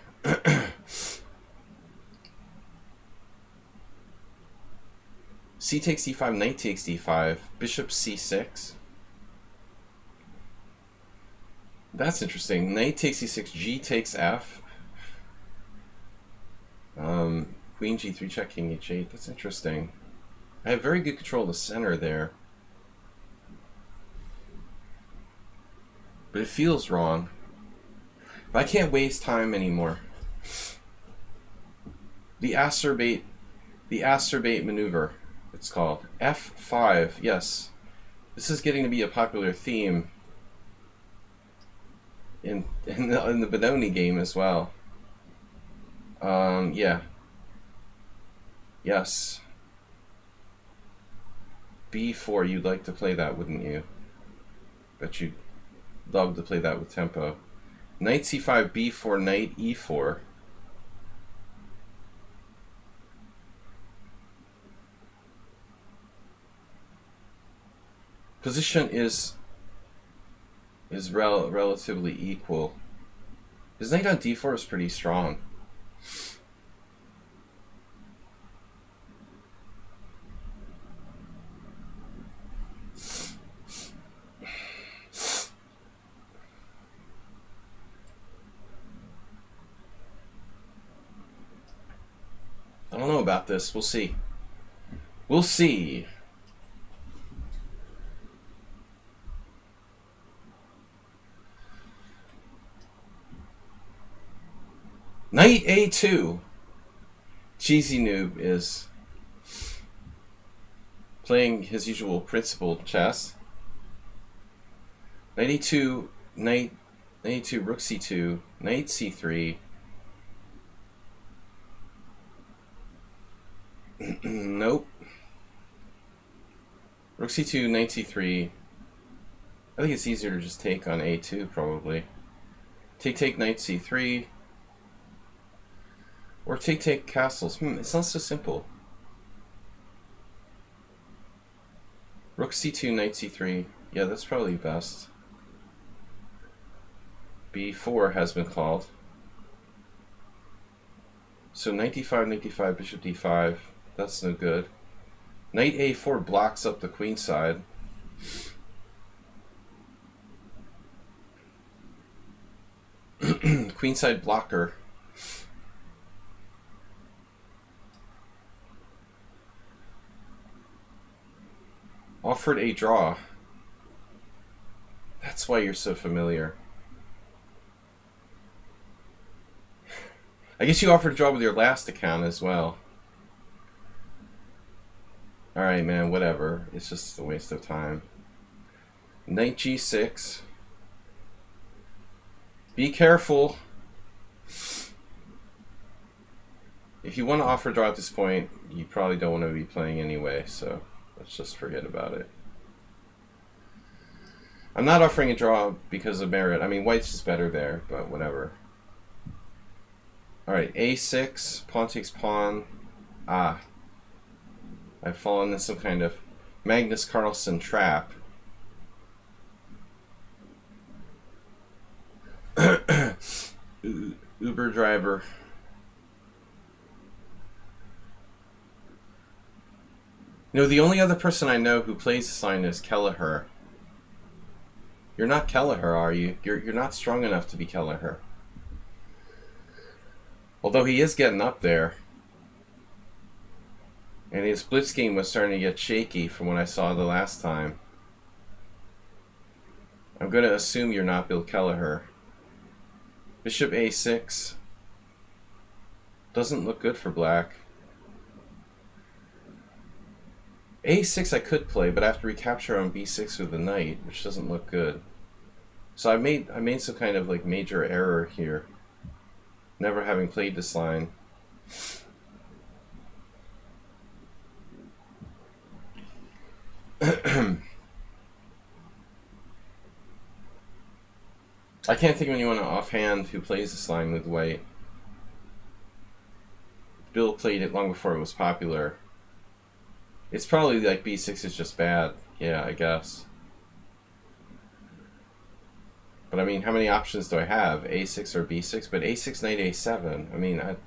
C takes d5, knight takes d5, bishop c6. That's interesting. Knight takes c6, g takes f. Queen g3 check, king h8. That's interesting. I have very good control of the center there. But it feels wrong. But I can't waste time anymore. The acerbate maneuver, it's called. F5, yes. This is getting to be a popular theme in the Benoni game as well. Yeah. Yes. B4, you'd like to play that, wouldn't you? Bet you'd love to play that with tempo. Knight c5, b4, knight e4. Position is relatively equal. His knight on d4 is pretty strong. I don't know about this. We'll see. We'll see. Knight a2. Cheesy Noob is playing his usual principled chess. Knight e2, knight e2, rook c2, knight c3. Nope. Rook c2, knight c3. I think it's easier to just take on a2 probably. Take knight c3. Or take castles. It's not so simple. Rook c2, knight c3. Yeah, that's probably best. b4 has been called. So knight d5, bishop d5. That's no good. Knight a4 blocks up the queen side. Queenside blocker. Offered a draw. That's why you're so familiar. I guess you offered a draw with your last account as well. Alright, man, whatever. It's just a waste of time. Knight g6. Be careful. If you want to offer draw at this point, you probably don't want to be playing anyway, so let's just forget about it. I'm not offering a draw because of merit. I mean, white's just better there, but whatever. Alright, a6, pawn takes pawn. Ah. I've fallen in some kind of Magnus Carlsen trap. Uber driver. You know, the only other person I know who plays this line is Kelleher. You're not Kelleher, are you? You're not strong enough to be Kelleher. Although he is getting up there. And his blitz game was starting to get shaky from what I saw the last time. I'm going to assume you're not Bill Kelleher. Bishop a6. Doesn't look good for black. a6 I could play, but I have to recapture on b6 with the knight, which doesn't look good. So I made some kind of like major error here, never having played this line. I can't think of anyone offhand who plays this line with white. Bill played it long before it was popular. It's probably like b6 is just bad. Yeah, I guess. But I mean, how many options do I have? a6 or b6? But a6, knight a7. I mean, I'm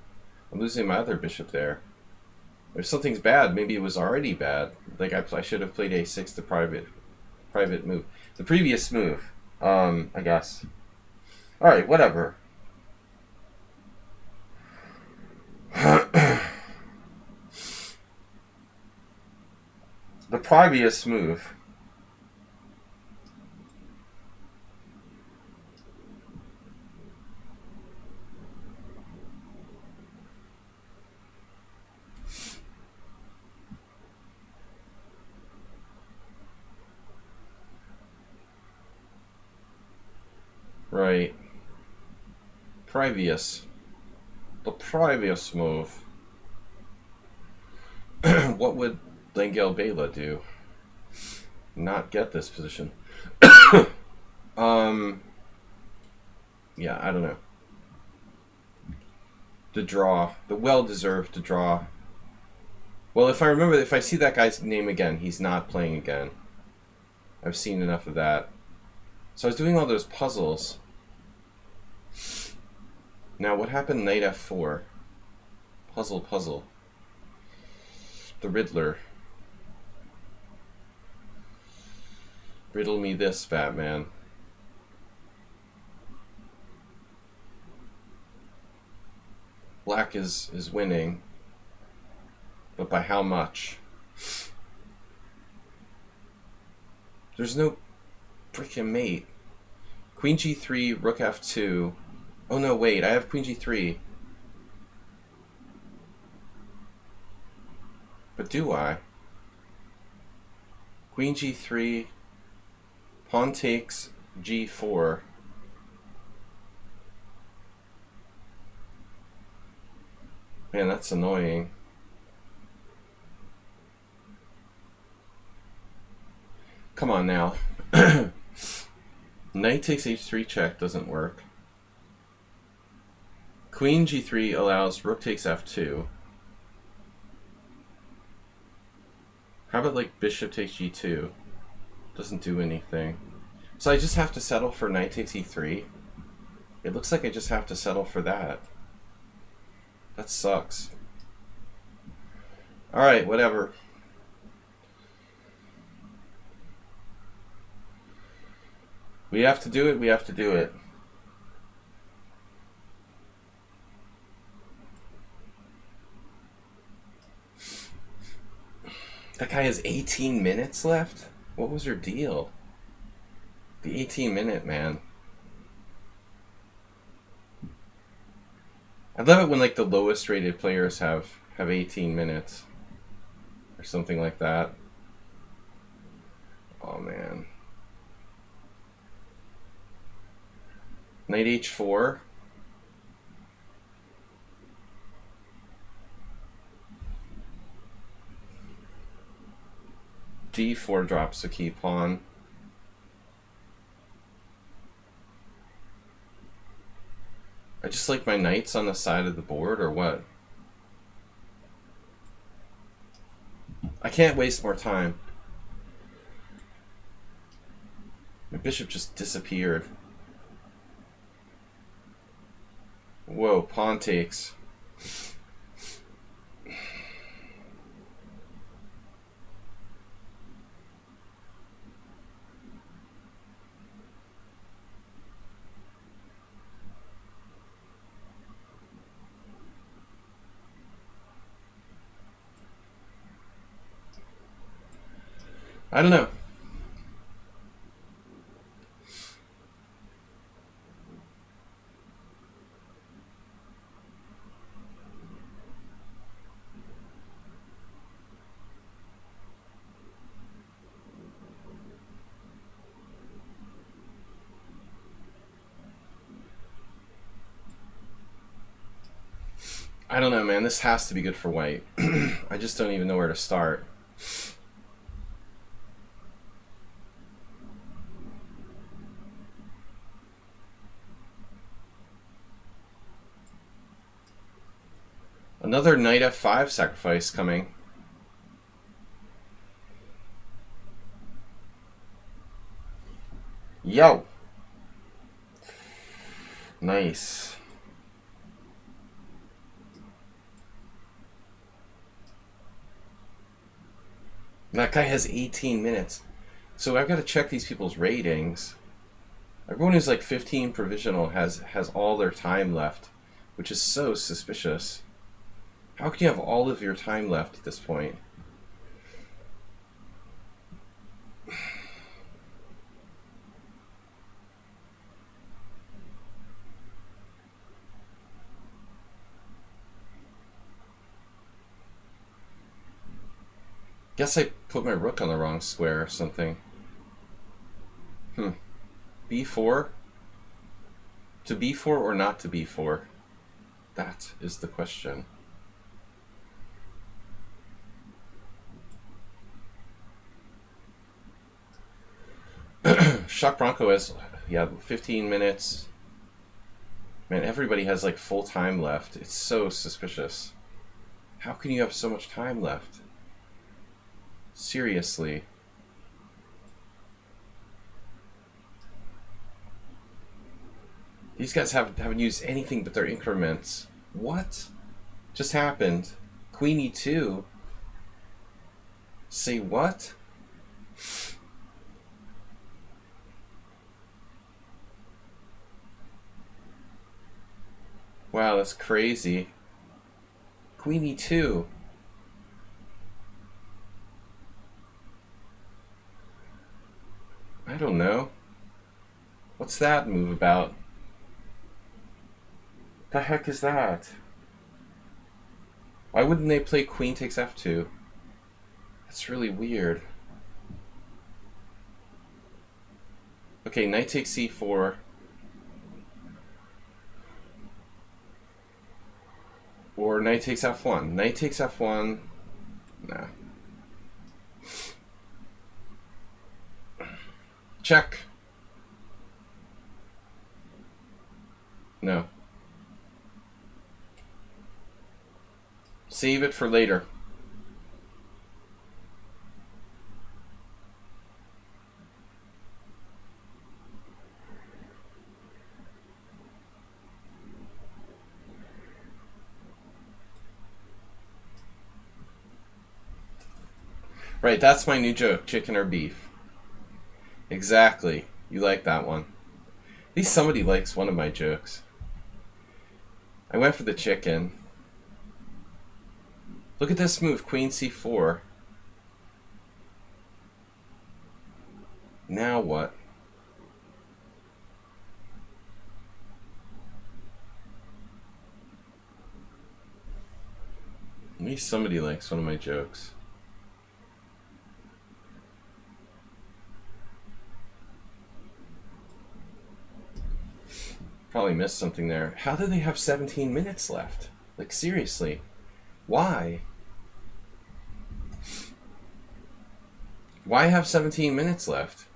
losing my other bishop there. If something's bad, maybe it was already bad. Like I should have played a6, the private move. The previous move, I guess. Alright, whatever. The previous move. Right. Previous. The previous move. What would Langel Bela do? Not get this position. Yeah, I don't know. The draw. The well-deserved draw. Well, if I see that guy's name again, he's not playing again. I've seen enough of that. So I was doing all those puzzles. Now, what happened knight f4? Puzzle. The Riddler. Riddle me this, Batman. Black is winning. But by how much? There's no freaking mate. Queen g3, rook f2. Oh no, wait, I have queen g3. But do I? Queen g3, pawn takes g4. Man, that's annoying. Come on now. Knight takes h3 check doesn't work. Queen g3 allows rook takes f2. How about like bishop takes g2? Doesn't do anything. So I just have to settle for knight takes e3? It looks like I just have to settle for that. That sucks. Alright, whatever. We have to do it, we have to do it. That guy has 18 minutes left? What was her deal? The 18-minute man. I love it when like the lowest rated players have 18 minutes. something like that. Oh man. Knight h4. d4 drops a key pawn. I just like my knights on the side of the board, or what? I can't waste more time. My bishop just disappeared. Whoa, pawn takes. I don't know. I don't know, man. This has to be good for white. I just don't even know where to start. Another knight f5 sacrifice coming. Yo! Nice. That guy has 18 minutes. So I've got to check these people's ratings. Everyone who's like 15 provisional has all their time left, which is so suspicious. How can you have all of your time left at this point? Guess I put my rook on the wrong square or something. b4? To b4 or not to b4? That is the question. Shock Bronco has, 15 minutes. Man, everybody has like full time left. It's so suspicious. How can you have so much time left? Seriously. These guys haven't used anything but their increments. What just happened? Queen e2? Say what? Wow, that's crazy. Queen e2. I don't know. What's that move about? The heck is that? Why wouldn't they play queen takes f2? That's really weird. Okay, knight takes c4. Or knight takes f1. Knight takes f1. Nah. Check. No. Save it for later. Right, that's my new joke, chicken or beef. Exactly. You like that one. At least somebody likes one of my jokes. I went for the chicken. Look at this move, queen c4. Now what? At least somebody likes one of my jokes. Probably missed something there. How do they have 17 minutes left? Like, seriously. Why? Why have 17 minutes left?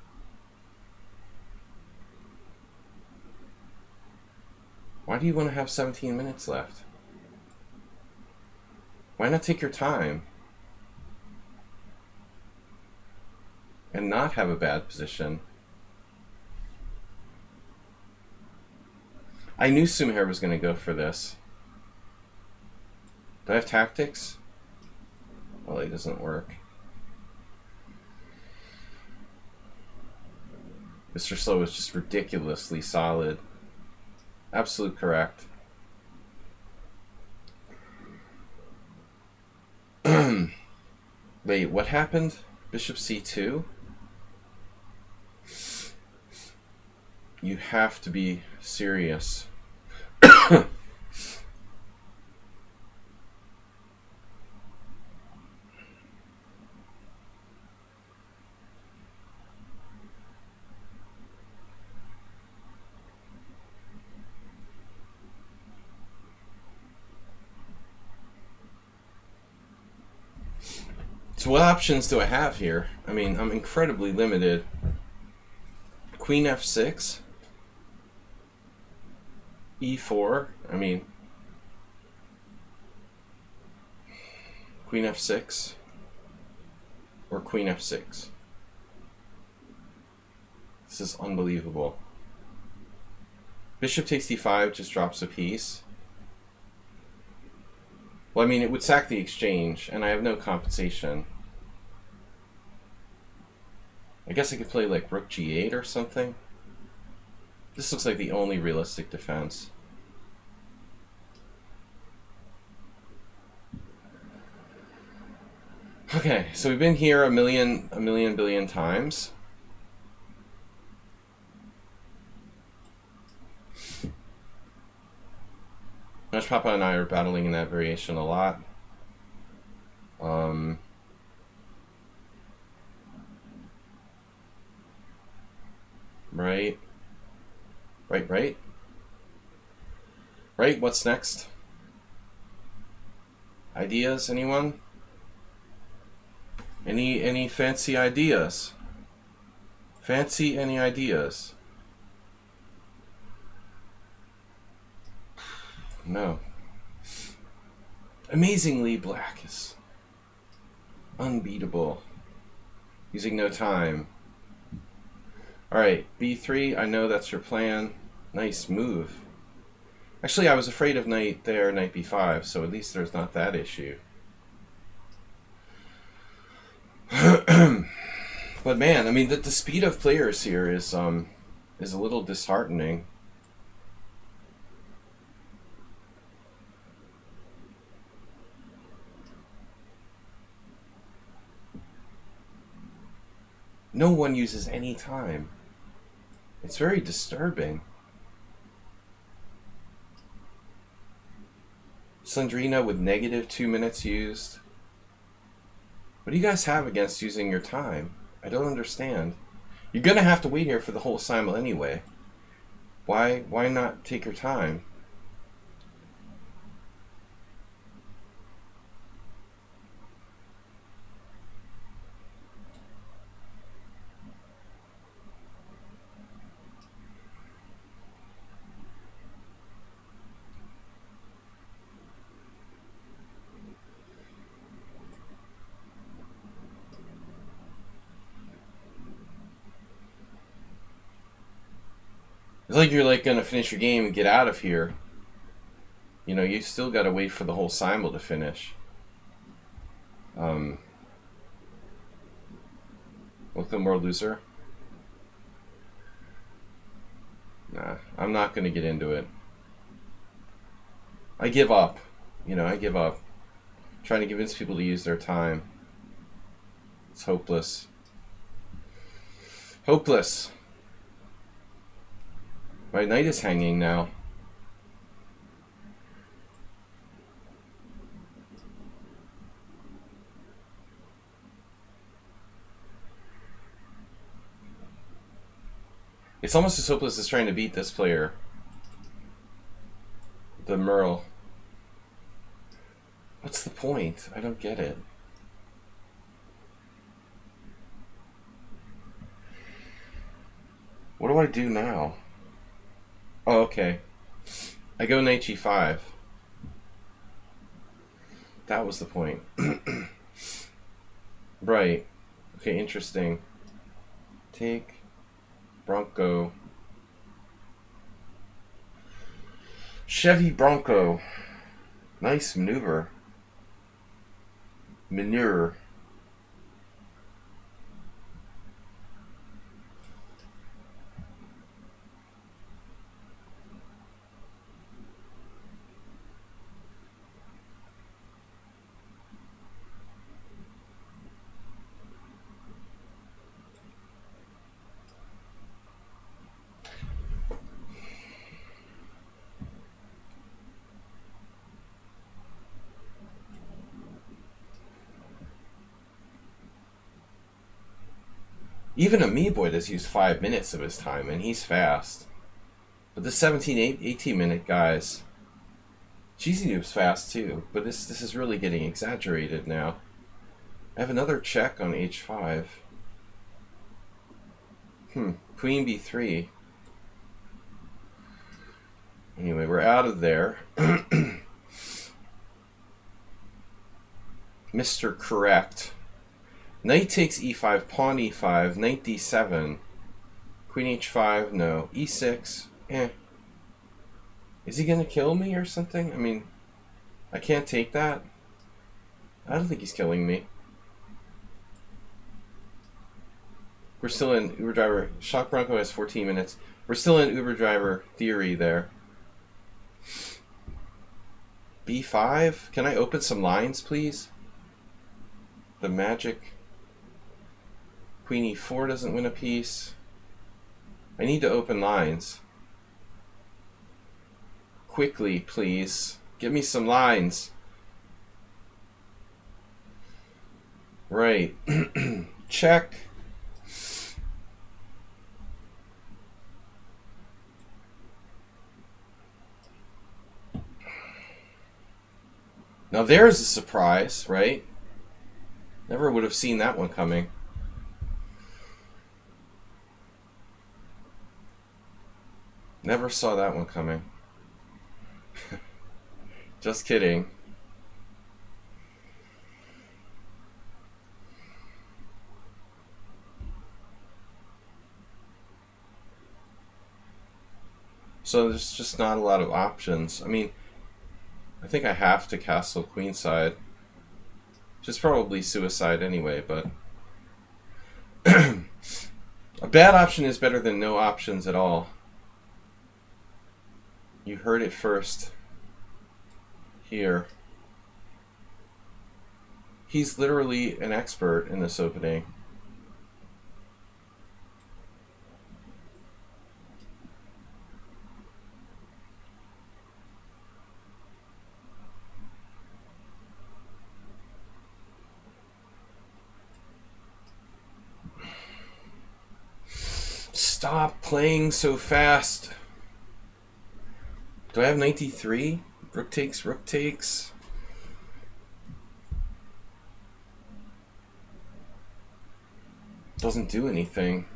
Why do you want to have 17 minutes left? Why not take your time? And not have a bad position? I knew Sumher was going to go for this. Do I have tactics? Well, it doesn't work. Mr. Slow is just ridiculously solid. Absolute correct. Wait, what happened? Bishop c2? You have to be serious. So what options do I have here? I mean, I'm incredibly limited. Queen f6? e4? I mean, Queen f6? Or Queen f6? This is unbelievable. Bishop takes d5 just drops a piece. Well, I mean, it would sack the exchange, and I have no compensation. I guess I could play like rook g8 or something. This looks like the only realistic defense. Okay, so we've been here a million billion times. Nash Papa and I are battling in that variation a lot. Right. Right, what's next? Ideas, anyone? Any fancy ideas? Fancy any ideas? No. Amazingly, black is unbeatable. Using no time. Alright, b3, I know that's your plan. Nice move. Actually, I was afraid of knight there, knight b5, so at least there's not that issue. But man, I mean, the speed of players here is a little disheartening. No one uses any time. It's very disturbing. Sandrina with -2 minutes used. What do you guys have against using your time? I don't understand. You're gonna have to wait here for the whole simul anyway. Why not take your time? It's like you're like gonna finish your game and get out of here. You know, you still gotta wait for the whole simul to finish. Welcome, World Loser. Nah, I'm not gonna get into it. I give up. You know, I give up. Trying to convince people to use their time. It's hopeless. Hopeless. My knight is hanging now. It's almost as hopeless as trying to beat this player. The Merle. What's the point? I don't get it. What do I do now? Oh, okay. I go knight g5. That was the point. Right. Okay, interesting. Take. Bronco. Chevy Bronco. Nice maneuver. Manure. Even a me boy does use 5 minutes of his time, and he's fast. But the 18 minute guys, Cheesy Noob's fast too. But this is really getting exaggerated now. I have another check on h5. Queen b3. Anyway, we're out of there. Mr. Correct. Knight takes e5, pawn e5, knight d7, queen h5, no, e6, Is he gonna kill me or something? I mean, I can't take that. I don't think he's killing me. We're still in Uber Driver. Shock Bronco has 14 minutes. We're still in Uber Driver theory there. b5? Can I open some lines, please? The magic. Queen e4 doesn't win a piece. I need to open lines. Quickly, please. Give me some lines. Right. Check. Now there's a surprise, right? Never would have seen that one coming. Never saw that one coming. Just kidding. So there's just not a lot of options. I mean, I think I have to castle queenside. Which is probably suicide anyway, but... A bad option is better than no options at all. You heard it first. Here. He's literally an expert in this opening. Stop playing so fast. Do I have knight d3? Rook takes, rook takes. Doesn't do anything.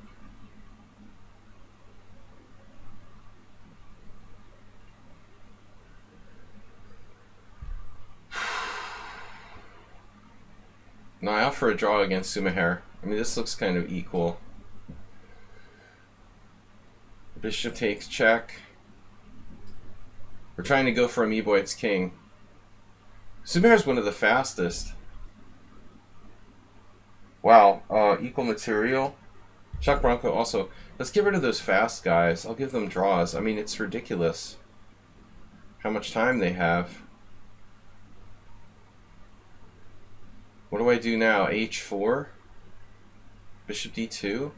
No, I offer a draw against Sumaher. I mean, this looks kind of equal. Bishop takes, check. We're trying to go for a me-boy, it's king. Sumaher's one of the fastest. Wow, equal material. Shock Bronco also. Let's get rid of those fast guys. I'll give them draws. I mean, it's ridiculous how much time they have. What do I do now? h4? Bishop d2?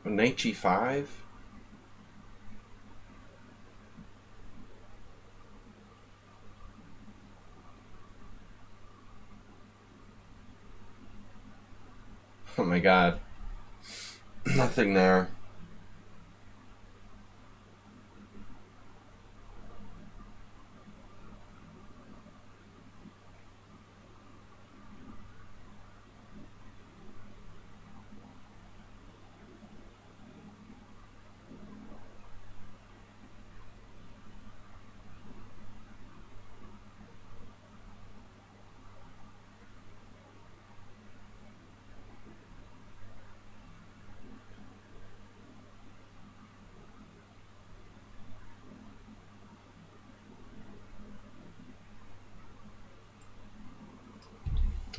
Knight g5? Oh my god. Nothing there.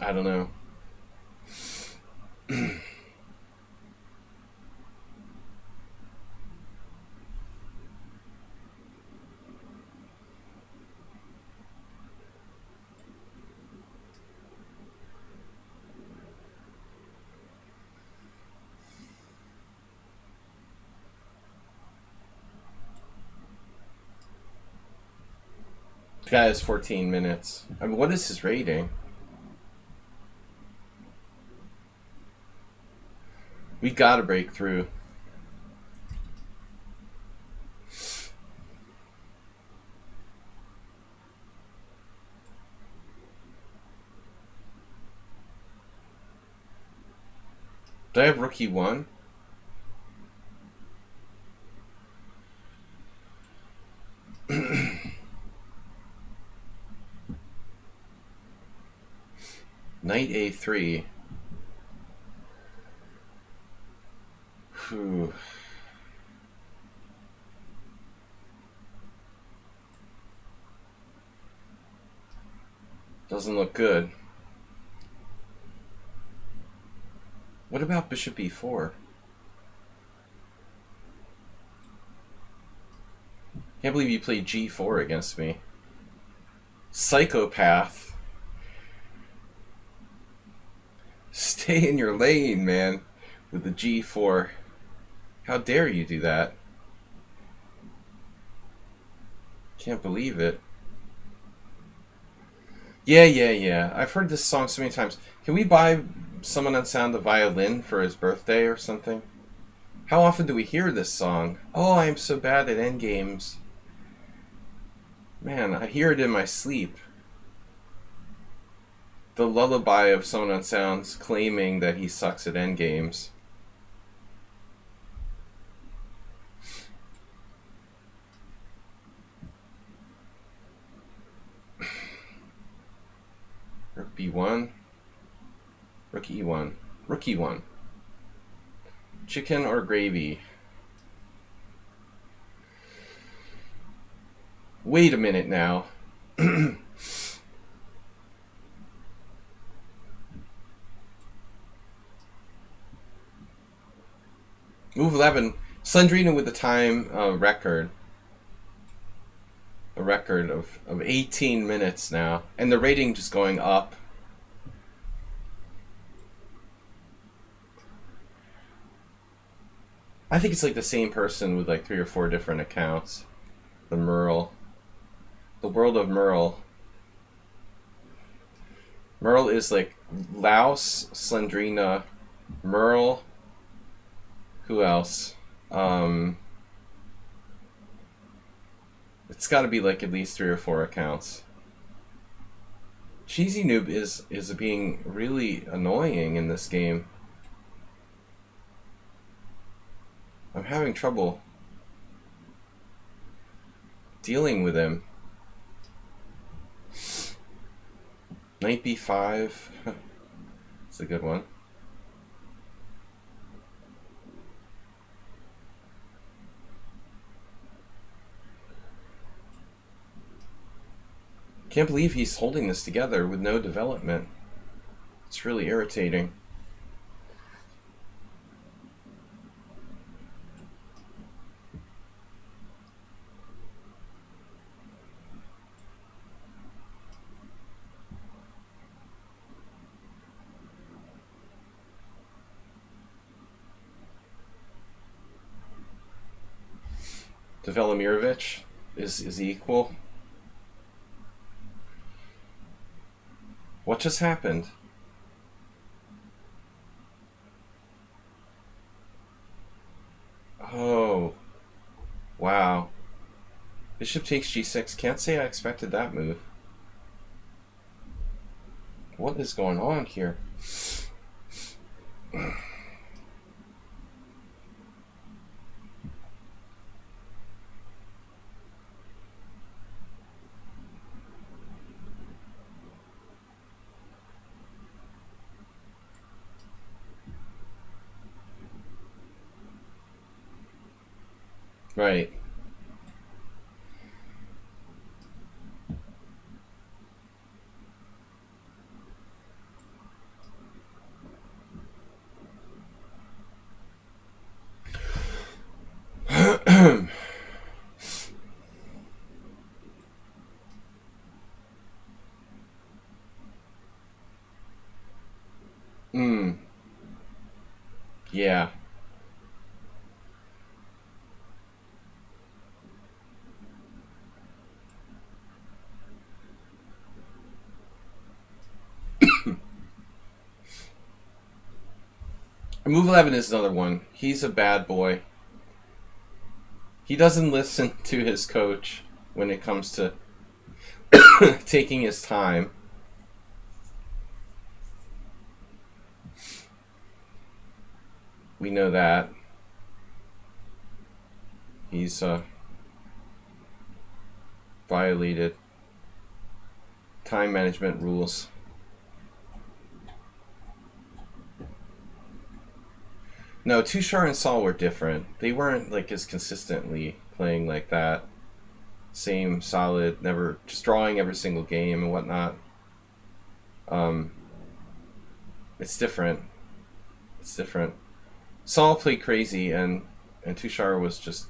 I don't know. The guy has 14 minutes. I mean, what is his rating? We gotta break through. Do I have rookie 1? Knight A3. Whew. Doesn't look good. What about bishop E4? Can't believe you played G4 against me. Psychopath. Stay in your lane, man, with the G4. How dare you do that? Can't believe it. Yeah. I've heard this song so many times. Can we buy Someone Unsound the violin for his birthday or something? How often do we hear this song? Oh, I am so bad at endgames. Man, I hear it in my sleep. The lullaby of Someone Unsound's claiming that he sucks at endgames. Rook B1. Rook E1. Rook E1. Chicken or gravy? Wait a minute now. Move 11. Slendrina with the time record. A record of 18 minutes now. And the rating just going up. I think it's like the same person with like 3 or 4 different accounts. The Merle. The world of Merle. Merle is like Laos, Slendrina, Merle. Who else? It's got to be like at least 3 or 4 accounts. Cheesy Noob is being really annoying in this game. I'm having trouble dealing with him. Knight B5. It's a good one. Can't believe he's holding this together with no development. It's really irritating. To Velimirovich is equal. What just happened? Oh, wow. Bishop takes G6. Can't say I expected that move. What is going on here? Right. Mm. Yeah. Move 11 is another one. He's a bad boy. He doesn't listen to his coach when it comes to taking his time. We know that. He's violated time management rules. No, Tushar and Saul were different. They weren't like as consistently playing like that. Same solid, never just drawing every single game and whatnot. Um, it's different. It's different. Saul played crazy, and Tushar was just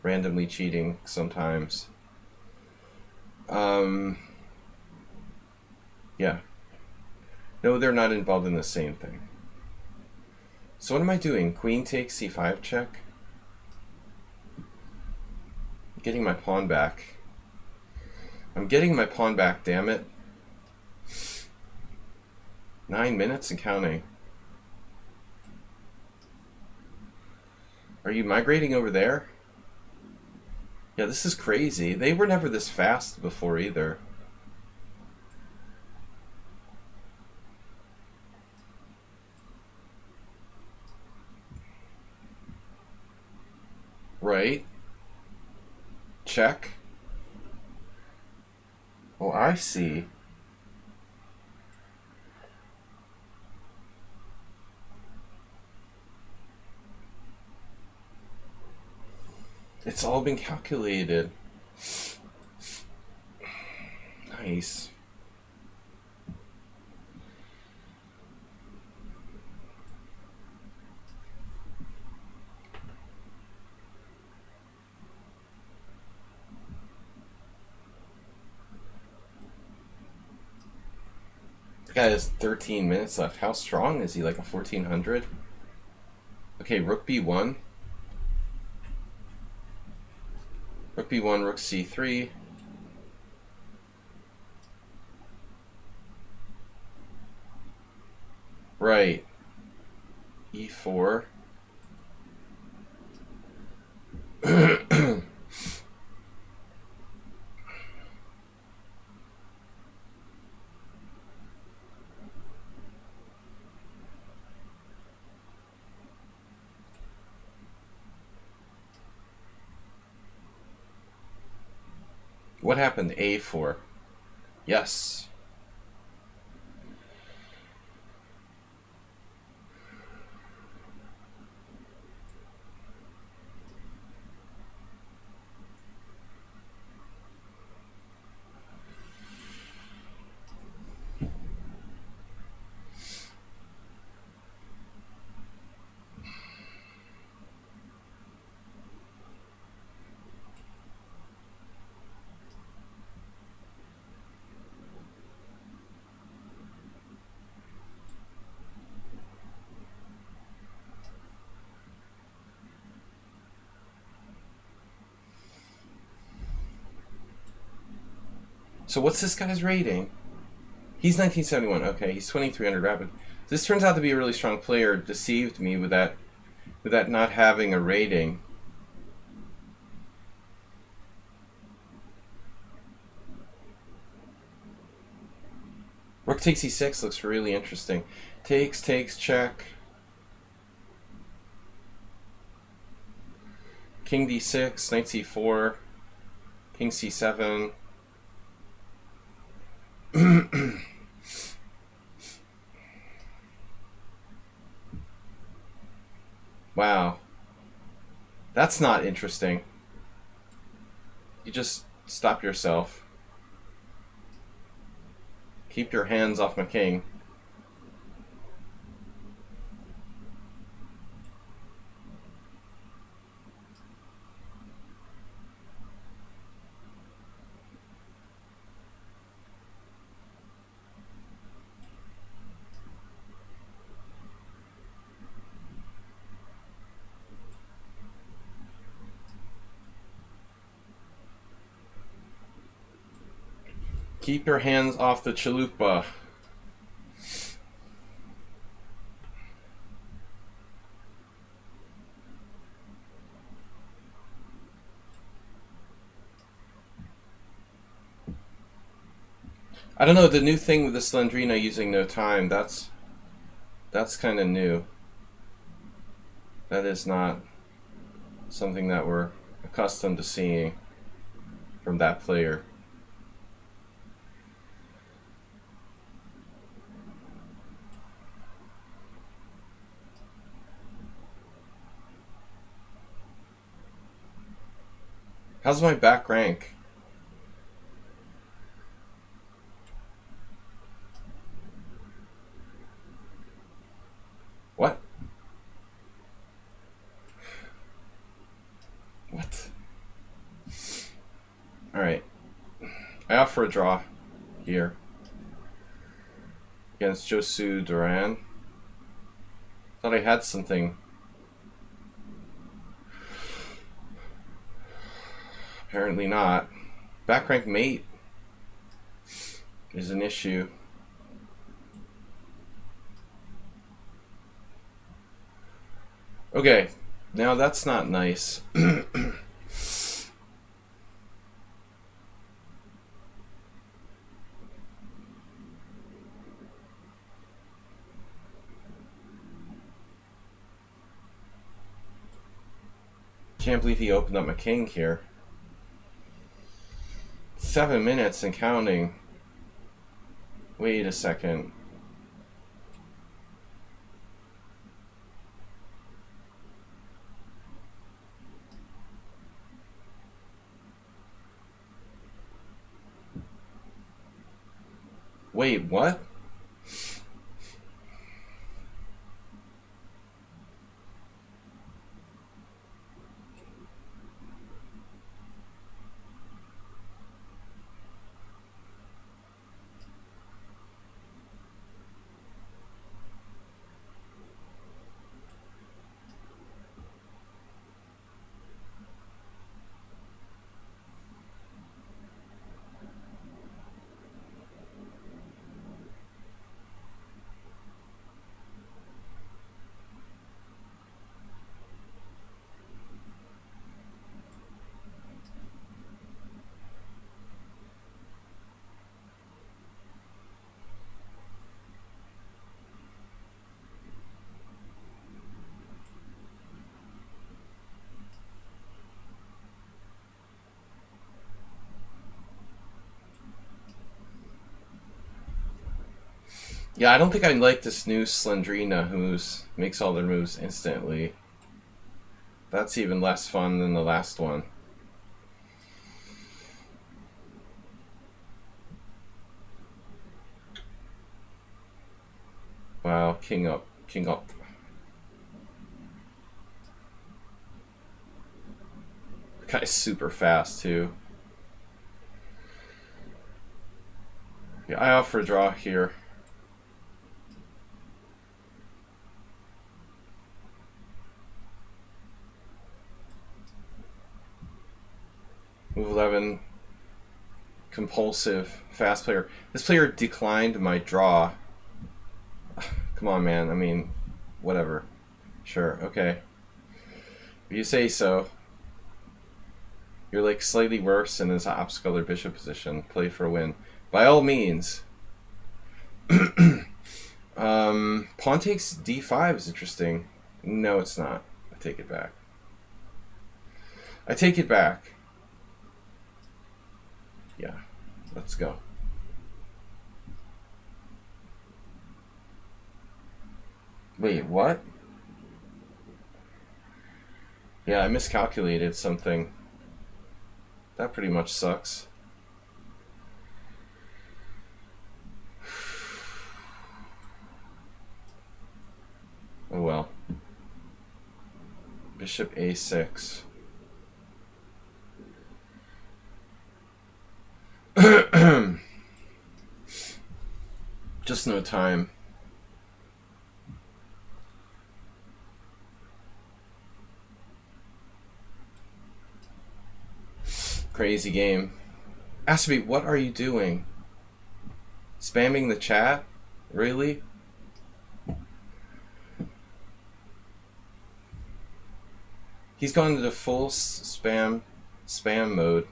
randomly cheating sometimes. Um, yeah. No, they're not involved in the same thing. So what am I doing? Queen takes c5 check? I'm getting my pawn back. I'm getting my pawn back, damn it. 9 minutes and counting. Are you migrating over there? Yeah, this is crazy. They were never this fast before either. Right. Check. Oh, I see. It's all been calculated. Nice. The guy has 13 minutes left. How strong is he? Like a 1400? Okay, rook b1. Rook b1, rook c3. Right. e4. What happened? a4. Yes. So what's this guy's rating? He's 1971. Okay, he's 2300 rapid. This turns out to be a really strong player. Deceived me with that not having a rating. Rook takes e6 looks really interesting. Takes, check. King d6, knight c4, king c7. Wow. That's not interesting. You just stop yourself. Keep your hands off my king. Keep your hands off the chalupa. I don't know, the new thing with the Slendrina using no time, that's kind of new. That is not something that we're accustomed to seeing from that player. How's my back rank? What? What? Alright. I offer a draw here against Josu Duran. Thought I had something. Apparently not. Back rank mate is an issue. Okay, now that's not nice. Can't believe he opened up my king here. 7 minutes and counting. Wait a second. Wait, what? Yeah, I don't think I like this new Slendrina who makes all their moves instantly. That's even less fun than the last one. Wow, king up, king up. The guy's super fast too. Yeah, I offer a draw here. Move 11. Compulsive. Fast player. This player declined my draw. Come on, man. I mean, whatever. Sure, okay. If you say so. You're like slightly worse in his obstacle or bishop position. Play for a win. By all means. Pawn takes d5 is interesting. No, it's not. I take it back. I take it back. Yeah, let's go. Wait, what? Yeah, I miscalculated something. That pretty much sucks. Oh well. Bishop a6. Just no time. Crazy game. Aspie, what are you doing? Spamming the chat? Really? He's gone into full spam mode.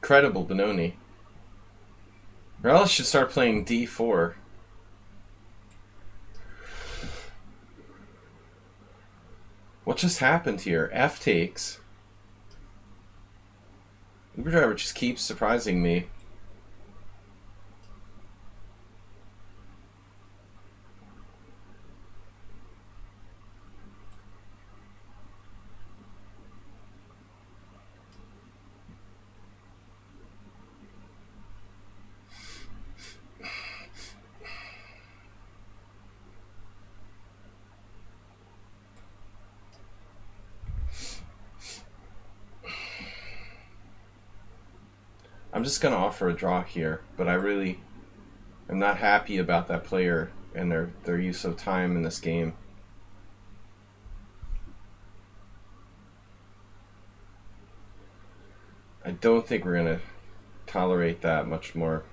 Incredible, Benoni. Morales should start playing d4. What just happened here? F takes. Uber driver just keeps surprising me. I'm just going to offer a draw here, but I really am not happy about that player and their use of time in this game. I don't think we're going to tolerate that much more.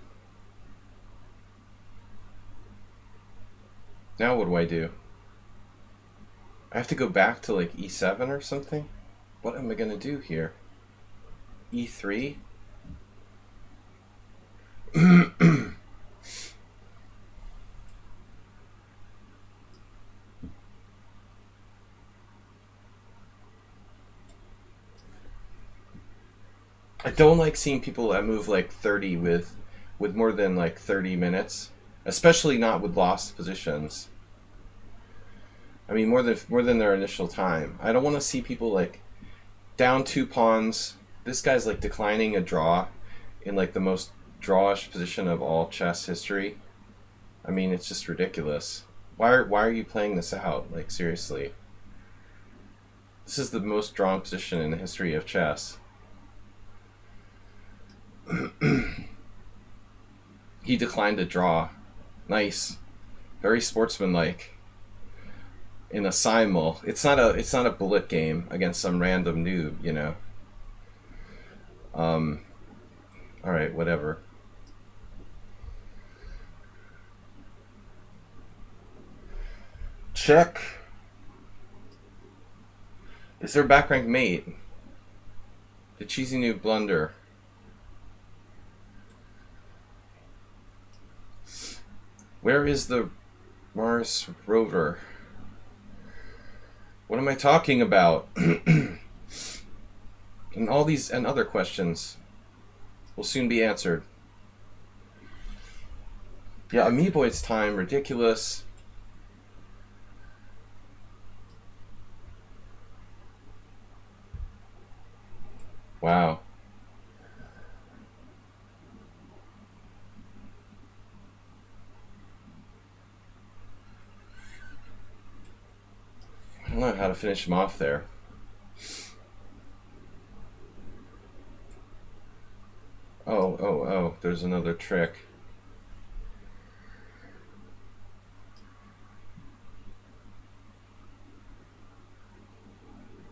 Now what do I do? I have to go back to like e7 or something? What am I going to do here? e3? I don't like seeing people that move like 30 with more than like 30 minutes, especially not with lost positions. I mean, more than their initial time. I don't want to see people like down 2 pawns. This guy's like declining a draw in like the most drawish position of all chess history. I mean, it's just ridiculous. Why are you playing this out? Like, seriously. This is the most drawn position in the history of chess. He declined a draw. Nice. Very sportsmanlike. In a SIMUL. It's not a bullet game against some random noob, you know. Alright, whatever. Check. Is there a back rank mate? The cheesy noob blunder. Where is the Mars rover? What am I talking about? And all these and other questions will soon be answered. Yeah, Amiiboid's time, ridiculous. Wow. I don't know how to finish him off there. Oh, there's another trick.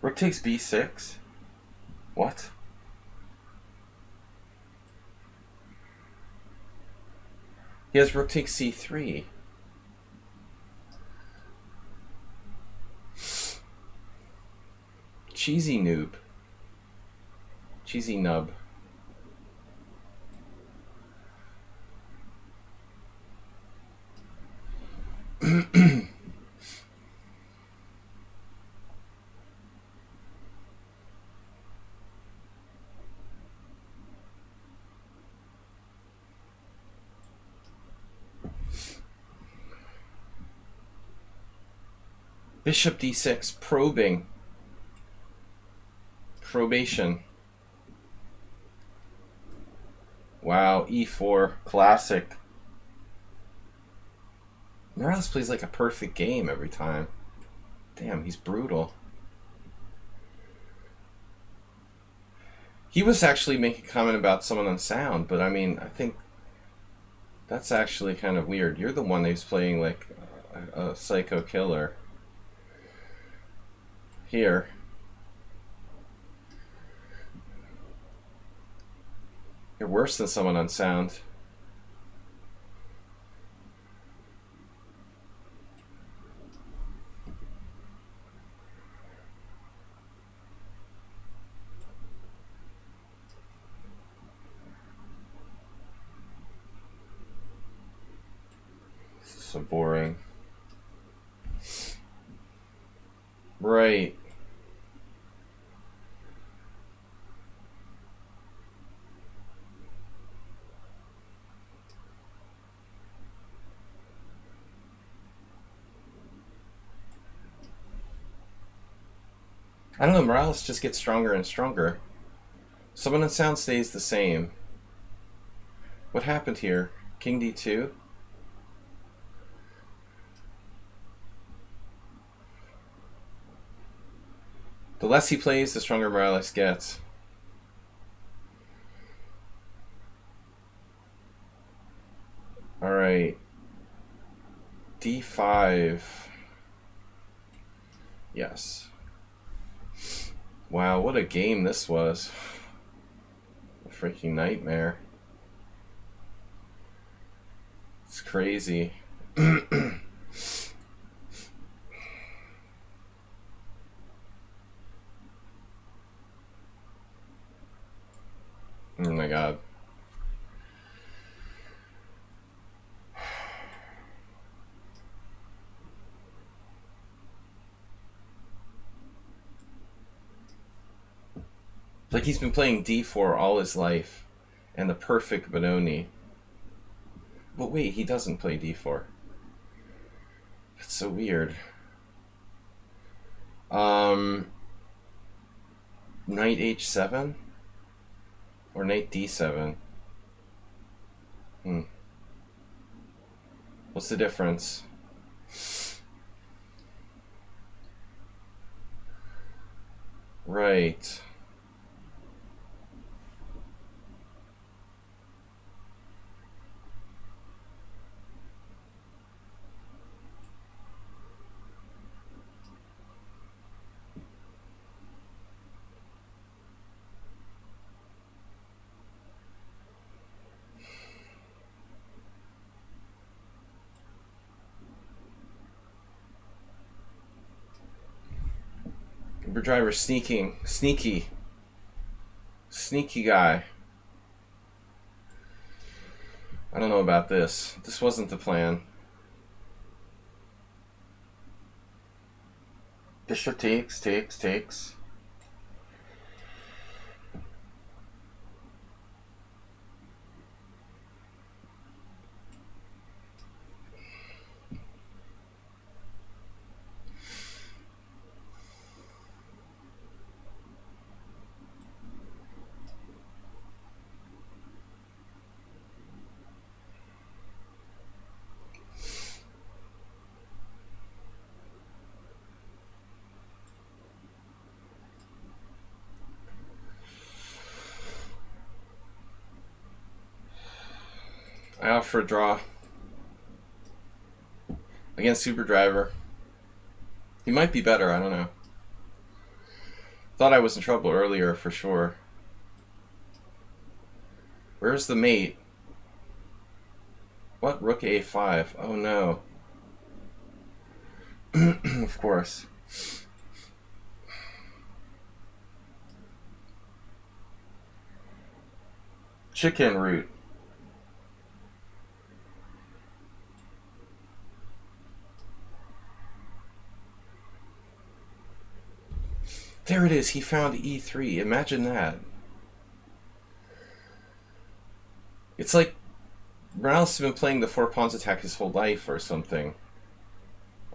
Rook takes b6? What? He has rook takes c3. Cheesy noob. Cheesy nub. Bishop d6, probing. Probation. Wow, e4, classic. Morales plays like a perfect game every time. Damn, he's brutal. He was actually making a comment about someone on sound, but I mean, I think that's actually kind of weird. You're the one who's playing like a psycho killer. Here. You're worse than someone on sound. This is so boring. Right. I don't know, Morales just gets stronger and stronger. Someone on sound stays the same. What happened here? King d2? The less he plays, the stronger Morales gets. Alright. d5. Yes. Wow, what a game this was. A freaking nightmare. It's crazy. Oh my god. It's like he's been playing d4 all his life. And the perfect Benoni. But wait, he doesn't play d4. That's so weird. Knight h7? Or knight d7? What's the difference? Right. Uber driver sneaky guy. I don't know about this. This wasn't the plan. Bishop takes. I opt for a draw against Super Driver. He might be better, I don't know. Thought I was in trouble earlier for sure. Where's the mate? What? Rook a5. Oh no. Of course. Chicken root. There it is. He found e3. Imagine that. It's like Morales has been playing the 4 pawns attack his whole life or something.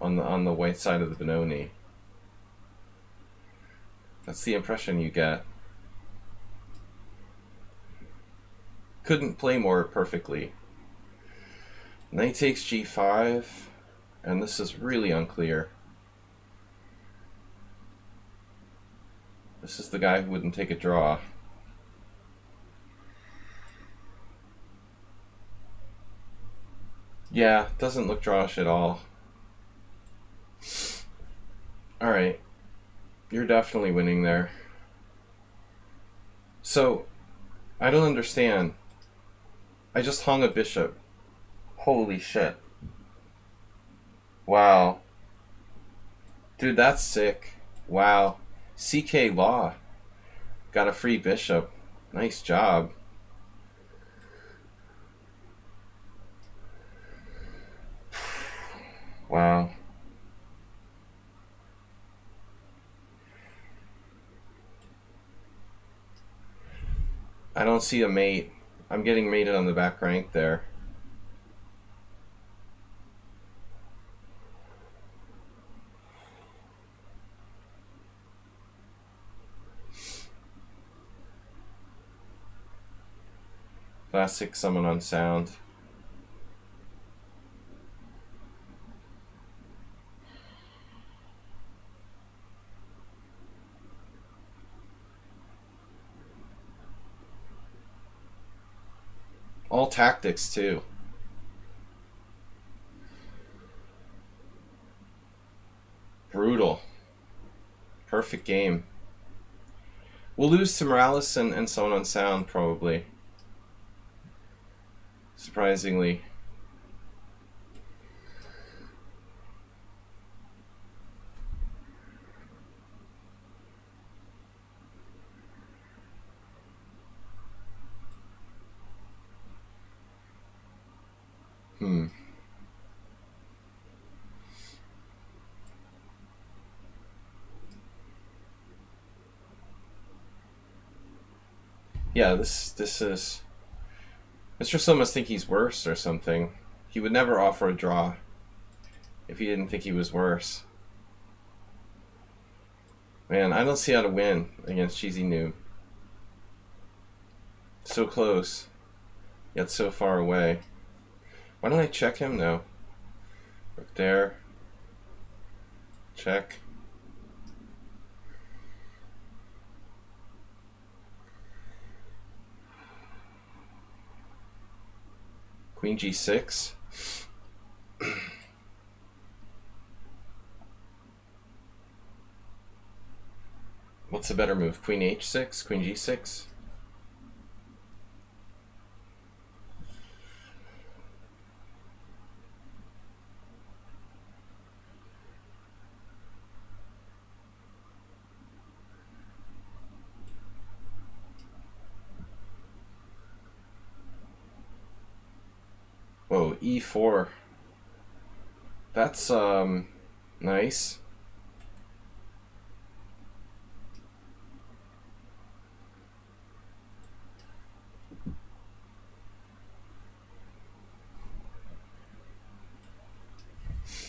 on the white side of the Benoni. That's the impression you get. Couldn't play more perfectly. Knight takes g5, and this is really unclear. This is the guy who wouldn't take a draw. Yeah, doesn't look drawish at all. Alright, you're definitely winning there. So, I don't understand. I just hung a bishop. Holy shit. Wow. Dude, that's sick. Wow. CK Law. Got a free bishop. Nice job. Wow. I don't see a mate. I'm getting mated on the back rank there. Classic summon on sound. All tactics too. Brutal. Perfect game. We'll lose to Morales and someone on sound probably. Surprisingly. Yeah, this is... Mr. Slim must think he's worse or something. He would never offer a draw if he didn't think he was worse. Man, I don't see how to win against Cheesy Noob. So close, yet so far away. Why don't I check him now? Look there. Check. Queen g6. What's a better move? Queen h6? Queen g6? Whoa, e4. That's, nice.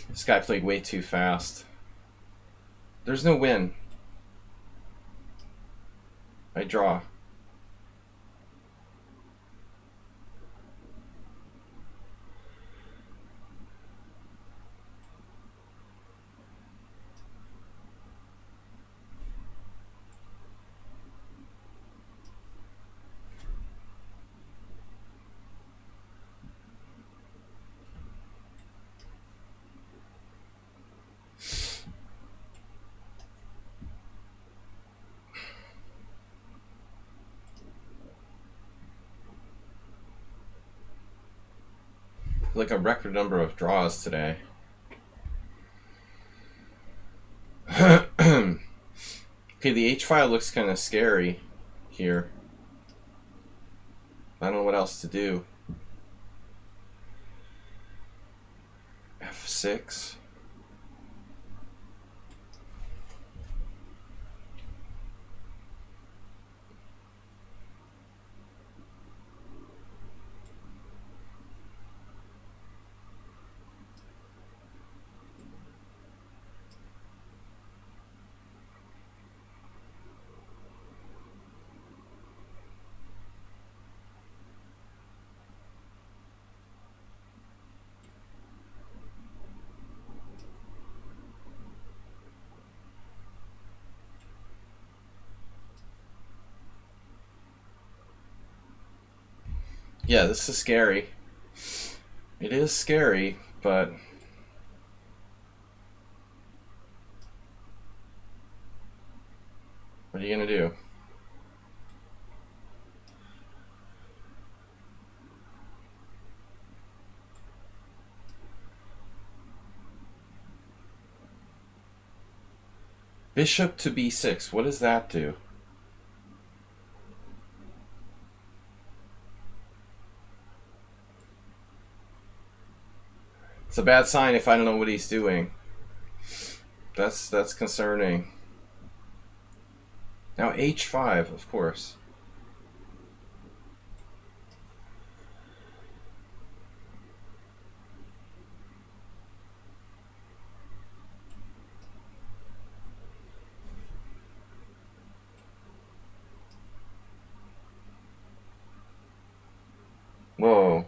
This guy played way too fast. There's no win. I draw. Like a record number of draws today. Okay, the H file looks kind of scary here. I don't know what else to do. F6. Yeah, this is scary. It is scary, but what are you gonna do? Bishop to b6. What does that do? It's a bad sign if I don't know what he's doing. That's concerning. Now h5, of course. Whoa.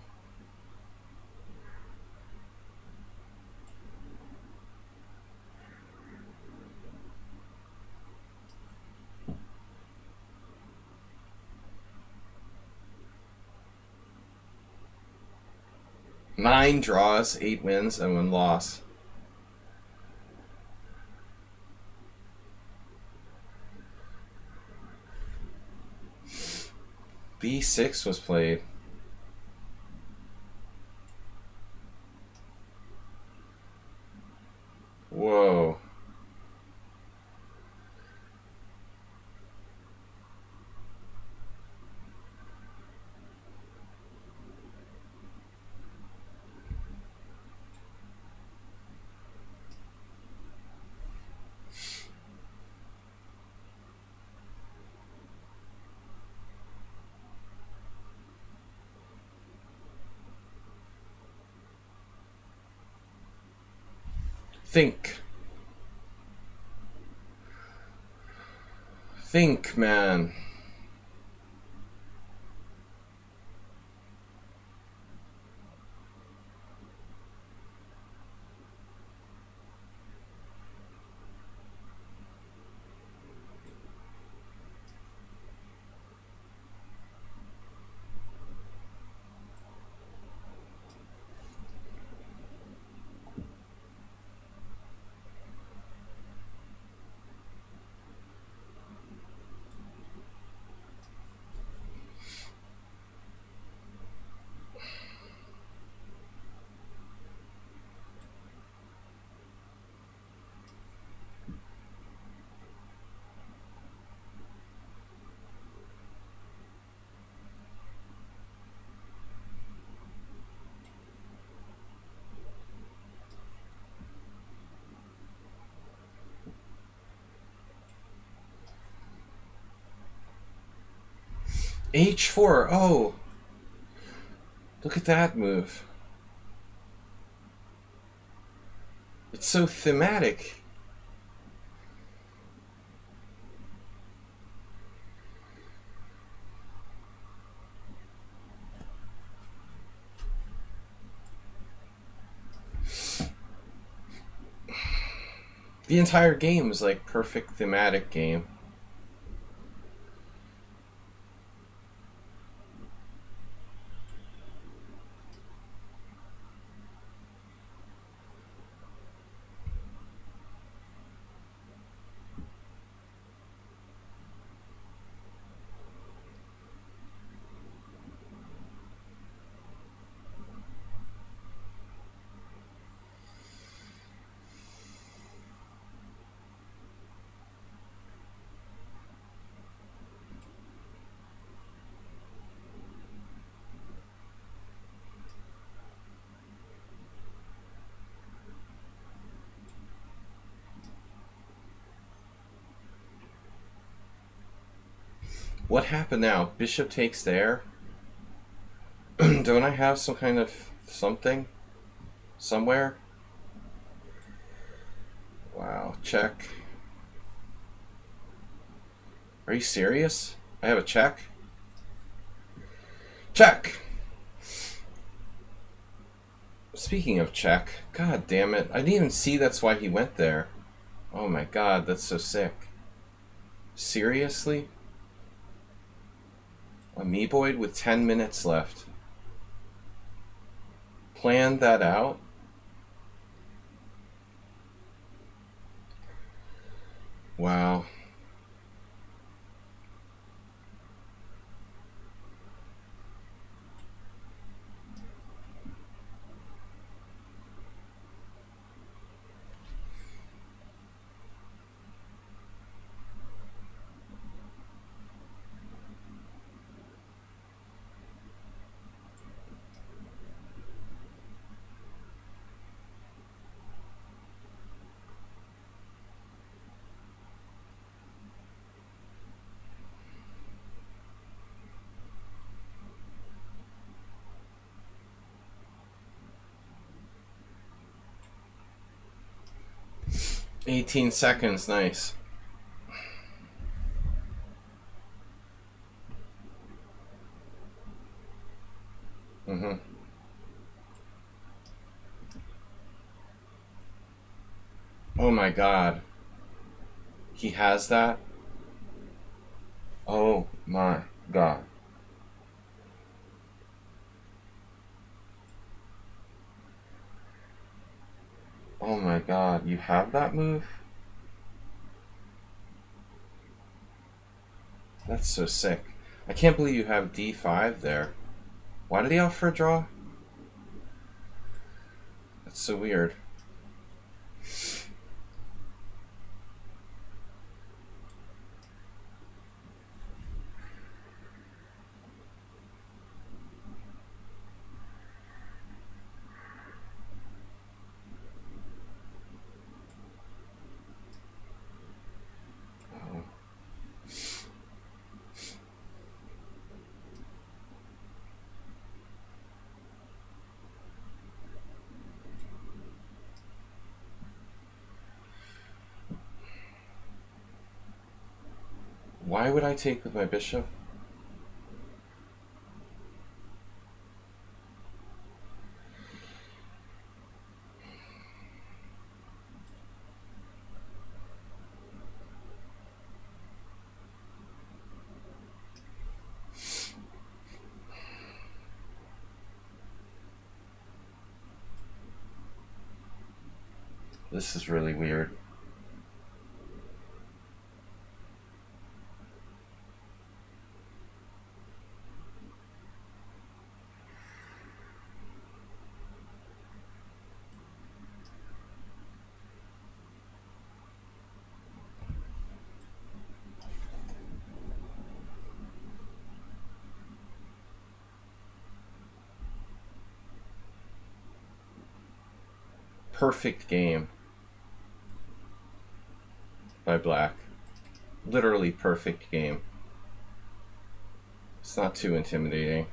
Nine draws, 8 wins, and 1 loss. b6 was played. Whoa. Think. Think, man. h4. Oh. Look at that move. It's so thematic. The entire game is like perfect thematic game. What happened now? Bishop takes there? Don't I have some kind of something? Somewhere? Wow, check. Are you serious? I have a check? Check! Speaking of check, god damn it. I didn't even see that's why he went there. Oh my god, that's so sick. Seriously? Amoeboid with 10 minutes left. planned that out. Wow. $18, nice. Mm-hmm. Oh my god. He has that? Oh my god. Oh my god, you have that move? That's so sick. I can't believe you have D5 there. Why did he offer a draw? That's so weird. Oh. Why would I take with my bishop? This is really weird. Perfect game by black. Literally perfect game. It's not too intimidating.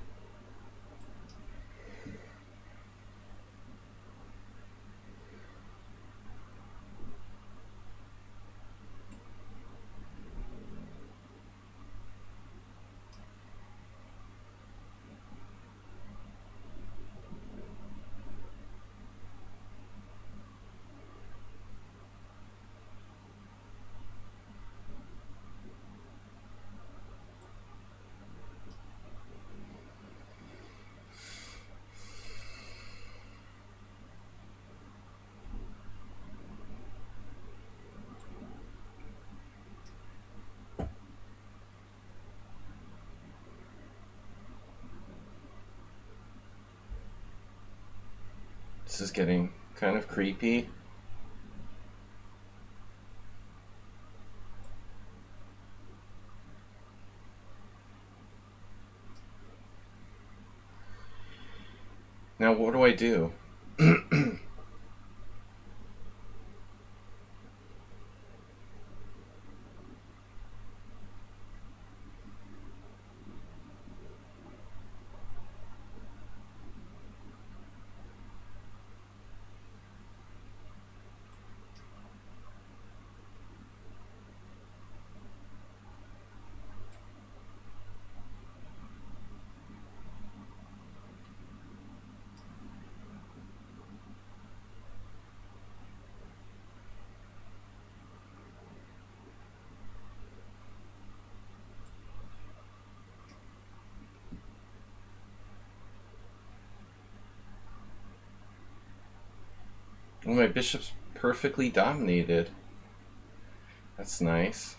This is getting kind of creepy. Now what do I do? Oh, my bishop's perfectly dominated. That's nice.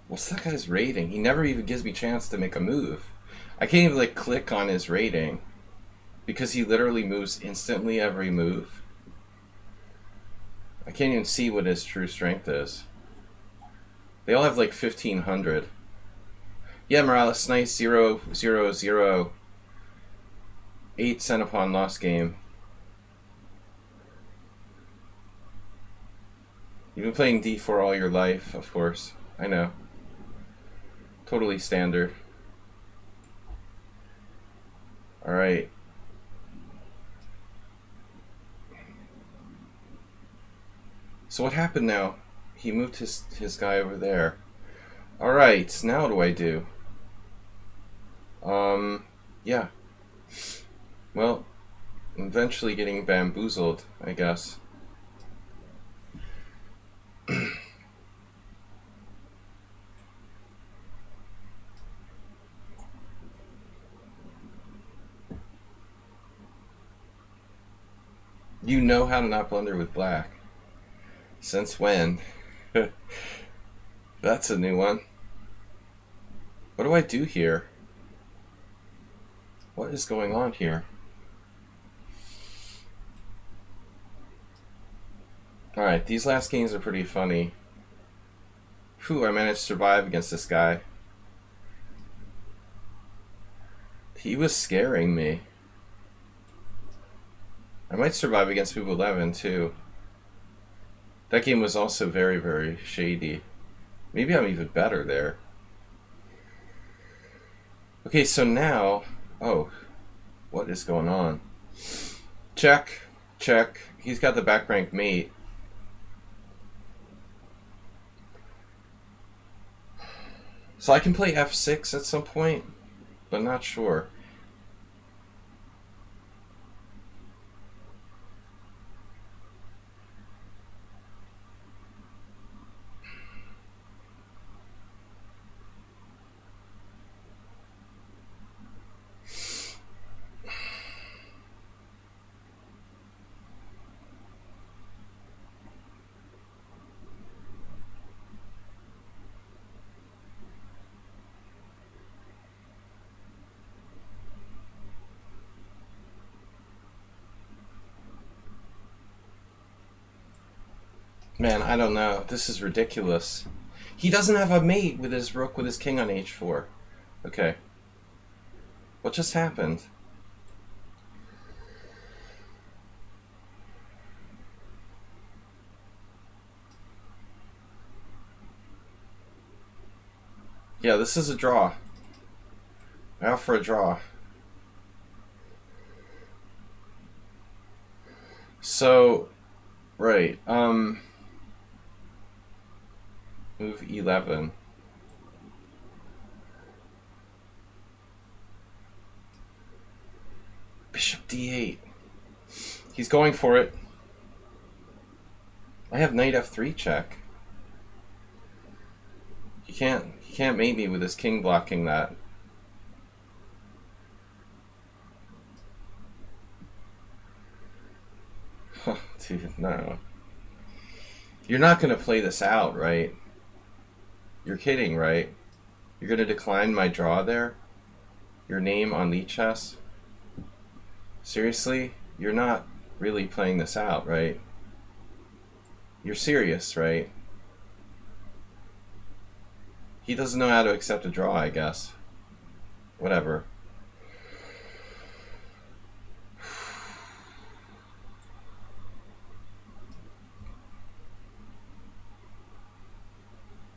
What's that guy's rating? He never even gives me a chance to make a move. I can't even like click on his rating because he literally moves instantly every move. I can't even see what his true strength is. They all have like 1500. Yeah, Morales, nice 0-0-0. 8 cent upon lost game. You've been playing D4 all your life, of course. I know. Totally standard. Alright. So what happened now? He moved his guy over there. Alright, now what do I do? Yeah. Well, I'm eventually getting bamboozled, I guess. You know how to not blunder with black. Since when? That's a new one. What do I do here? What is going on here? Alright, these last games are pretty funny. Whew, I managed to survive against this guy. He was scaring me. I might survive against Move 11 too. That game was also very, very shady. Maybe I'm even better there. Okay, so now... Oh, what is going on? Check. Check. He's got the back rank mate. So I can play f6 at some point, but not sure. Man, I don't know. This is ridiculous. He doesn't have a mate with his rook with his king on h4. Okay. What just happened? Yeah, this is a draw. Out for a draw. So, right, move 11. Bishop d8. He's going for it. I have knight f3 check. He can't mate me with his king blocking that. Dude, no. You're not gonna play this out, right? You're kidding, right? You're gonna decline my draw there? Your name on lichess? Seriously? You're not really playing this out, right? You're serious, right? He doesn't know how to accept a draw, I guess. Whatever.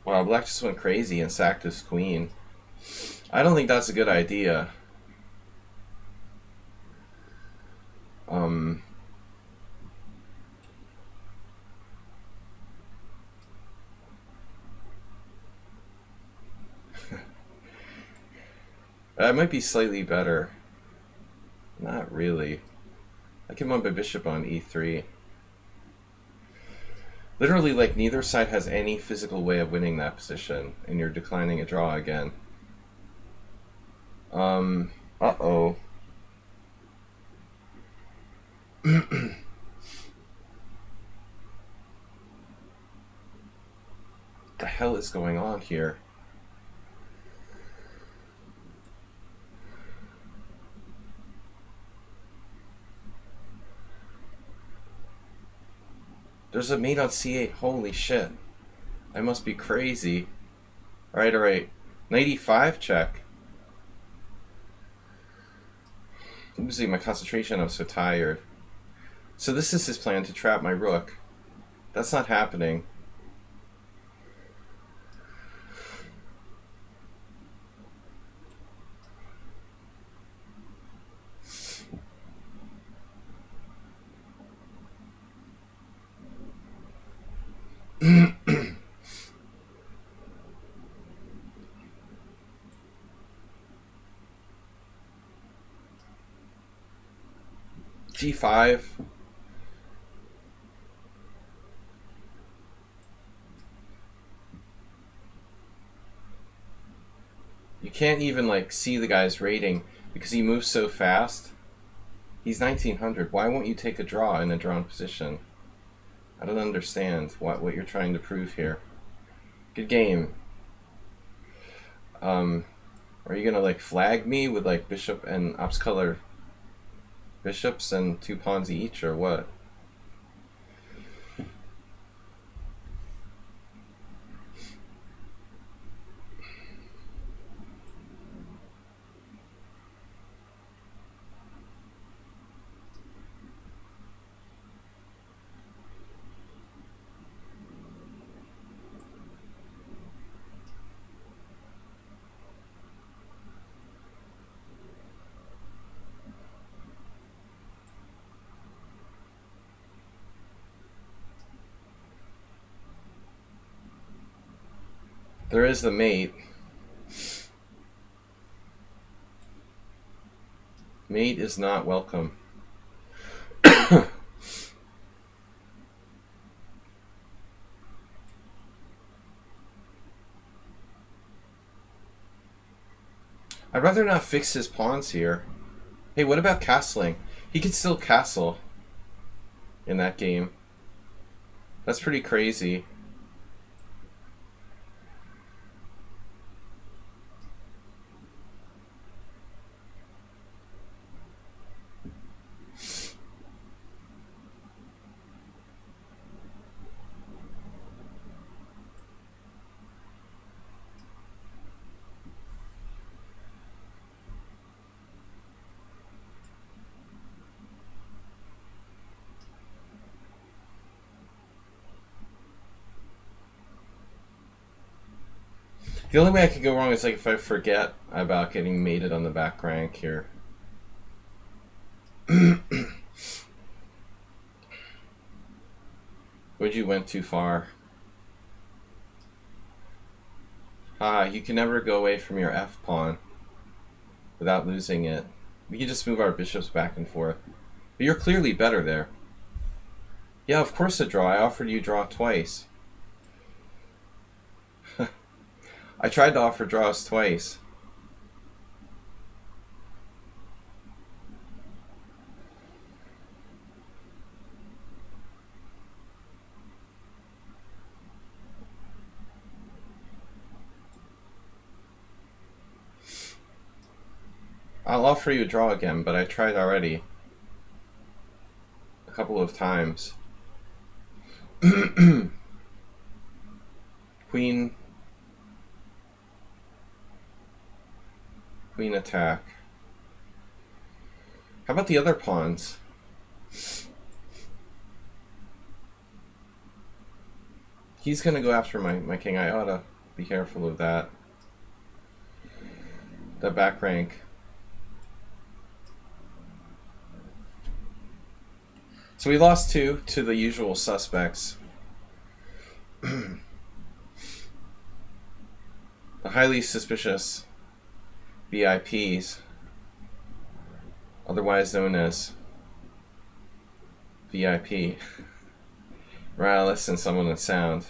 Wow, black just went crazy and sacked his queen. I don't think that's a good idea. That might be slightly better. Not really. I can move my bishop on e3. Literally, like, neither side has any physical way of winning that position, and you're declining a draw again. Uh-oh. The hell is going on here? There's a mate on c8. Holy shit. I must be crazy. Alright, alright. Knight e5 check. I'm losing my concentration. I'm so tired. So this is his plan to trap my rook. That's not happening. G5. You can't even like see the guy's rating because he moves so fast. He's 1900. Why won't you take a draw in a drawn position? I don't understand what you're trying to prove here. Good game. Are you gonna like flag me with like bishop and ops color bishops and 2 pawns each, or what? There is the mate. Mate is not welcome. I'd rather not fix his pawns here. Hey, what about castling? He could still castle in that game. That's pretty crazy. The only way I could go wrong is like if I forget about getting mated on the back rank here. Would you went too far? You can never go away from your F pawn without losing it. We can just move our bishops back and forth. But you're clearly better there. Yeah, of course a draw. I offered you draw twice. I tried to offer draws twice. I'll offer you a draw again, but I tried already. A couple of times. Queen attack. How about the other pawns? He's gonna go after my king. I oughta Be careful of that. The back rank. So we lost 2 to the usual suspects. The highly suspicious VIPs, otherwise known as VIP. Right, listen, someone with sound.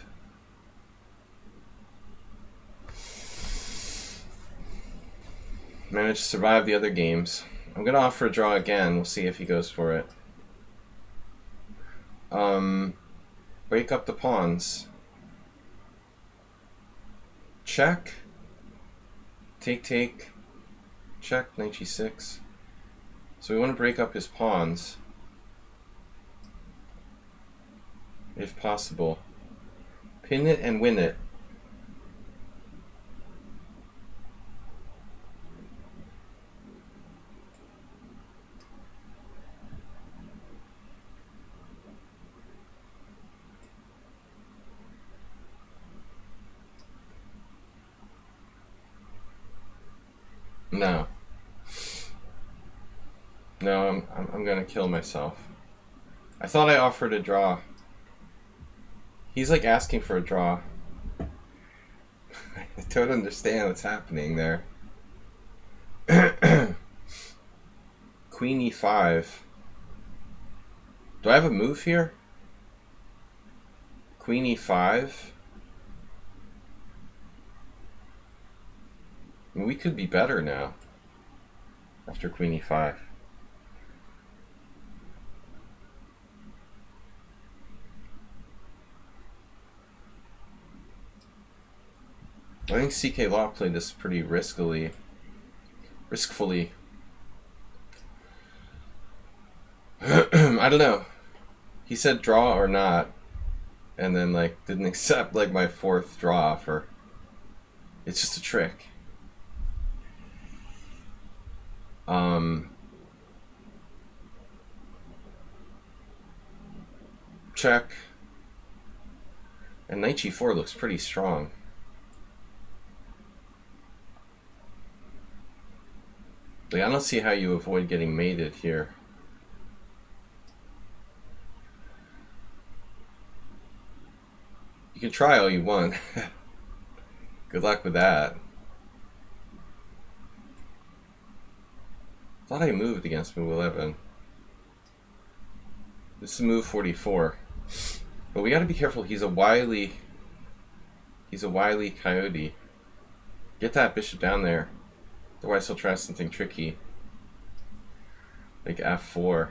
Managed to survive the other games. I'm gonna offer a draw again. We'll see if he goes for it. Break up the pawns. Check. Take. Check, knight g6. So we want to break up his pawns. If possible. Pin it and win it. No. No, I'm gonna kill myself. I thought I offered a draw. He's like asking for a draw. I don't understand what's happening there. Queen e5. Do I have a move here? Queen e5. I mean, we could be better now. After queen e5. I think CK Law played this pretty riskfully. I don't know. He said draw or not, and then like didn't accept like my 4th draw offer. It's just a trick. Check. And knight g4 looks pretty strong. Like, I don't see how you avoid getting mated here. You can try all you want. Good luck with that. Thought I moved against move 11. This is move 44. But we gotta be careful, he's a wily coyote. Get that bishop down there. Otherwise he'll try something tricky. Like f4.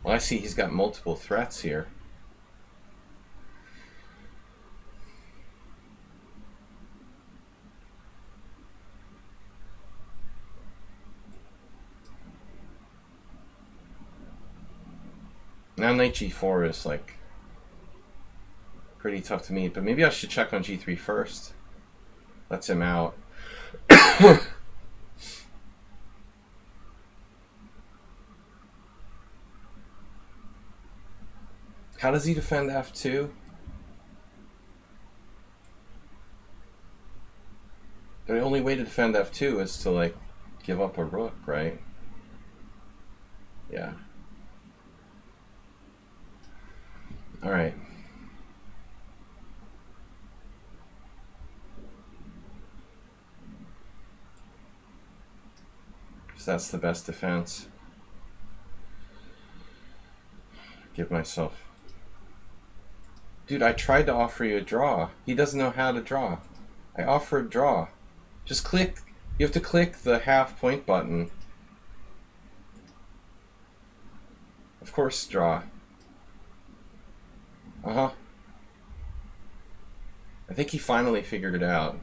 Well, I see he's got multiple threats here. Now knight g4 is like pretty tough to meet, but maybe I should check on g3 first. Lets him out. How does he defend f2? The only way to defend f2 is to like give up a rook, right? Yeah. All right. So that's the best defense. Give myself. Dude, I tried to offer you a draw. He doesn't know how to draw. I offered draw. Just click. You have to click the half point button. Of course, draw. I think he finally figured it out.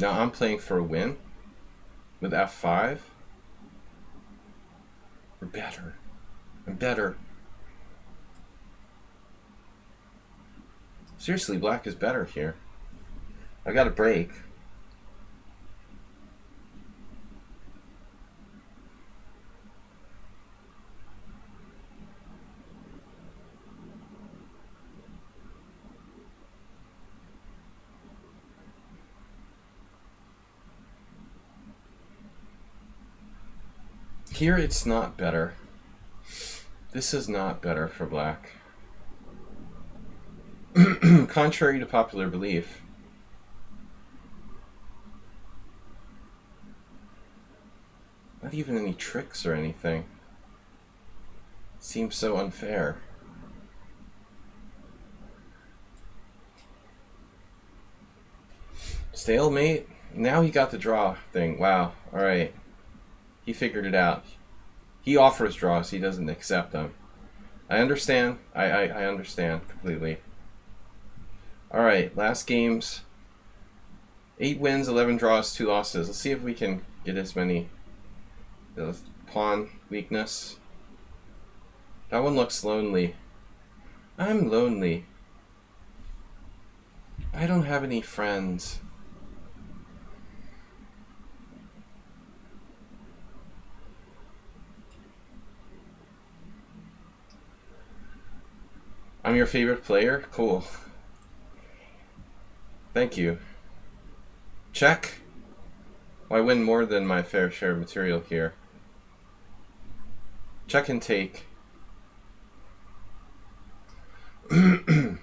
Now I'm playing for a win with f5. We're better. I'm better. Seriously, black is better here. I got a break. Here it's not better. This is not better for black. Contrary to popular belief. Not even any tricks or anything. Seems so unfair. Stalemate? Now he got the draw thing. Wow. Alright. He figured it out. He offers draws, he doesn't accept them. I understand. I understand completely. Alright, last games. 8 wins, 11 draws, 2 losses. Let's see if we can get as many. Pawn weakness. That one looks lonely. I'm lonely. I don't have any friends. I'm your favorite player? Cool. Thank you. Check. Well, I win more than my fair share of material here. Check and take. Alright,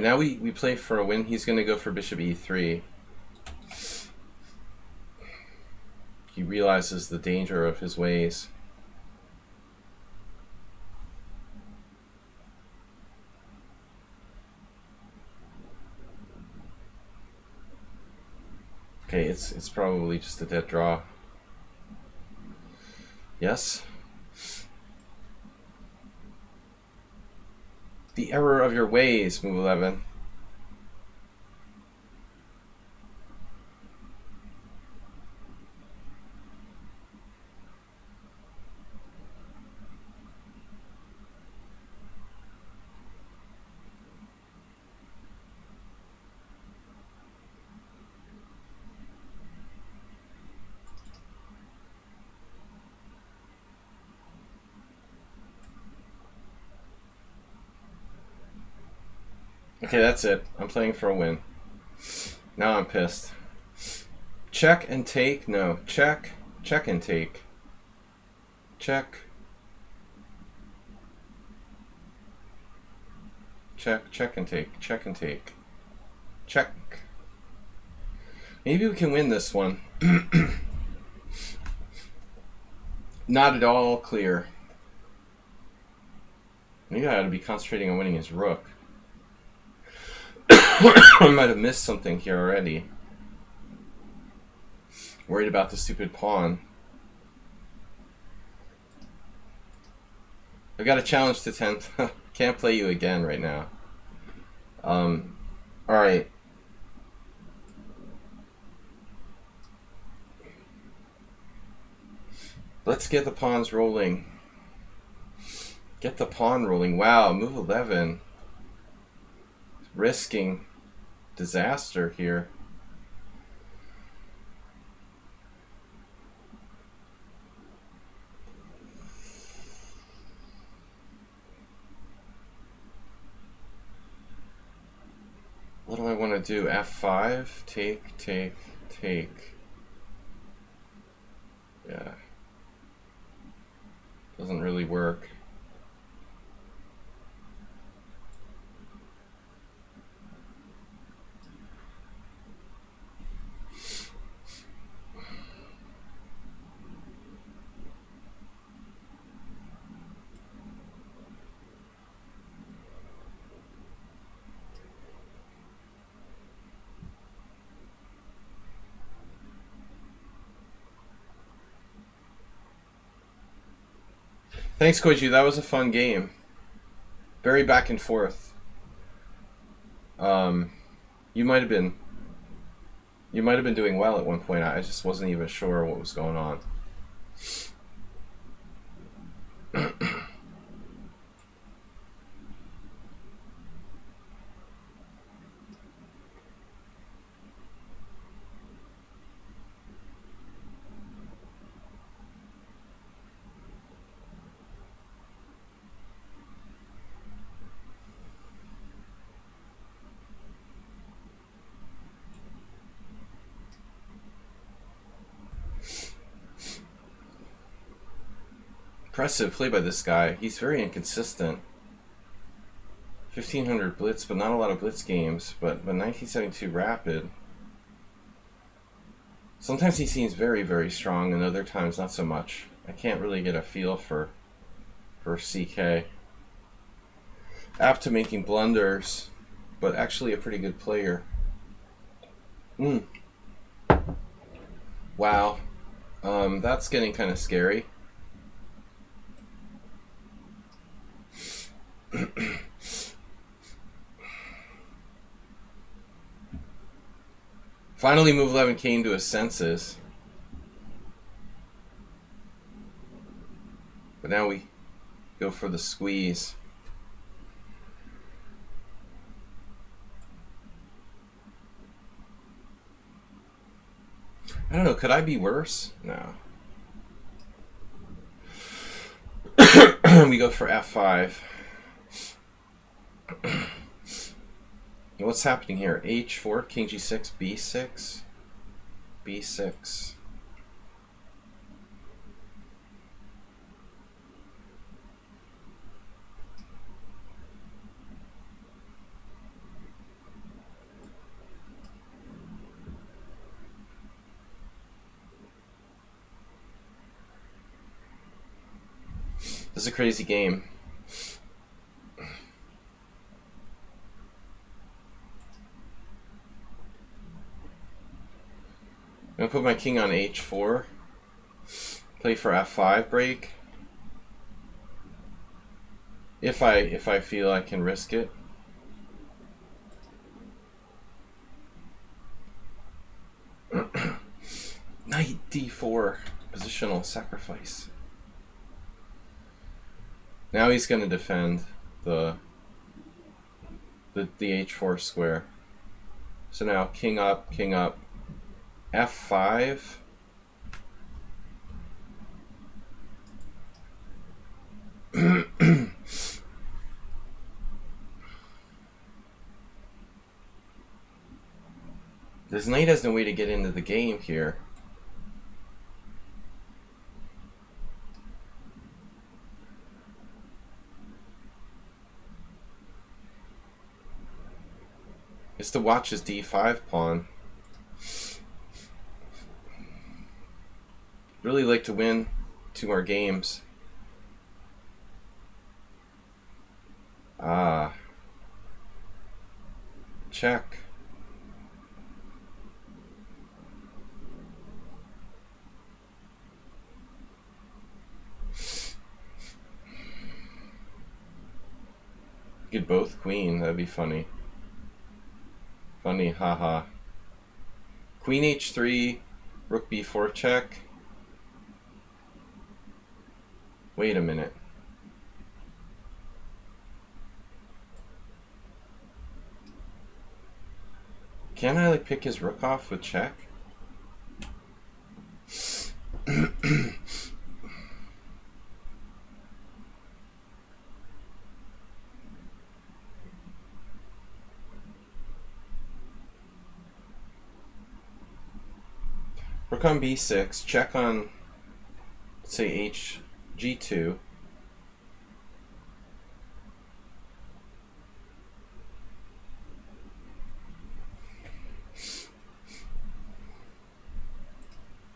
now we play for a win. He's going to go for bishop e3. He realizes the danger of his ways. Okay, it's probably just a dead draw. Yes. The error of your ways, move 11. Okay, that's it. I'm playing for a win. Now I'm pissed. Check and take? No. Check. Check and take. Check. Check. Check and take. Check and take. Check. Maybe we can win this one. Not at all clear. Maybe I ought to be concentrating on winning his rook. I might have missed something here already. Worried about the stupid pawn. I've got a challenge to 10th. Can't play you again right now. Alright. Let's get the pawns rolling. Get the pawn rolling. Wow, move 11. Risking disaster here. What do I want to do? F5? Take, take, take. Yeah. Doesn't really work. Thanks, Koichi. That was a fun game. Very back and forth. You might have been. You might have been doing well at one point. I just wasn't even sure what was going on. Impressive play by this guy. He's very inconsistent. 1500 blitz, but not a lot of blitz games. But 1972 rapid. Sometimes he seems very, very strong, and other times not so much. I can't really get a feel for CK. Apt to making blunders, but actually a pretty good player. Wow. That's getting kind of scary. Finally, move 11 came to his senses. But now we go for the squeeze. I don't know, could I be worse? No. We go for F5. What's happening here? H4, King G6, B6, B6. This is a crazy game. I'm gonna put my king on H4. Play for F5 break. If I feel I can risk it. Knight D4, positional sacrifice. Now he's gonna defend the H4 square. So now king up, F5. This knight has no way to get into the game here. It's to watch his D5 pawn. Really like to win 2 more games. Ah. Check. Get both queen, that'd be funny. Funny, haha. Queen H3, Rook B4 check. Wait a minute. Can I like pick his rook off with check? Rook on B6, check on, say, G2.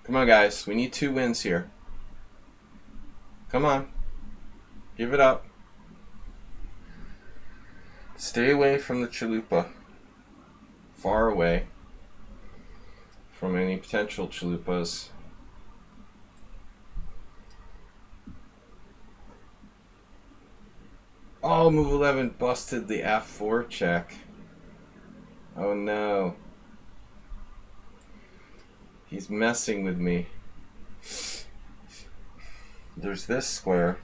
Come on, guys. We need 2 wins here. Come on. Give it up. Stay away from the chalupa. Far away from any potential chalupas. Oh, move 11 busted the F4 check. Oh no. He's messing with me. There's this square.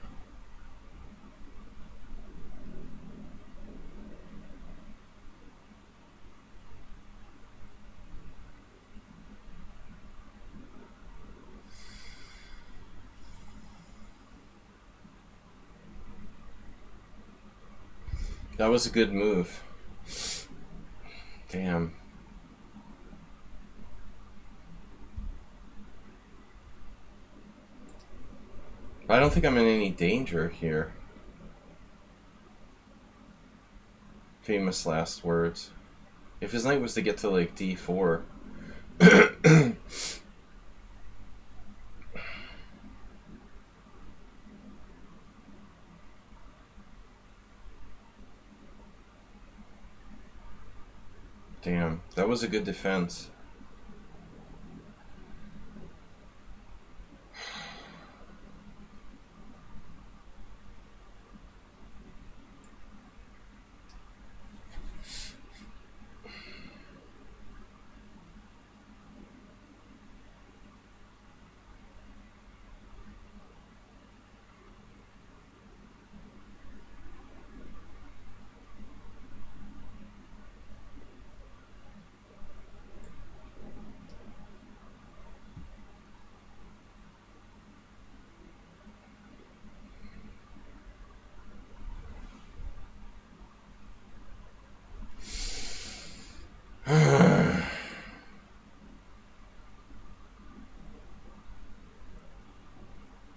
That was a good move. Damn. I don't think I'm in any danger here. Famous last words. If his knight was to get to like d4. Damn, that was a good defense.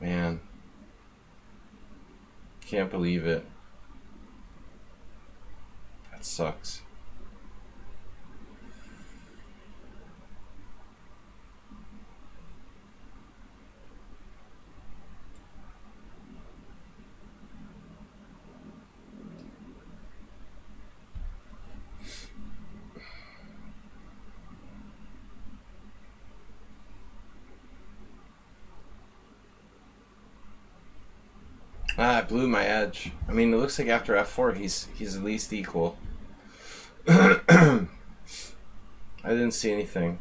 Man. Can't believe it. That sucks. Ah, I blew my edge. I mean, it looks like after f4, he's at least equal. I didn't see anything.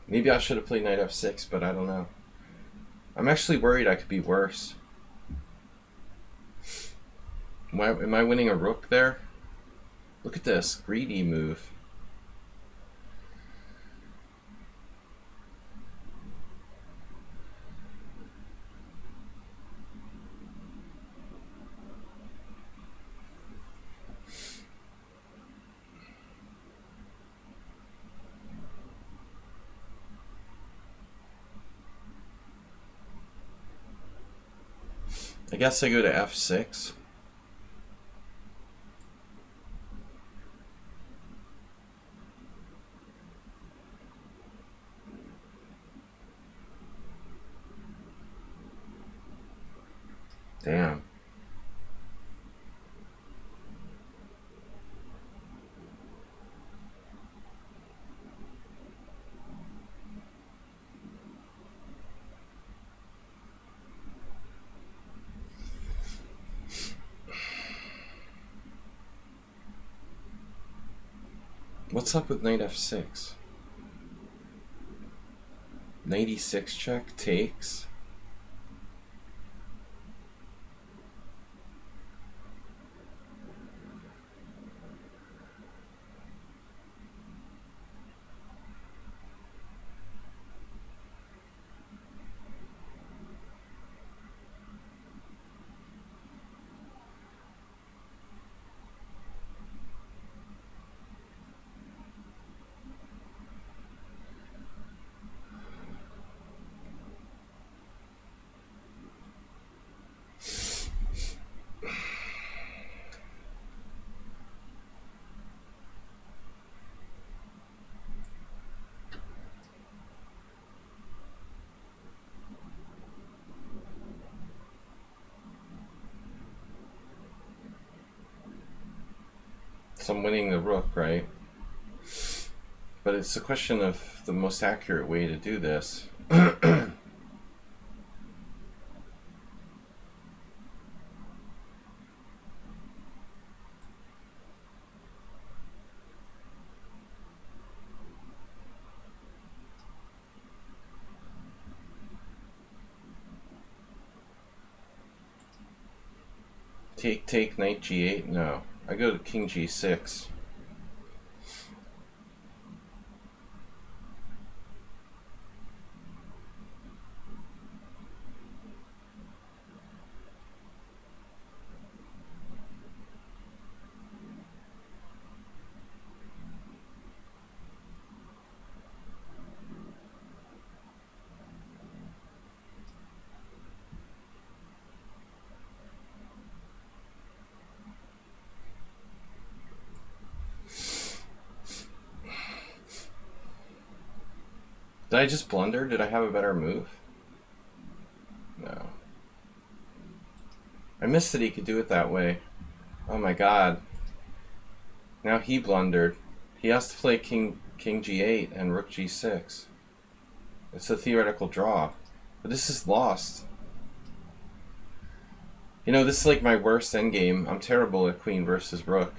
Maybe I should have played knight f6, but I don't know. I'm actually worried I could be worse. Am I winning a rook there? Look at this. Greedy move. I guess I go to f6. Damn. What's up with knight f6? Knight e6 check takes. So I'm winning the rook, right? But it's a question of the most accurate way to do this. Take, knight g8? No. I go to king g6. Did I just blunder? Did I have a better move? No. I missed that he could do it that way. Oh my god. Now he blundered. He has to play king g8 and rook g6. It's a theoretical draw. But this is lost. You know, this is like my worst endgame. I'm terrible at queen versus rook.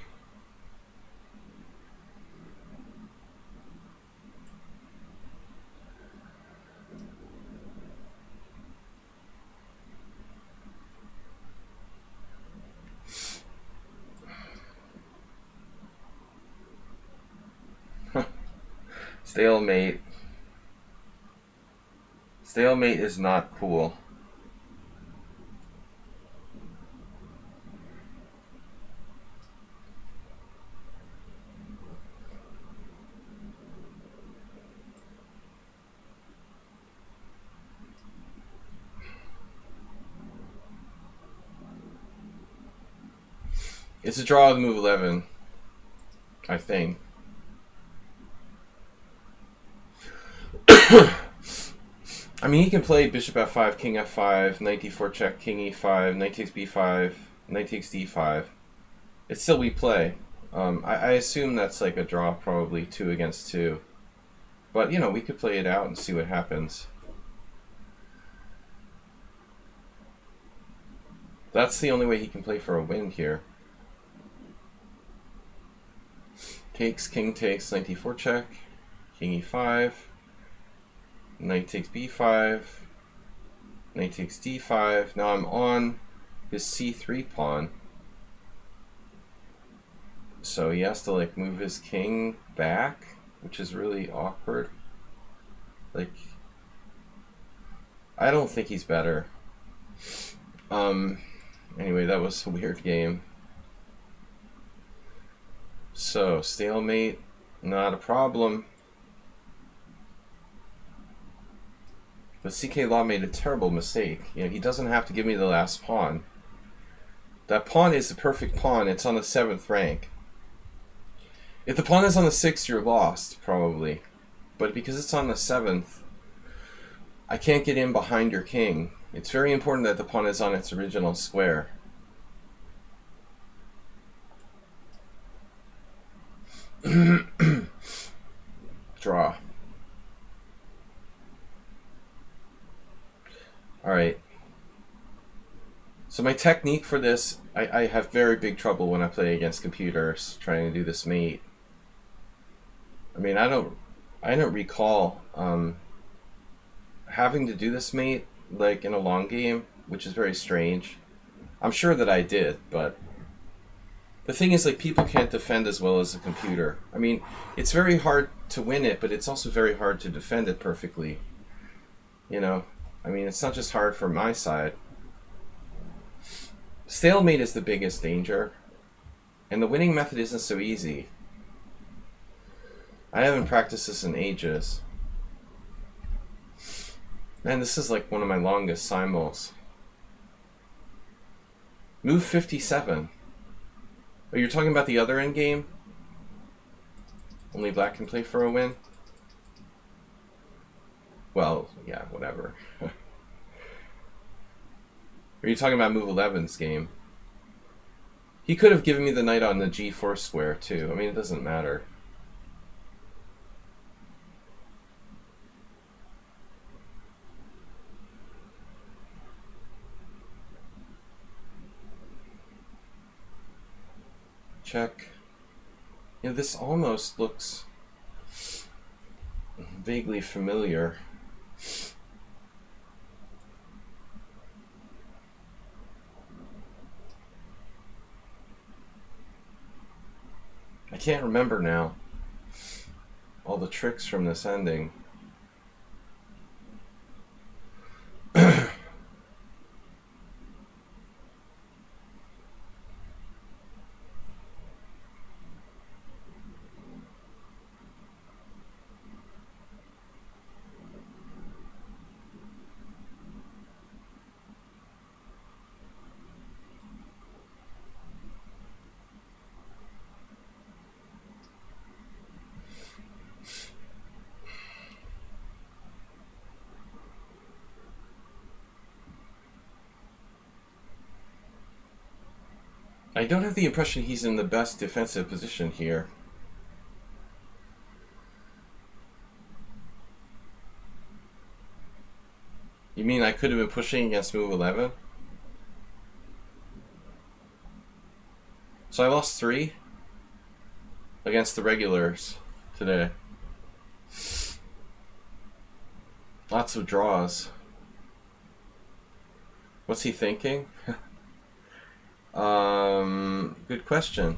Stalemate. Stalemate is not cool. It's a draw with move 11, I think. I mean, he can play bishop f5, king f5, knight d4 check, king e5, knight takes b5, knight takes d5. It's still we play. I assume that's like a draw, probably 2 against 2. But, you know, we could play it out and see what happens. That's the only way he can play for a win here. Takes, king takes, knight d4 check, king e5, knight takes b5, knight takes d5. Now I'm on his c3 pawn. So he has to like move his king back, which is really awkward. Like, I don't think he's better. Anyway, that was a weird game. So, stalemate, not a problem. But CK Law made a terrible mistake. You know, he doesn't have to give me the last pawn. That pawn is the perfect pawn. It's on the 7th rank. If the pawn is on the 6th, you're lost, probably. But because it's on the 7th, I can't get in behind your king. It's very important that the pawn is on its original square. Draw. Alright. So my technique for this, I have very big trouble when I play against computers trying to do this mate. I mean, I don't recall having to do this mate like in a long game, which is very strange. I'm sure that I did, but the thing is, like, people can't defend as well as a computer. I mean, it's very hard to win it, but it's also very hard to defend it perfectly. You know? I mean, it's not just hard for my side. Stalemate is the biggest danger, and the winning method isn't so easy. I haven't practiced this in ages. Man, this is like one of my longest simuls. Move 57. Oh, you're talking about the other endgame? Only black can play for a win? Well, yeah, whatever. Are you talking about move 11's game? He could have given me the knight on the g4 square, too. I mean, it doesn't matter. Check. You know, this almost looks vaguely familiar. can't remember now all the tricks from this ending. I don't have the impression he's in the best defensive position here. You mean I could have been pushing against move 11? So I lost 3 against the regulars today. Lots of draws. What's he thinking? Good question.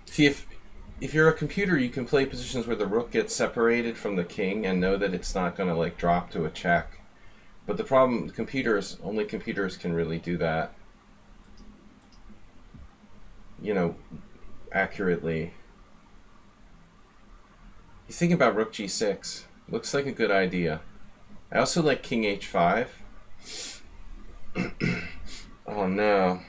See, if you're a computer, you can play positions where the rook gets separated from the king and know that it's not going to like drop to a check. But the problem, only computers can really do that, you know, accurately. You think about rook g6. Looks like a good idea. I also like king h5. Oh no.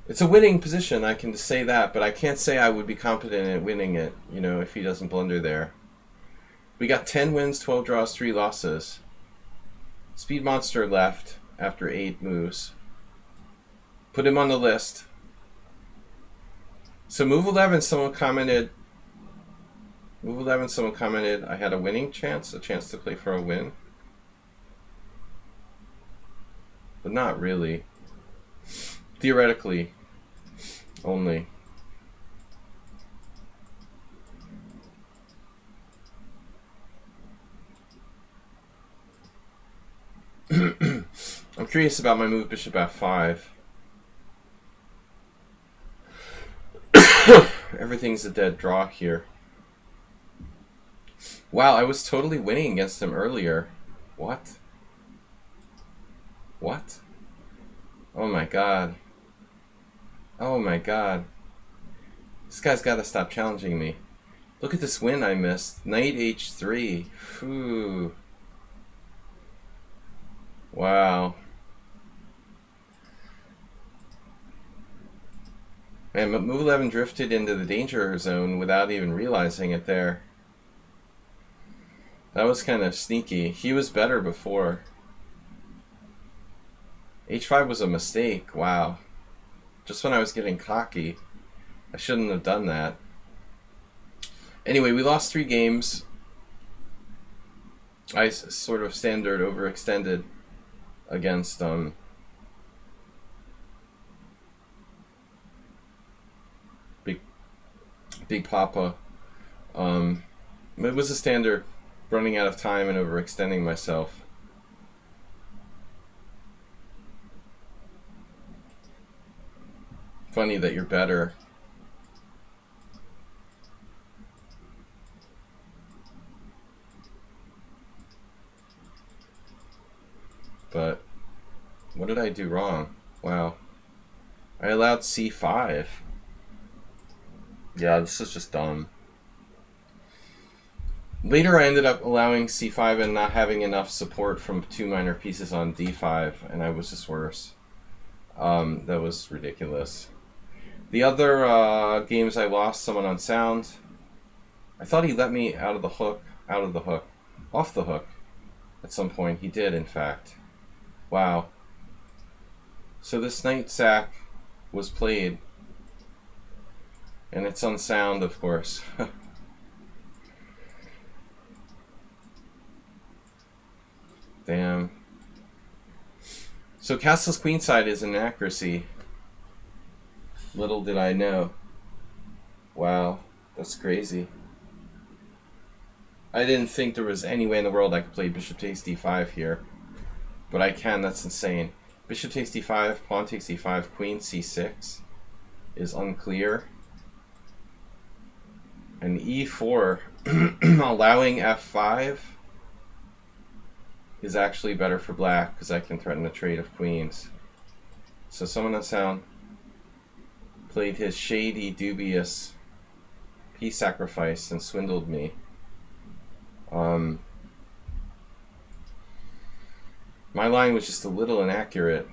It's a winning position, I can say that, but I can't say I would be competent at winning it, you know, if he doesn't blunder there. We got 10 wins, 12 draws, 3 losses. Speed Monster left after 8 moves. Put him on the list. So move 11, someone commented I had a winning chance, a chance to play for a win. But not really. Theoretically, only. I'm curious about my move bishop f5. Everything's a dead draw here. Wow, I was totally winning against him earlier. What? What? Oh my god. Oh my god. This guy's got to stop challenging me. Look at this win I missed. Knight h3. Phew. Wow. Man, move 11 drifted into the danger zone without even realizing it there. That was kind of sneaky. He was better before. h5 was a mistake. Wow. Just when I was getting cocky. I shouldn't have done that. Anyway, we lost 3 games. I sort of standard overextended against Big Papa. It was a standard, running out of time and overextending myself. Funny that you're better. But what did I do wrong? Wow. I allowed c5. Yeah, this is just dumb. Later I ended up allowing c5 and not having enough support from 2 minor pieces on d5, and I was just worse. That was ridiculous. The other games I lost, someone on sound. I thought he let me off the hook. At some point, he did, in fact. Wow. So this knight sack was played. And it's on sound, of course. Damn. So castle's queenside is an accuracy. Little did I know. Wow, that's crazy. I didn't think there was any way in the world I could play bishop takes d5 here. But I can, that's insane. Bishop takes d5, pawn takes d5, queen c6 is unclear. And e4, allowing f5 is actually better for black because I can threaten a trade of queens. So someone on sound played his shady, dubious piece sacrifice and swindled me. My line was just a little inaccurate.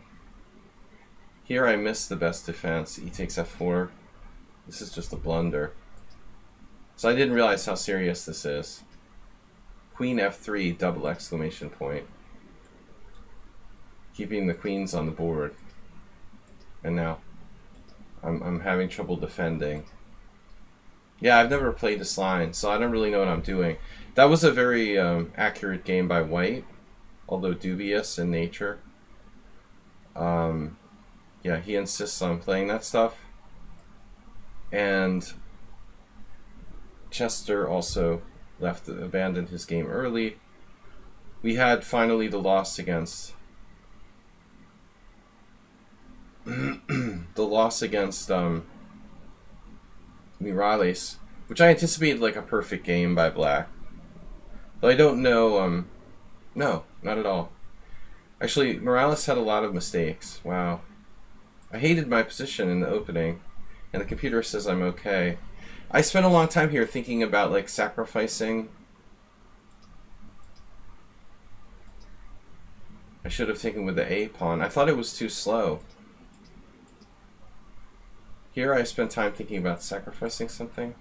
Here I missed the best defense. E takes f4. This is just a blunder. So I didn't realize how serious this is. Queen f3, double exclamation point. Keeping the queens on the board. And now I'm having trouble defending. Yeah, I've never played this line, so I don't really know what I'm doing. That was a very accurate game by white, although dubious in nature. Yeah, he insists on playing that stuff. And Chester also abandoned his game early. We had finally the loss against Morales, which I anticipated like a perfect game by black. Though I don't know, no, not at all. Actually, Morales had a lot of mistakes. Wow. I hated my position in the opening, and the computer says I'm okay. I spent a long time here thinking about like sacrificing. I should have taken with the A pawn. I thought it was too slow. Here I spent time thinking about sacrificing something.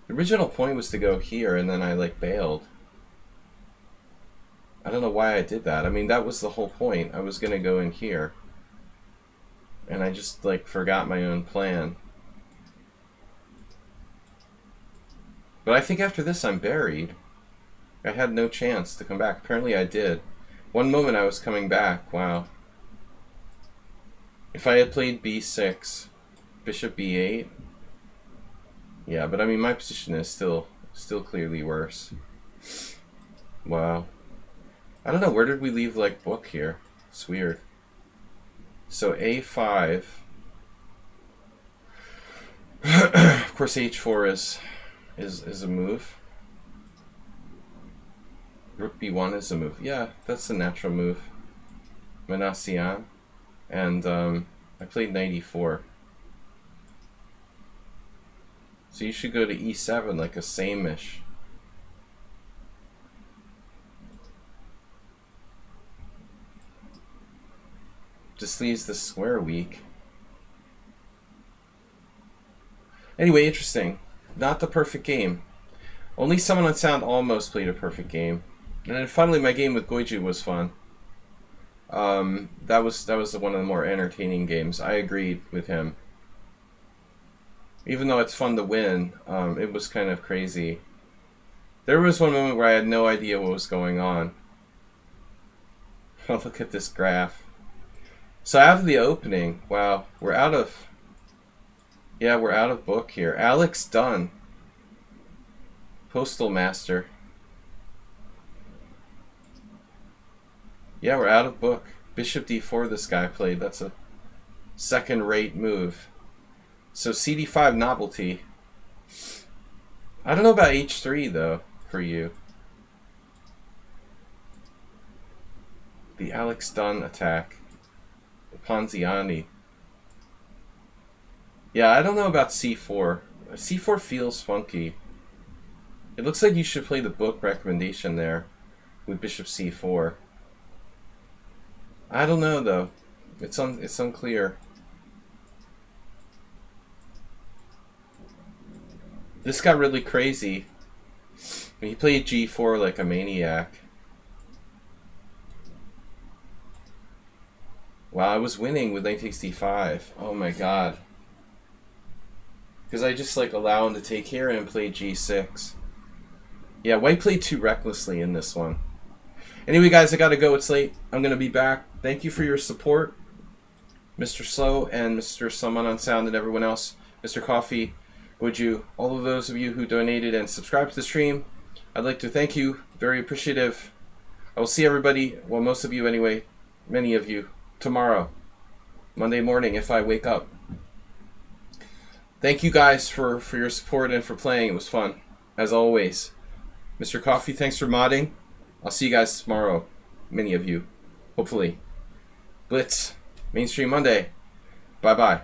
The original point was to go here, and then I like bailed. I don't know why I did that. I mean, that was the whole point. I was gonna go in here. And I just like forgot my own plan. But I think after this I'm buried. I had no chance to come back. Apparently I did. One moment I was coming back. Wow. If I had played b6, bishop b8. Yeah, but I mean my position is still clearly worse. Wow. I don't know, where did we leave like book here? It's weird. So a5. Of course h4 is a move. Rook b1 is a move. Yeah, that's a natural move. Manassian. And I played knight e4. So you should go to e7 like a same-ish. Just leaves the square weak. Anyway, interesting. Not the perfect game. Only someone on sound almost played a perfect game. And then finally my game with Goiju was fun. That was one of the more entertaining games. I agreed with him. Even though it's fun to win, it was kind of crazy. There was one moment where I had no idea what was going on. Oh, look at this graph. So after the opening, wow, we're out of book here. Alex Dunn, Postal Master. Yeah, we're out of book. Bishop d4 this guy played. That's a second-rate move. So cd5 novelty. I don't know about h3 though, for you. The Alex Dunn attack. Ponziani. Yeah, I don't know about c4. c4 feels funky. It looks like you should play the book recommendation there with bishop c4. I don't know though. It's unclear. This got really crazy. He played g4 like a maniac. Wow, I was winning with knight takes d5. Oh my god. Because I just like allow him to take here and play g6. Yeah, white played too recklessly in this one. Anyway, guys, I gotta go. It's late. I'm gonna be back. Thank you for your support, Mr. Slow and Mr. Summon on Sound and everyone else. Mr. Coffee, would you, all of those of you who donated and subscribed to the stream, I'd like to thank you. Very appreciative. I will see everybody, well, most of you anyway, many of you, tomorrow, Monday morning, if I wake up. Thank you guys for your support and for playing. It was fun, as always. Mr. Coffee, thanks for modding. I'll see you guys tomorrow, many of you, hopefully. Blitz, Mainstream Monday. Bye-bye.